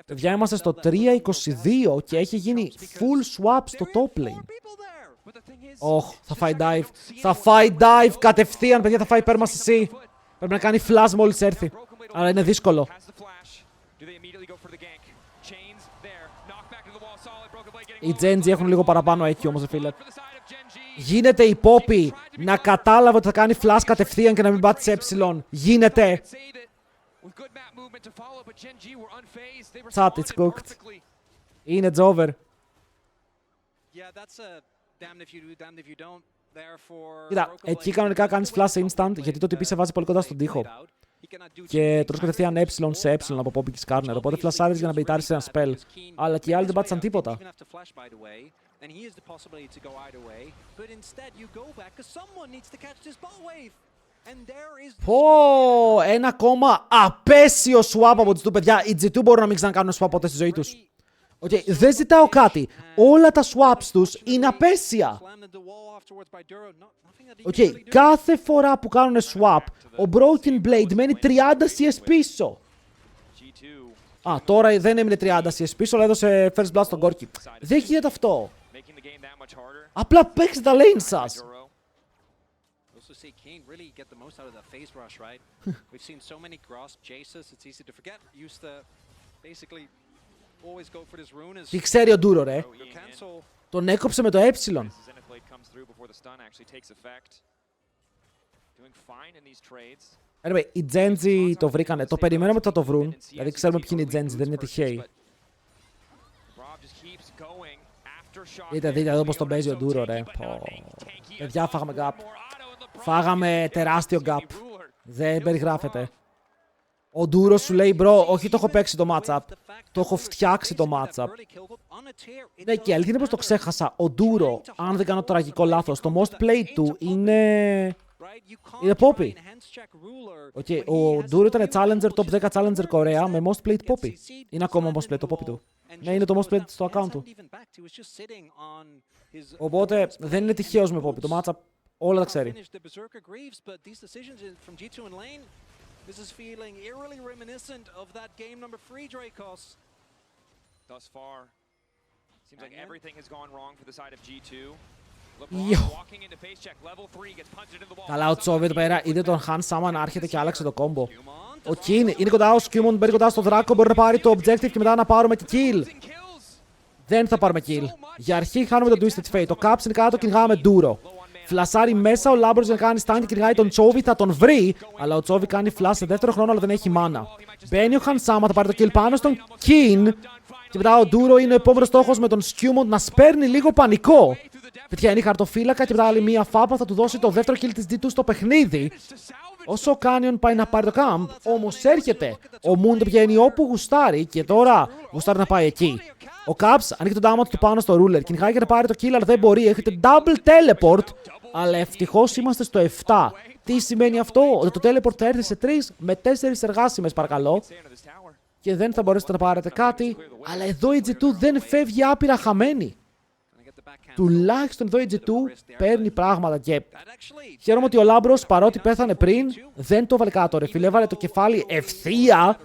Παιδιά, είμαστε στο 3-22 και έχει γίνει full swap στο top lane. Θα φάει dive. Θα φάει dive κατευθείαν, παιδιά, θα φάει perma CC. Πρέπει να κάνει flash μόλις έρθει. Αλλά είναι δύσκολο. Οι Genji έχουν λίγο παραπάνω εκεί όμως, φίλε. Γίνεται η Poppy να κατάλαβε ότι θα κάνει flash κατευθείαν και να μην πάτησε ε. Γίνεται. Chat, it's cooked. Είναι over. Κοίτα, εκεί κανονικά κάνεις flash instant γιατί το TP σε βάζει πολύ κοντά στον τοίχο. Και τρως κατευθείαν σε από Poppy και Skarner. Οπότε φλασάρεις για να μπεϊτάρεις ένα spell. Αλλά και οι άλλοι δεν πάτησαν τίποτα. Πω, ένα ακόμα απέσιο swap από τις του παιδιά. Οι G2 μπορούν να μην ξανακάνουν swap ποτέ στη ζωή τους. Okay, δεν ζητάω κάτι. Όλα τα swaps τους είναι απέσια. Okay, κάθε φορά που κάνουν swap, ο Broken Blade μένει 30 CS πίσω. Τώρα δεν έμεινε 30 CS πίσω, αλλά έδωσε first blood στον Gorky. Δεν γίνεται αυτό. Απλά παίξτε τα lane σας. Τι ξέρει ο Ντούρο, ρε. Τον έκοψε με το ε. Anyway, οι Genji το βρήκανε. Το περιμέναμε ότι θα το βρουν. Δηλαδή ξέρουμε ποιοι είναι οι Genji, δεν είναι τυχαίοι. Δείτε εδώ πως τον παίζει ο Ντούρο, ρε. Παιδιά, φάγαμε gap. Φάγαμε τεράστιο gap. Δεν περιγράφεται. Ο Ντούρο σου λέει, bro, όχι το έχω παίξει το matchup. Το έχω φτιάξει το matchup. Ναι, και η αλήθεια είναι πως το ξέχασα. Ο Ντούρο, αν δεν κάνω τραγικό λάθος, το most played του είναι Poppy. Okay, ο Ντούρο ήταν challenger, top 10 challenger Κορέα με most played Poppy. Είναι ακόμα most played το Poppy του. Ναι, είναι το most played στο account του. Οπότε δεν είναι τυχαίος με Poppy. Το matchup όλα τα ξέρει.
This is feeling eerily reminiscent of that game number 3, Dracos.
Thus far, seems like everything has gone wrong for the side of G2. Walking into face check, level 3 gets punched into the wall.
Καλά, ο Chovy εδώ πέρα είδε τον Hansama να έρχεται και άλλαξε το κόμπο. Ο Keen είναι κοντά, ο Skewmon μπαίνει κοντά στο Δράκο, μπορεί να πάρει το objective και μετά να πάρουμε και kill. Δεν θα πάρουμε kill. Για αρχή χάνουμε τον Twisted Fate. Το Caps είναι κάτω, κυνηγάμε Duro. Φλασάρει μέσα, ο Λάμπρος να κάνει stand και κυνηγάει τον Chovy, θα τον βρει. Αλλά ο Chovy κάνει flash σε δεύτερο χρόνο, αλλά δεν έχει mana. Μπαίνει ο Hansama, θα πάρει το kill πάνω στον Keen. Και μετά ο Duro είναι ο επόμενος στόχος με τον Skewmon να σπέρνει λίγο πανικό. Παιδιά, είναι η χαρτοφύλακα και μετά άλλη μία φάπα θα του δώσει το δεύτερο kill της D2 στο παιχνίδι. Όσο ο Canyon πάει να πάρει το camp, όμως έρχεται. Ο Moon το πηγαίνει όπου γουστάρει και τώρα γουστάρει να πάει εκεί. Ο Caps ανοίγει τον damage του πάνω στο ruler. Κυνηγάει για να πάρει το kill, αλλά δεν μπορεί. Έχετε double teleport. Αλλά ευτυχώς είμαστε στο 7. Τι σημαίνει αυτό? Ότι το teleport θα έρθει σε 3 με 4 εργάσιμες, παρακαλώ. Και δεν θα μπορέσετε να πάρετε κάτι. Αλλά εδώ η G2 δεν φεύγει άπειρα χαμένη. Τουλάχιστον εδώ η G2 παίρνει πράγματα και χαίρομαι ότι ο Λάμπρος, παρότι πέθανε πριν, δεν το έβαλε κάτω ρε φίλε, έβαλε το κεφάλι ευθεία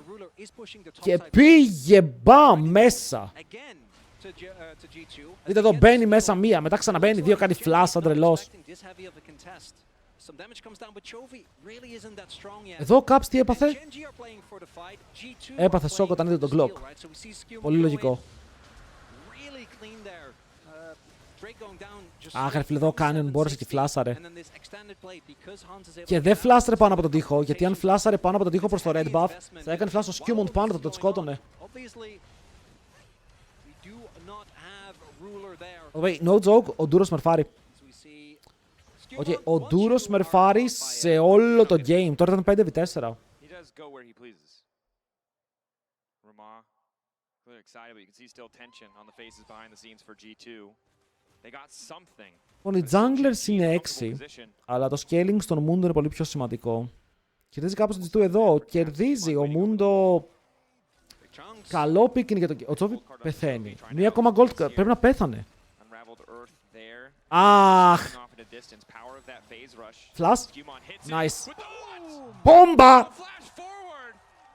και πήγε μπαμ μέσα. Δείτε εδώ, μπαίνει μέσα μία, μετά ξαναμπαίνει δύο, κάνει flash σαν τρελός. Εδώ ο Caps τι έπαθε? Έπαθε σοκ όταν είδε τον Glock. Πολύ λογικό. Αχ, ρε φίλε, εδώ ο Canyon μπόρεσε και φλάσαρε. Και δεν φλάσαρε πάνω από τον τοίχο, γιατί αν φλάσαρε πάνω από τον τοίχο προς το red buff, θα έκανε φλάσο στο Skewmon πάνω, θα το σκότωνε. Wait, no joke, ο Duro σμερφάρει. Okay, ο Duro σμερφάρει σε όλο το game, τώρα ήταν 5v4. Λοιπόν, οι junglers είναι 6, αλλά το scaling στον Mundo είναι πολύ πιο σημαντικό. Κερδίζει κάπως το G2 εδώ, κερδίζει ο Mundo. Καλό pick είναι για το... Ο Chovy πεθαίνει. Μία ακόμα gold, πρέπει να πέθανε. Αχ! Flash. Nice. Μπόμπα!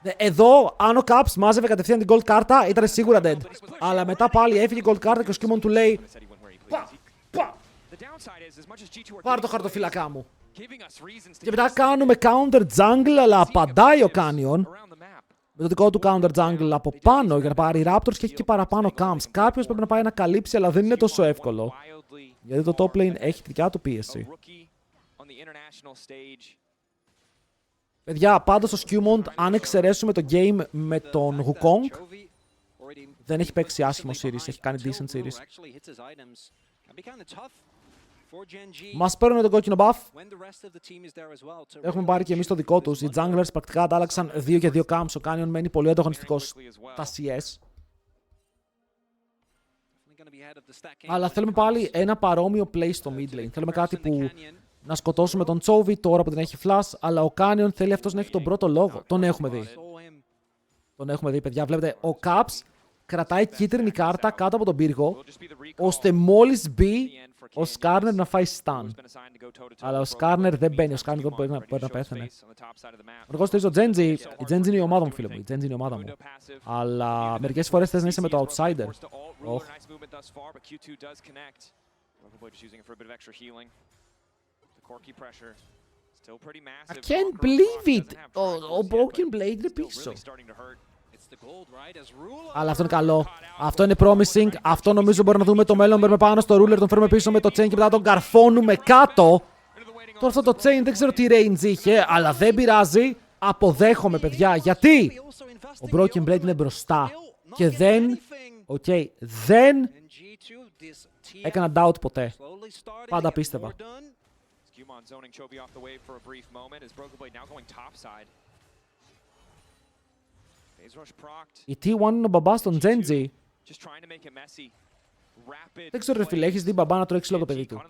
Εδώ, αν ο Caps μάζευε κατευθείαν την gold κάρτα, ήταν σίγουρα dead. Αλλά μετά πάλι έφυγε η gold κάρτα και ο Skewmon του λέει πάρ' το χαρτοφύλακά μου. Και μετά κάνουμε counter jungle, αλλά απαντάει ο Canyon με το δικό του counter jungle από πάνω για να πάρει Raptors και έχει και παραπάνω camps. Κάποιος πρέπει να πάει να καλύψει, αλλά δεν είναι τόσο εύκολο. Γιατί το top lane έχει τη δικιά του πίεση. Παιδιά, πάντως ο Skewmon, αν εξαιρέσουμε το game με τον Wukong, δεν έχει παίξει άσχημο series, έχει κάνει decent series. Μας παίρνουν τον κόκκινο buff. Έχουμε πάρει και εμείς το δικό τους. Οι junglers πρακτικά αντάλλαξαν 2 και 2 camps. Ο Canyon μένει πολύ ανταγωνιστικός στα CS. Αλλά θέλουμε πάλι ένα παρόμοιο play στο mid lane. Θέλουμε κάτι που να σκοτώσουμε τον Chovy τώρα που δεν έχει flash, αλλά ο Canyon θέλει αυτός να έχει τον πρώτο λόγο. Τον έχουμε δει. Τον έχουμε δει, παιδιά. Βλέπετε, ο Caps κρατάει κίτρινη κάρτα κάτω από τον πύργο, ώστε μόλις μπει ο Skarner να φάει stun. Αλλά ο Skarner δεν μπαίνει, ο Skarner δεν μπορεί να πέθανε. Εγώ στηρίζω Genji. Η Genji είναι η ομάδα μου, φίλε μου. Η Genji είναι η ομάδα μου. Αλλά μερικές φορές θες να είσαι με το outsider. I can't believe it! Ο Broken Blade είναι πίσω. Αλλά αυτό είναι καλό. Αυτό είναι promising. Αυτό νομίζω μπορεί να δούμε το μέλλον. Μπαίνουμε πάνω στο ruler, τον φέρουμε πίσω με το chain και μετά τον καρφώνουμε κάτω. Τώρα αυτό το chain δεν ξέρω τι range είχε, αλλά δεν πειράζει. Αποδέχομαι, παιδιά. Γιατί ο Broken Blade είναι μπροστά. Και δεν... δεν έκανα doubt ποτέ. Πάντα πίστευα. Η T1 είναι ο μπαμπάς των Genji. Δεν ξέρω ρε φίλε, έχεις δει μπαμπά να τρώει ξύλο το παιδί του?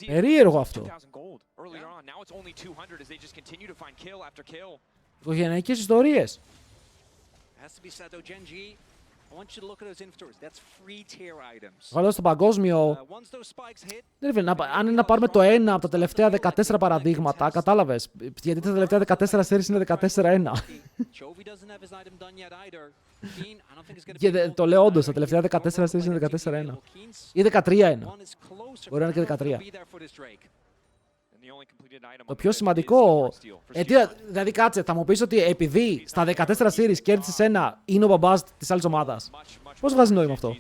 Περίεργο αυτό. Οικογενειακές ιστορίες. Βάλω στο παγκόσμιο. Αν είναι να πάρουμε το ένα από τα τελευταία 14 παραδείγματα, κατάλαβες. Γιατί τα τελευταία 14 series είναι 14-1. Και το λέω όντως, τα τελευταία 14 series είναι 14-1. Ή 13-1. Μπορεί να είναι και 13. Το πιο σημαντικό. Δηλαδή, κάτσε, θα μου πεις ότι επειδή στα 14 series κέρδισες ένα, είναι ο μπαμπάς της άλλης ομάδας. Πώς βγάζει νόημα αυτό?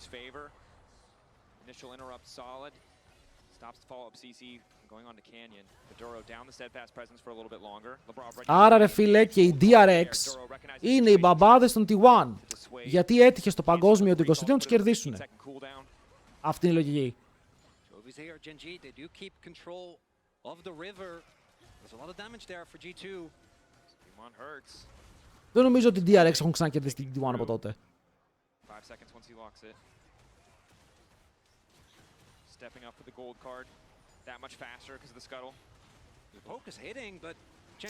Άρα, ρε φίλε, και οι DRX είναι οι μπαμπάδες των T1. Γιατί έτυχε στο παγκόσμιο του 20 να τους κερδίσουν. Αυτή είναι η λογική. Δεν νομίζω ότι οι DRX έχουν ξανακερδίσει την T1 από τότε.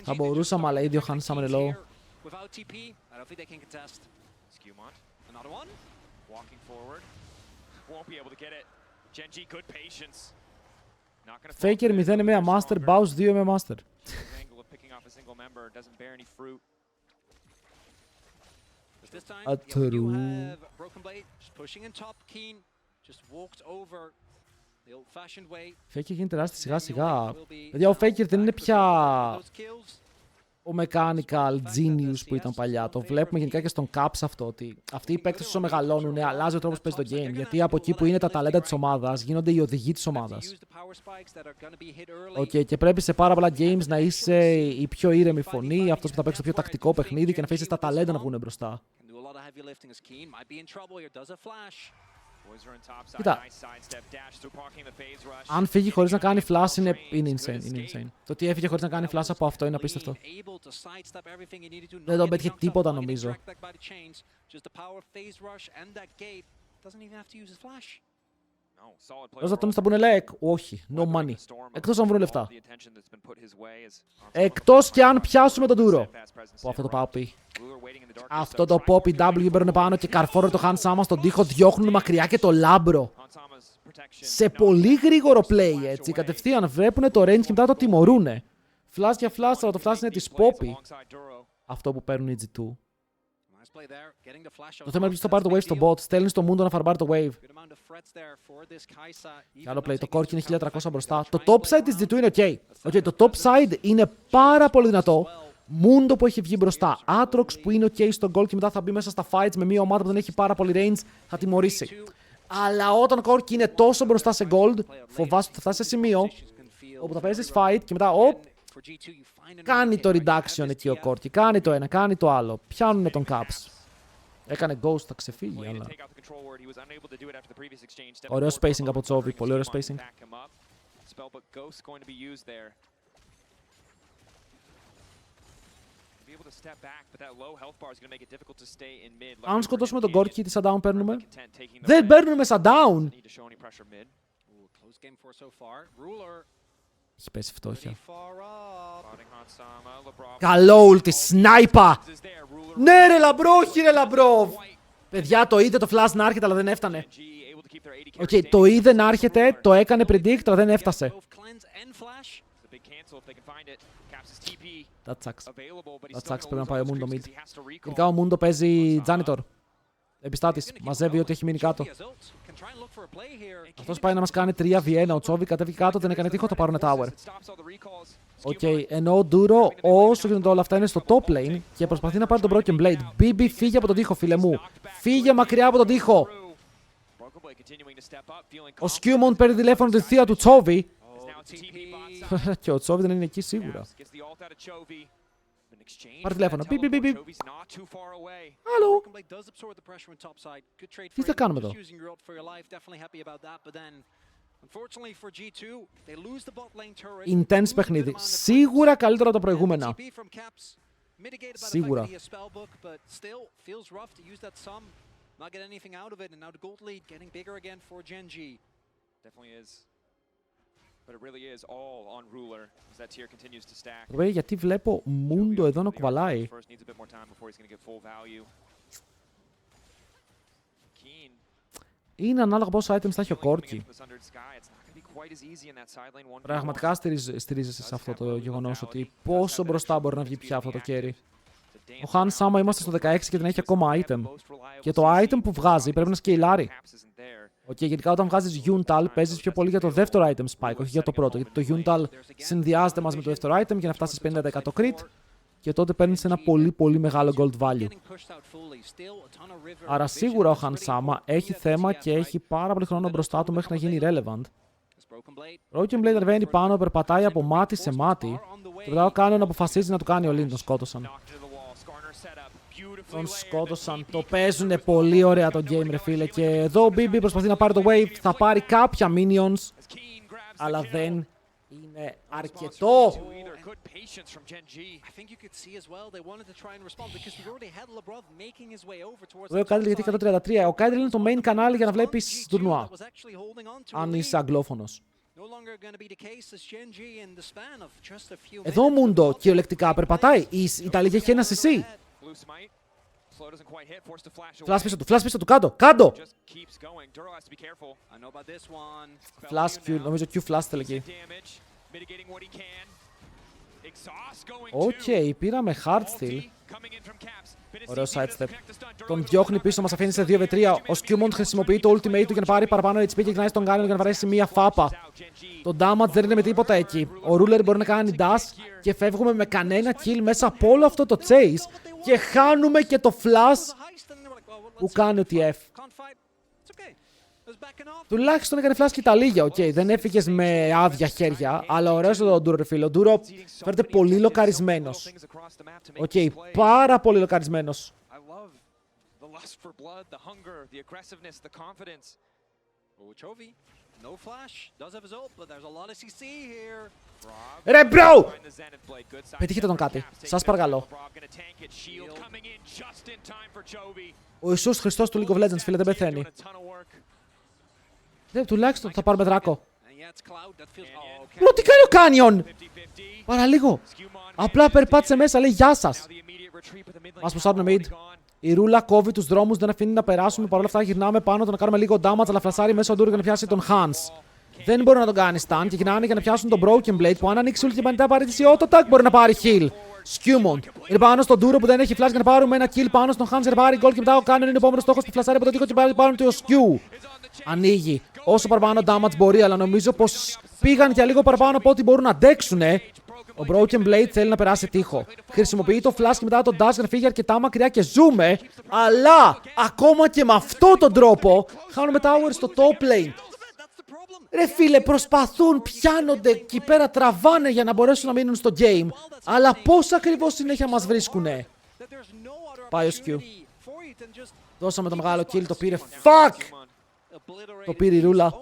Θα μπορούσαμε, αλλά ήδη ο Hans Summer low. Faker 0-1 Master, Baus 2-1 Master. Ατρού. Faker γίνεται τεράστια σιγά σιγά. Δηλαδή ο Faker δεν είναι πια ο mechanical genius που ήταν παλιά. Το βλέπουμε γενικά και στον Caps αυτό. Ότι αυτοί οι παίκτες όσο μεγαλώνουν, αλλάζει ο τρόπος που παίζει το game. Γιατί από εκεί που είναι τα ταλέντα της ομάδας, γίνονται οι οδηγοί της ομάδας. Και πρέπει σε πάρα πολλά games να είσαι η πιο ήρεμη φωνή, αυτός που θα παίξει το πιο τακτικό παιχνίδι και να αφήσεις τα ταλέντα να βγουν μπροστά. Κοίτα, αν φύγει χωρίς να κάνει flash είναι insane. Το ότι έφυγε χωρίς να κάνει flash από αυτό είναι απίστευτο. Δεν τον πέτυχε τίποτα νομίζω. Πώς θα τον θα πούνε λέει, όχι, no money. Εκτός αν βρουν λεφτά. Εκτός και αν πιάσουμε τον Duro. Πω αυτό το Poppy. Αυτό το Poppy W παίρνουν πάνω και καρφόρουν το Hans Sama στον τοίχο, διώχνουν μακριά και το λάμπρο. Σε πολύ γρήγορο play έτσι, κατευθείαν βλέπουν το range και μετά το τιμωρούνε. Flash για flash, αλλά το flash είναι της Poppy. Αυτό που παίρνουν οι G2. Το θέμα είναι ποιος θα πάρει το wave στο bot. Στέλνει στο Mundo να φαρμπάρει το wave. Καλό play. Το Corki είναι 1300 μπροστά. Το top side της G2 είναι ok. Το top side είναι πάρα πολύ δυνατό. Mundo που έχει βγει μπροστά. Atrox που είναι ok στο goal και μετά θα μπει μέσα στα fights με μια ομάδα που δεν έχει πάρα πολύ range. Θα τιμωρήσει. Αλλά όταν ο Corki είναι τόσο μπροστά σε gold, φοβάσαι ότι θα φτάσει σε σημείο όπου θα παίζεις fight και μετά κάνει το reduction εκεί ο Corki. Κάνει το ένα, κάνει το άλλο. Πιάνουνε τον Caps. Έκανε ghost, θα ξεφύγει, αλλά... Ωραίο spacing από Chovy, πολύ ωραίο spacing. Αν σκοτώσουμε τον Corki, τι shutdown παίρνουμε? Δεν παίρνουμε shutdown! Έχει πέσει φτώχεια. Καλό ulti, σνάιπα! Ναι ρε λαμπρό, όχι ρε λαμπρό! Παιδιά, το είδε το flash να έρχεται, αλλά δεν έφτανε. Το είδε να έρχεται, το έκανε predict, αλλά δεν έφτασε. That sucks, πρέπει να πάει ο Mundo mid. Γενικά ο Mundo παίζει janitor. Επιστάτης, μαζεύει ό,τι έχει μείνει κάτω. Αυτός πάει να μας κάνει 3v1. Ο Chovy κατέβηκε κάτω, δεν έκανε τείχο, θα πάρουν tower. Ενώ ο Duro, όσο γίνονται όλα αυτά, είναι στο top lane και προσπαθεί να πάρει τον Broken Blade. BB, φύγε από τον τοίχο, φίλε μου. Φύγε μακριά από τον τοίχο. Ο Skewmon παίρνει τηλέφωνο τη θεία του Chovy. Και ο Chovy δεν είναι εκεί σίγουρα. Πάρε τηλέφωνο. Άλλο. Τι θα κάνουμε εδώ? Intense παιχνίδι. Σίγουρα καλύτερα από τα προηγούμενα. Σίγουρα. Γιατί βλέπω Mundo εδώ να κουβαλάει. Είναι ανάλογα πόσο items θα έχει ο Corki. Πραγματικά στηρίζεσαι σε αυτό το γεγονός ότι πόσο μπροστά μπορεί να βγει πια αυτό το carry. Ο Hans Sama είμαστε στο 16 και δεν έχει ακόμα item. Και το item που βγάζει πρέπει να σκεϊλάρει. Γενικά όταν βγάζεις Yuntal παίζεις πιο πολύ για το δεύτερο item spike, όχι για το πρώτο. Γιατί το Yuntal συνδυάζεται μαζί με το δεύτερο item για να φτάσεις 50% crit και τότε παίρνεις ένα πολύ πολύ μεγάλο gold value. Άρα σίγουρα ο Hansama έχει θέμα και έχει πάρα πολύ χρόνο μπροστά του μέχρι να γίνει relevant. Broken Blade ανεβαίνει πάνω, περπατάει από μάτι σε μάτι και μετά ο Canyon αποφασίζει να του κάνει all-in, τον σκότωσαν. Τον σκότωσαν. Το παίζουνε πολύ ωραία το game, ρε φίλε. Και εδώ ο BB προσπαθεί να πάρει το wave. Θα πάρει κάποια minions. Αλλά δεν είναι αρκετό. Βέβαια ο Κάντριλ γιατί 133. Ο Κάντριλ είναι το main κανάλι για να βλέπεις τουρνουά. Αν είσαι αγγλόφωνος. Εδώ ο Μούντο κυριολεκτικά περπατάει. Η Ιταλία έχει ένα CC. Flash πίσω του, κάτω! Flash Q, νομίζω Q flash θέλει εκεί. Πήραμε hardstyle. Ωραίο sidestep. Τον διώχνει πίσω, μας αφήνει σε 2v3. Ο Skewmont χρησιμοποιεί το ultimate του για να πάρει παραπάνω HP και γυρνάει στον Canyon για να βαρέσει μία φάπα. Το damage δεν είναι με τίποτα εκεί. Ο Ruler μπορεί να κάνει dash και φεύγουμε με κανένα kill μέσα από όλο αυτό το chase και χάνουμε και το flash που κάνει ο TF. Τουλάχιστον έκανε flash και τα λίγια, δεν έφυγες με άδεια χέρια, αλλά ωραίος ο Ντούρο, ρε φίλε. Ο Ντούρο φαίνεται πολύ λοκαρισμένος. Πάρα πολύ λοκαρισμένος. Ρε μπρο! Πετύχετε τον κάτι, σας παρακαλώ. Ο Ιησούς Χριστός του League of Legends, φίλε, δεν πεθαίνει. Τουλάχιστον θα πάρουμε δράκο. Τι κάνει ο Canyon! Παραλίγο. Απλά περπάτησε μέσα, λέει γεια σας. Μας ποσάρουν mid. Η ρούλα κόβει τους δρόμους, δεν αφήνει να περάσουμε. Παρ' όλα αυτά γυρνάμε πάνω, τον κάνουμε λίγο damage, αλλά φλασάρει μέσα ο Ντούρο για να πιάσει τον Hans. Δεν μπορεί να τον κάνει stun και γυρνάνε για να πιάσουν τον Broken Blade που αν ανοίξει ulti και μετά πάρει τη auto attack μπορεί να πάρει heal. Skewmont είναι πάνω στον Ντούρο που δεν έχει flash για να πάρουμε ένα kill πάνω στον Hans για να πάρει gold και μετά ο Canyon είναι ο επόμενος στόχος που φλασάρει από το τείχο και πάρει πάνω του ο Skew. Ανοίγει όσο παραπάνω damage μπορεί, αλλά νομίζω πως πήγαν για λίγο παραπάνω από ό,τι μπορούν να αντέξουν. Ο Broken Blade θέλει να περάσει τείχο. Χρησιμοποιεί το flash και μετά το dash για να φύγει αρκετά μακριά και ζούμε. Αλλά ακόμα και με αυτόν τον τρόπο χάνουμε tower στο top lane. Ρε φίλε, προσπαθούν, πιάνονται εκεί πέρα, τραβάνε για να μπορέσουν να μείνουν στο game. Αλλά πώς ακριβώς συνέχεια μας βρίσκουνε. Πάει ο Skew. Δώσαμε το μεγάλο kill, το πήρε. Fuck! Το πήρε η ρούλα.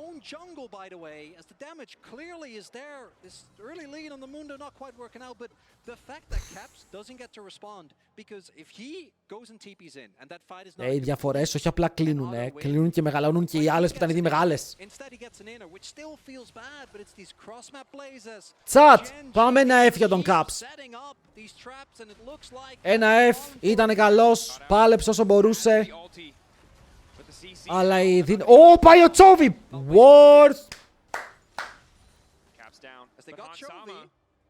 Οι διαφορές όχι απλά κλείνουνε, κλείνουν και μεγαλώνουν και οι άλλες που ήταν ήδη μεγάλες. Τσάτ, πάμε ένα F για τον Caps. Ένα F, ήταν καλός, πάλεψε όσο μπορούσε. Αλλά η πάει ο Chovy! Worth!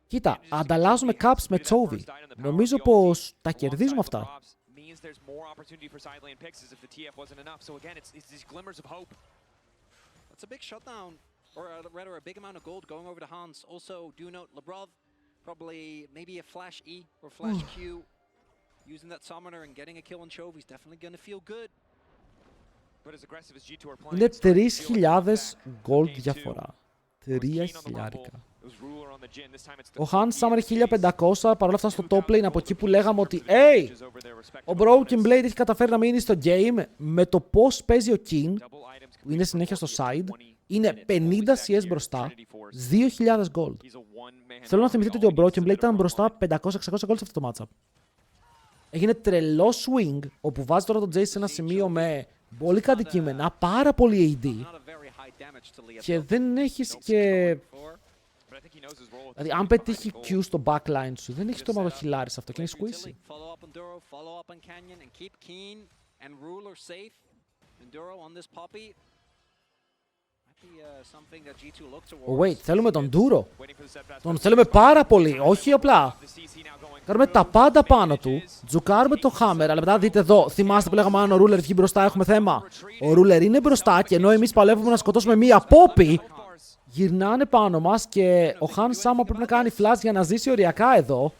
Κοίτα, ανταλλάσσουμε caps με Chovy. Νομίζω πως τα κερδίζουμε αυτά. Είναι 3.000 gold διαφορά. 3.000. Ο Hansama είναι 1.500, παρόλα αυτά στο top lane από εκεί που λέγαμε ότι ο Broken Blade έχει καταφέρει να μείνει στο game με το πώς παίζει ο King, που είναι συνέχεια στο side, είναι 50 CS μπροστά, 2.000 gold. Θέλω να θυμηθείτε ότι ο Broken Blade ήταν μπροστά 500-600 gold σε αυτό το matchup. Έγινε τρελό swing, όπου βάζει τώρα τον Jace σε ένα σημείο με μπόλικα αντικείμενα, πάρα πολύ AD και δεν έχεις και... Δηλαδή αν πετύχει Q στο backline σου, δεν έχεις το μαδοχιλάρι αυτό και είναι squeezy. Wait, θέλουμε τον Duro. Τον θέλουμε πάρα πολύ, όχι απλά. Κάνουμε τα πάντα πάνω του, τζουκάρουμε το Hammer, αλλά μετά δείτε εδώ, θυμάστε που λέγαμε αν ο Ruler βγει μπροστά έχουμε θέμα. Ο Ruler είναι μπροστά και ενώ εμείς παλεύουμε να σκοτώσουμε μία Poppy, γυρνάνε πάνω μας και ο Han Sama πρέπει να κάνει flash για να ζήσει οριακά εδώ.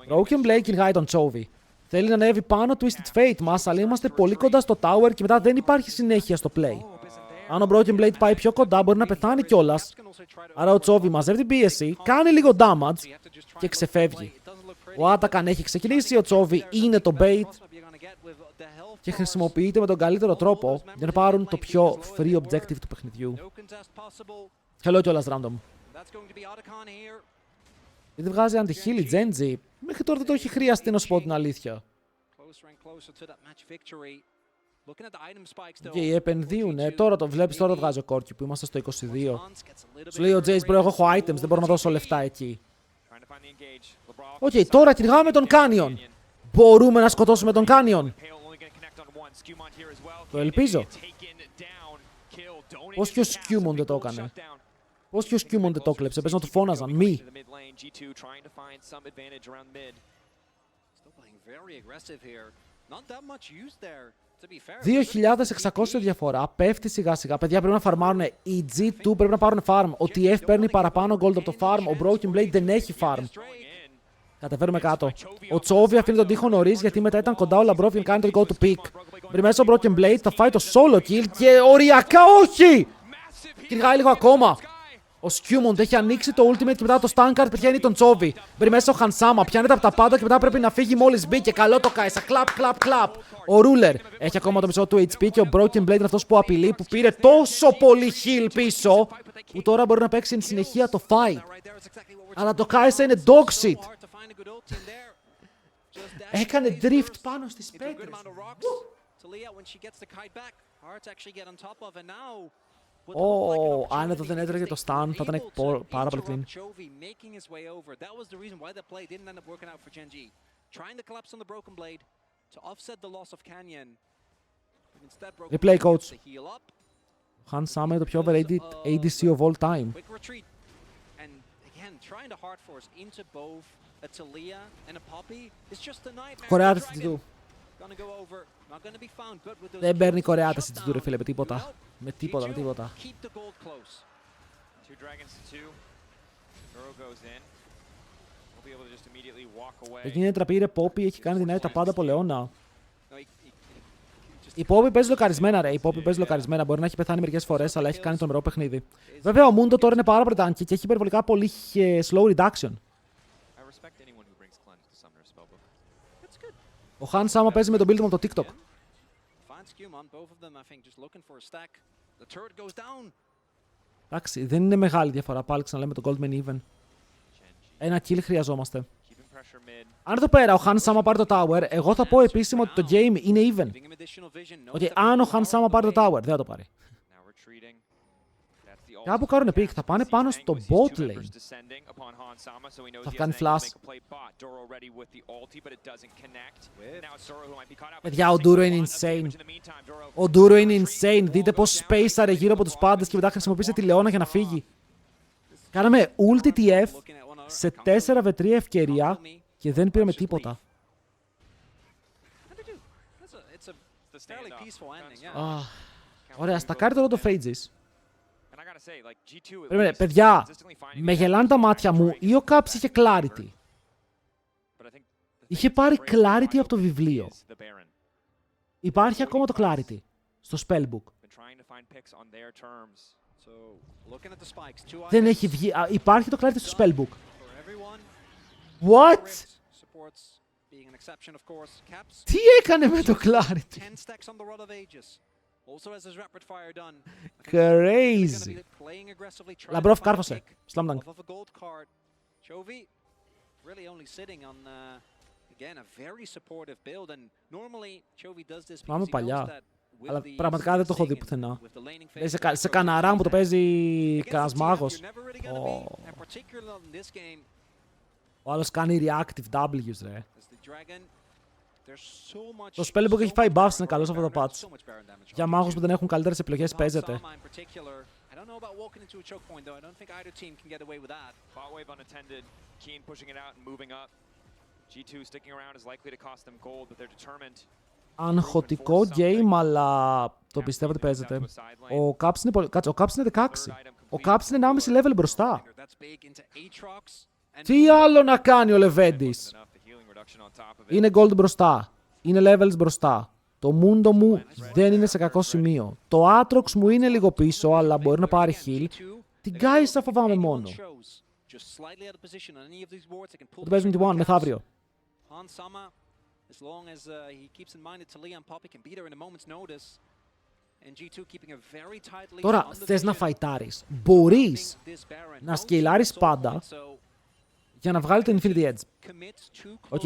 Broken Blade κυνηγάει τον Chovy. Θέλει να ανέβει πάνω Twisted Fate μας, αλλά είμαστε πολύ κοντά στο tower και μετά δεν υπάρχει συνέχεια στο play. Αν ο Broken Blade πάει πιο κοντά μπορεί να πεθάνει κιόλας. Άρα ο Chovy μαζεύει την πίεση, κάνει λίγο damage και ξεφεύγει. Ο Atakan έχει ξεκινήσει, ο Chovy είναι το bait και χρησιμοποιείται με τον καλύτερο τρόπο για να πάρουν το πιο free objective του παιχνιδιού. Hello κιόλας random. Γιατί βγάζει anti-heal η Genji, μέχρι τώρα δεν το έχει χρειαστεί να σου πω την αλήθεια. Και επενδύουνε, τώρα το βλέπεις, τώρα το βγάζει ο Κόρκι που είμαστε στο 22. Σου λέει ο Jace bro, εγώ έχω items, δεν μπορώ να δώσω λεφτά εκεί. Οκ, τώρα κυνηγάμε τον Canyon. Μπορούμε να σκοτώσουμε τον Canyon. Το ελπίζω. Πώς και ο Skewmon δεν το έκανε. Πώς και ο Skewmon δεν το κλέψε, πες να του φώναζαν, μη. 2.600 διαφορά, πέφτει σιγά σιγά. Παιδιά πρέπει να φαρμάρουν. Οι G2 πρέπει να πάρουν farm. Ο TF παίρνει παραπάνω gold από το farm. Ο Broken Blade δεν έχει farm. Κατεβαίνουμε κάτω. Ο Chovy αφήνει τον τοίχο νωρίς γιατί μετά ήταν κοντά ο Labrov και κάνει το go to pick. Πριν μέσα ο Broken Blade θα φάει το solo kill και οριακά όχι! Κυνηγάει λίγο ακόμα. Ο Skewmon έχει ανοίξει το ultimate και μετά το stun card πετυχαίνει τον Chovy. Μπρι μέσα ο Han Sama, πιάνεται από τα πάντα και μετά πρέπει να φύγει μόλις μπήκε. Καλό το Kai'Sa, κλαπ, κλαπ, κλαπ. Ο Ruler έχει ακόμα το μισό του HP και ο Broken Blade είναι αυτός που απειλεί, που πήρε τόσο πολύ heal πίσω, που τώρα μπορεί να παίξει εν συνεχεία το fight. Αλλά το Kai'Sa είναι dog shit. Έκανε drift πάνω στις πέτρες. Αν εδώ δεν έτρεχε το stun, θα ήταν πάρα πολύ clean. Replay coach. Han Sama είναι το πιο overrated ADC of all time. Κορεάτες της του. Δεν παίρνει κορεάτες της του ρε φίλε, με τίποτα. Με τίποτα. Εκείνη είναι τραπή ρε Poppy, έχει κάνει δυνάμει τα πάντα από Λεώνα. Η Poppy παίζει λοκαρισμένα ρε, μπορεί να έχει πεθάνει μερικές φορές, αλλά έχει κάνει το νερό παιχνίδι. Βέβαια ο Mundo τώρα είναι πάρα πολύ tanky και έχει υπερβολικά πολύ slow reduction. Ο Han Sama παίζει με τον build μου από το TikTok. Εντάξει, δεν είναι μεγάλη διαφορά πάλι ξαναλέμε το Goldman even. Ένα kill χρειαζόμαστε. Αν εδώ πέρα ο Han Sama πάρει το tower, εγώ θα πω επίσημα ότι το game είναι even. Ότι αν ο Han Sama πάρει το tower, δεν θα το πάρει. Κάπου κάνουν pick, θα πάνε πάνω στο bot lane. Θα κάνει flash. Παιδιά, ο Duro είναι insane. Ο Duro είναι insane. Δείτε πως spacare γύρω από τους πάντες και μετά χρησιμοποίησε τη Λεώνα για να φύγει. Κάναμε ulti TF σε 4v3 ευκαιρία και δεν πήραμε τίποτα. Ωραία, στακάρει τώρα το Phages. Παιδιά, με γελάνε τα μάτια μου ή ο Caps είχε clarity. Είχε πάρει clarity από το βιβλίο. Υπάρχει ακόμα το clarity στο spellbook. Δεν έχει βγει. Υπάρχει το clarity στο spellbook. What? Τι έκανε με το clarity? Crazy. Labrov κάρφωσε. Slam dunk. Πάμε παλιά. Αλλά πραγματικά δεν το έχω δει πουθενά. Σε καναρά που το παίζει κανένας μάγος. Ο άλλος κάνει reactive W's ρε. Το spellbook έχει φάει buffs, είναι καλό σε αυτό το patch. Για μάγους που δεν έχουν καλύτερες επιλογές παίζεται. Αγχωτικό game, αλλά το πιστεύω ότι παίζεται. Ο Caps είναι πολύ... Κάτσε, ο Caps είναι 16. Ο Caps είναι 1,5 level μπροστά. Τι άλλο να κάνει ο Λεβέντης. Είναι gold μπροστά. Είναι levels μπροστά. Το Mundo μου δεν είναι σε κακό σημείο. Το Aatrox μου είναι λίγο πίσω, αλλά μπορεί να πάρει heal. Την Geisha φοβάμαι μόνο. Το παίζουμε τη One μεθαύριο. Τώρα θες να φαϊτάρεις. Μπορείς να σκεϊλάρεις πάντα για να βγάλει το Infinity Edge.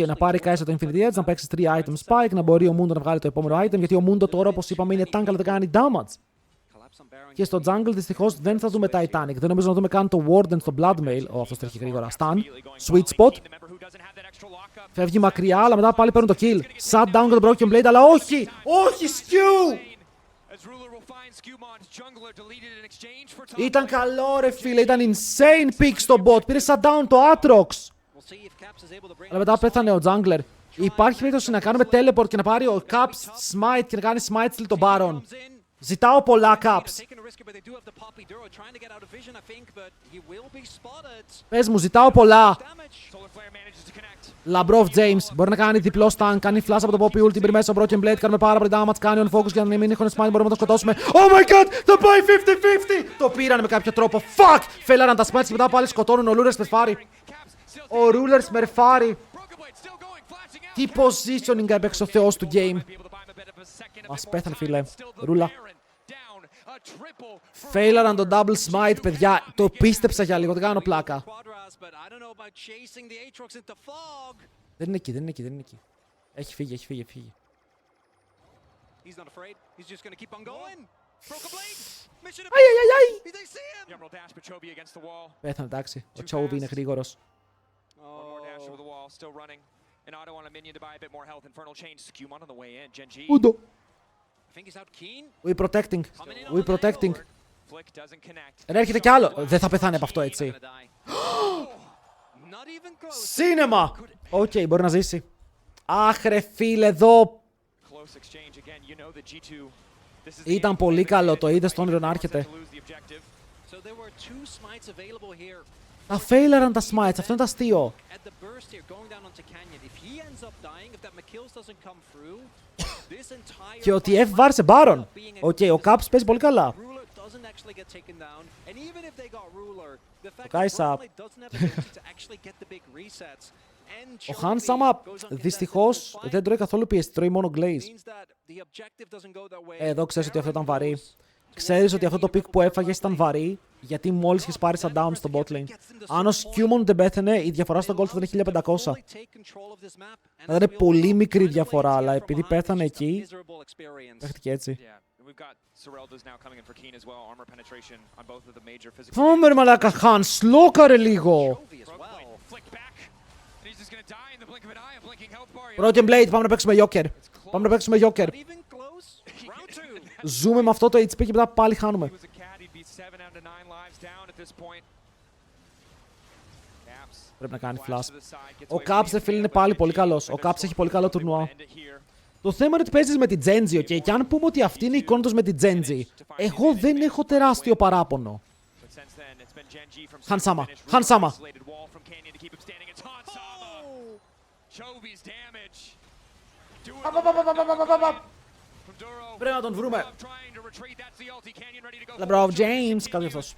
Να πάρει Kai'Sa το Infinity Edge, να παίξει 3 item spike, να μπορεί ο Mundo να βγάλει το επόμενο item, γιατί ο Mundo τώρα, όπως είπαμε, είναι tank, αλλά δεν κάνει damage. Και στο jungle δυστυχώς δεν θα δούμε Titanic. Δεν νομίζω να δούμε καν το Warden στο Bloodmail. Αυτός τρέχει γρήγορα. Stun. Sweet spot. Φεύγει μακριά, αλλά μετά πάλι παίρνουν το kill. Shut down και το Broken Blade, αλλά όχι! Όχι, Skew! Ήταν καλό ρε φίλε, ήταν insane pick στο bot. Πήρε shut down το Aatrox. Αλλά μετά πέθανε ο jungler. Υπάρχει περίπτωση να κάνουμε teleport και να πάρει ο Caps smite και να κάνει smite still τον Baron. Ζητάω πολλά Caps. Πες μου, ζητάω πολλά. Λαμπρόφ James μπορεί να κάνει διπλό stun, κάνει flash από το Poppy ulti, μπει μέσα στο Broken Blade, κάνουμε πάρα πολύ damage, κάνει on focus για να μην έχουν smite, μπορούμε να το σκοτώσουμε. Oh my god, θα πάει 50-50! Το πήρανε με κάποιο τρόπο, fuck! Φέλαραν τα smites και μετά πάλι σκοτώνουν, ο Rulers μερφάρει. Ο Rulers μερφάρει. Τι positioning έπαιξε ο θεός του game. Μας πέθανε φίλε, Ρούλα. Φέιλαραν το double smite, παιδιά. Το πίστεψα για λίγο, δεν κάνω πλάκα. Δεν είναι εκεί, δεν είναι εκεί, δεν είναι εκεί. Έχει φύγει, έχει φύγει, έχει φύγει. Αϊ. Πέθανε, εντάξει. Ο Chovy είναι γρήγορος. Ούντο. We protecting. We protecting. Έρχεται κι άλλο. Δεν θα πεθάνει από αυτό έτσι. Σίνεμα! Οκ, μπορεί να ζήσει. Αχ ρε φίλε, εδώ. Ήταν πολύ καλό, το είδες το όνειρο να έρχεται. Τα φέιλαραν τα smites, αυτό είναι το αστείο. Και ο TF βάρσε Baron. Ο Caps παίζει πολύ καλά. Ο Kai'Sa. Ο Handsama δυστυχώς δεν τρώει καθόλου PS, τρώει μόνο Glaze. Εδώ ξέρεις ότι αυτό ήταν βαρύ. Ξέρεις ότι αυτό το pick που έφαγες ήταν βαρύ, γιατί μόλις είχες πάρει σαν down στο bot lane. Αν ο Skewmon δεν πέθαινε, η διαφορά στο gold θα ήταν 1500. Θα ήταν πολύ μικρή διαφορά, αλλά επειδή πέθανε εκεί, παίχτηκε έτσι. Πάμε ρε μαλάκα Χαν, σλόκαρε λίγο! Broken Blade, πάμε να παίξουμε Joker. Πάμε να παίξουμε Joker. Ζούμε με αυτό το HP και μετά πάλι χάνουμε. Πρέπει να κάνει flash. Ο Caps δε φίλε είναι πάλι πολύ καλός. Ο Caps έχει πολύ καλό τουρνουά. Το θέμα είναι ότι παίζεις με την Genji, ok? Και αν πούμε ότι αυτή είναι η εικόνα τους με την Genji, εγώ δεν έχω τεράστιο παράπονο. Handsama, Handsama. Πρέπει να τον βρούμε. LeBron James, κάτι αυτός.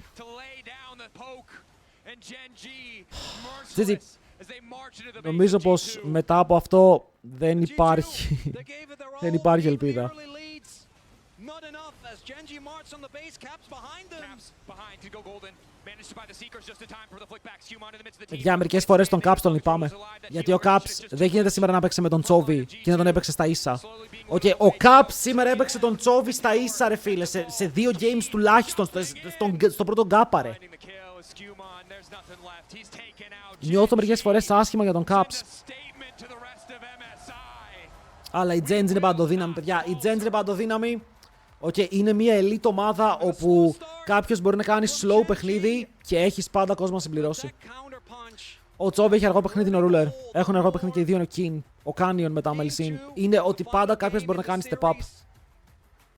GG. Νομίζω πως μετά από αυτό δεν υπάρχει ελπίδα. Παιδιά, μερικές φορές τον Caps τον λυπάμαι. Γιατί ο Caps δεν γίνεται σήμερα να παίξει με τον Chovy και να τον έπαιξε στα ίσα. Ο Caps σήμερα έπαιξε τον Chovy στα ίσα ρε φίλε, σε 2 games τουλάχιστον, στο πρώτο γκάπα ρε. Νιώθω μερικές φορές άσχημα για τον Caps. Αλλά η Geng είναι παντοδύναμη, παιδιά. Η Geng είναι παντοδύναμη. Είναι μια elite ομάδα όπου κάποιος μπορεί να κάνει slow παιχνίδι και έχεις πάντα κόσμο να συμπληρώσει. Ο Chovy έχει αργό παιχνίδι, είναι ο Ruler. Έχουν αργό παιχνίδι και οι δύο, είναι ο King. Ο Canyon με τα Melsin. Είναι ότι πάντα κάποιο μπορεί να κάνει step up.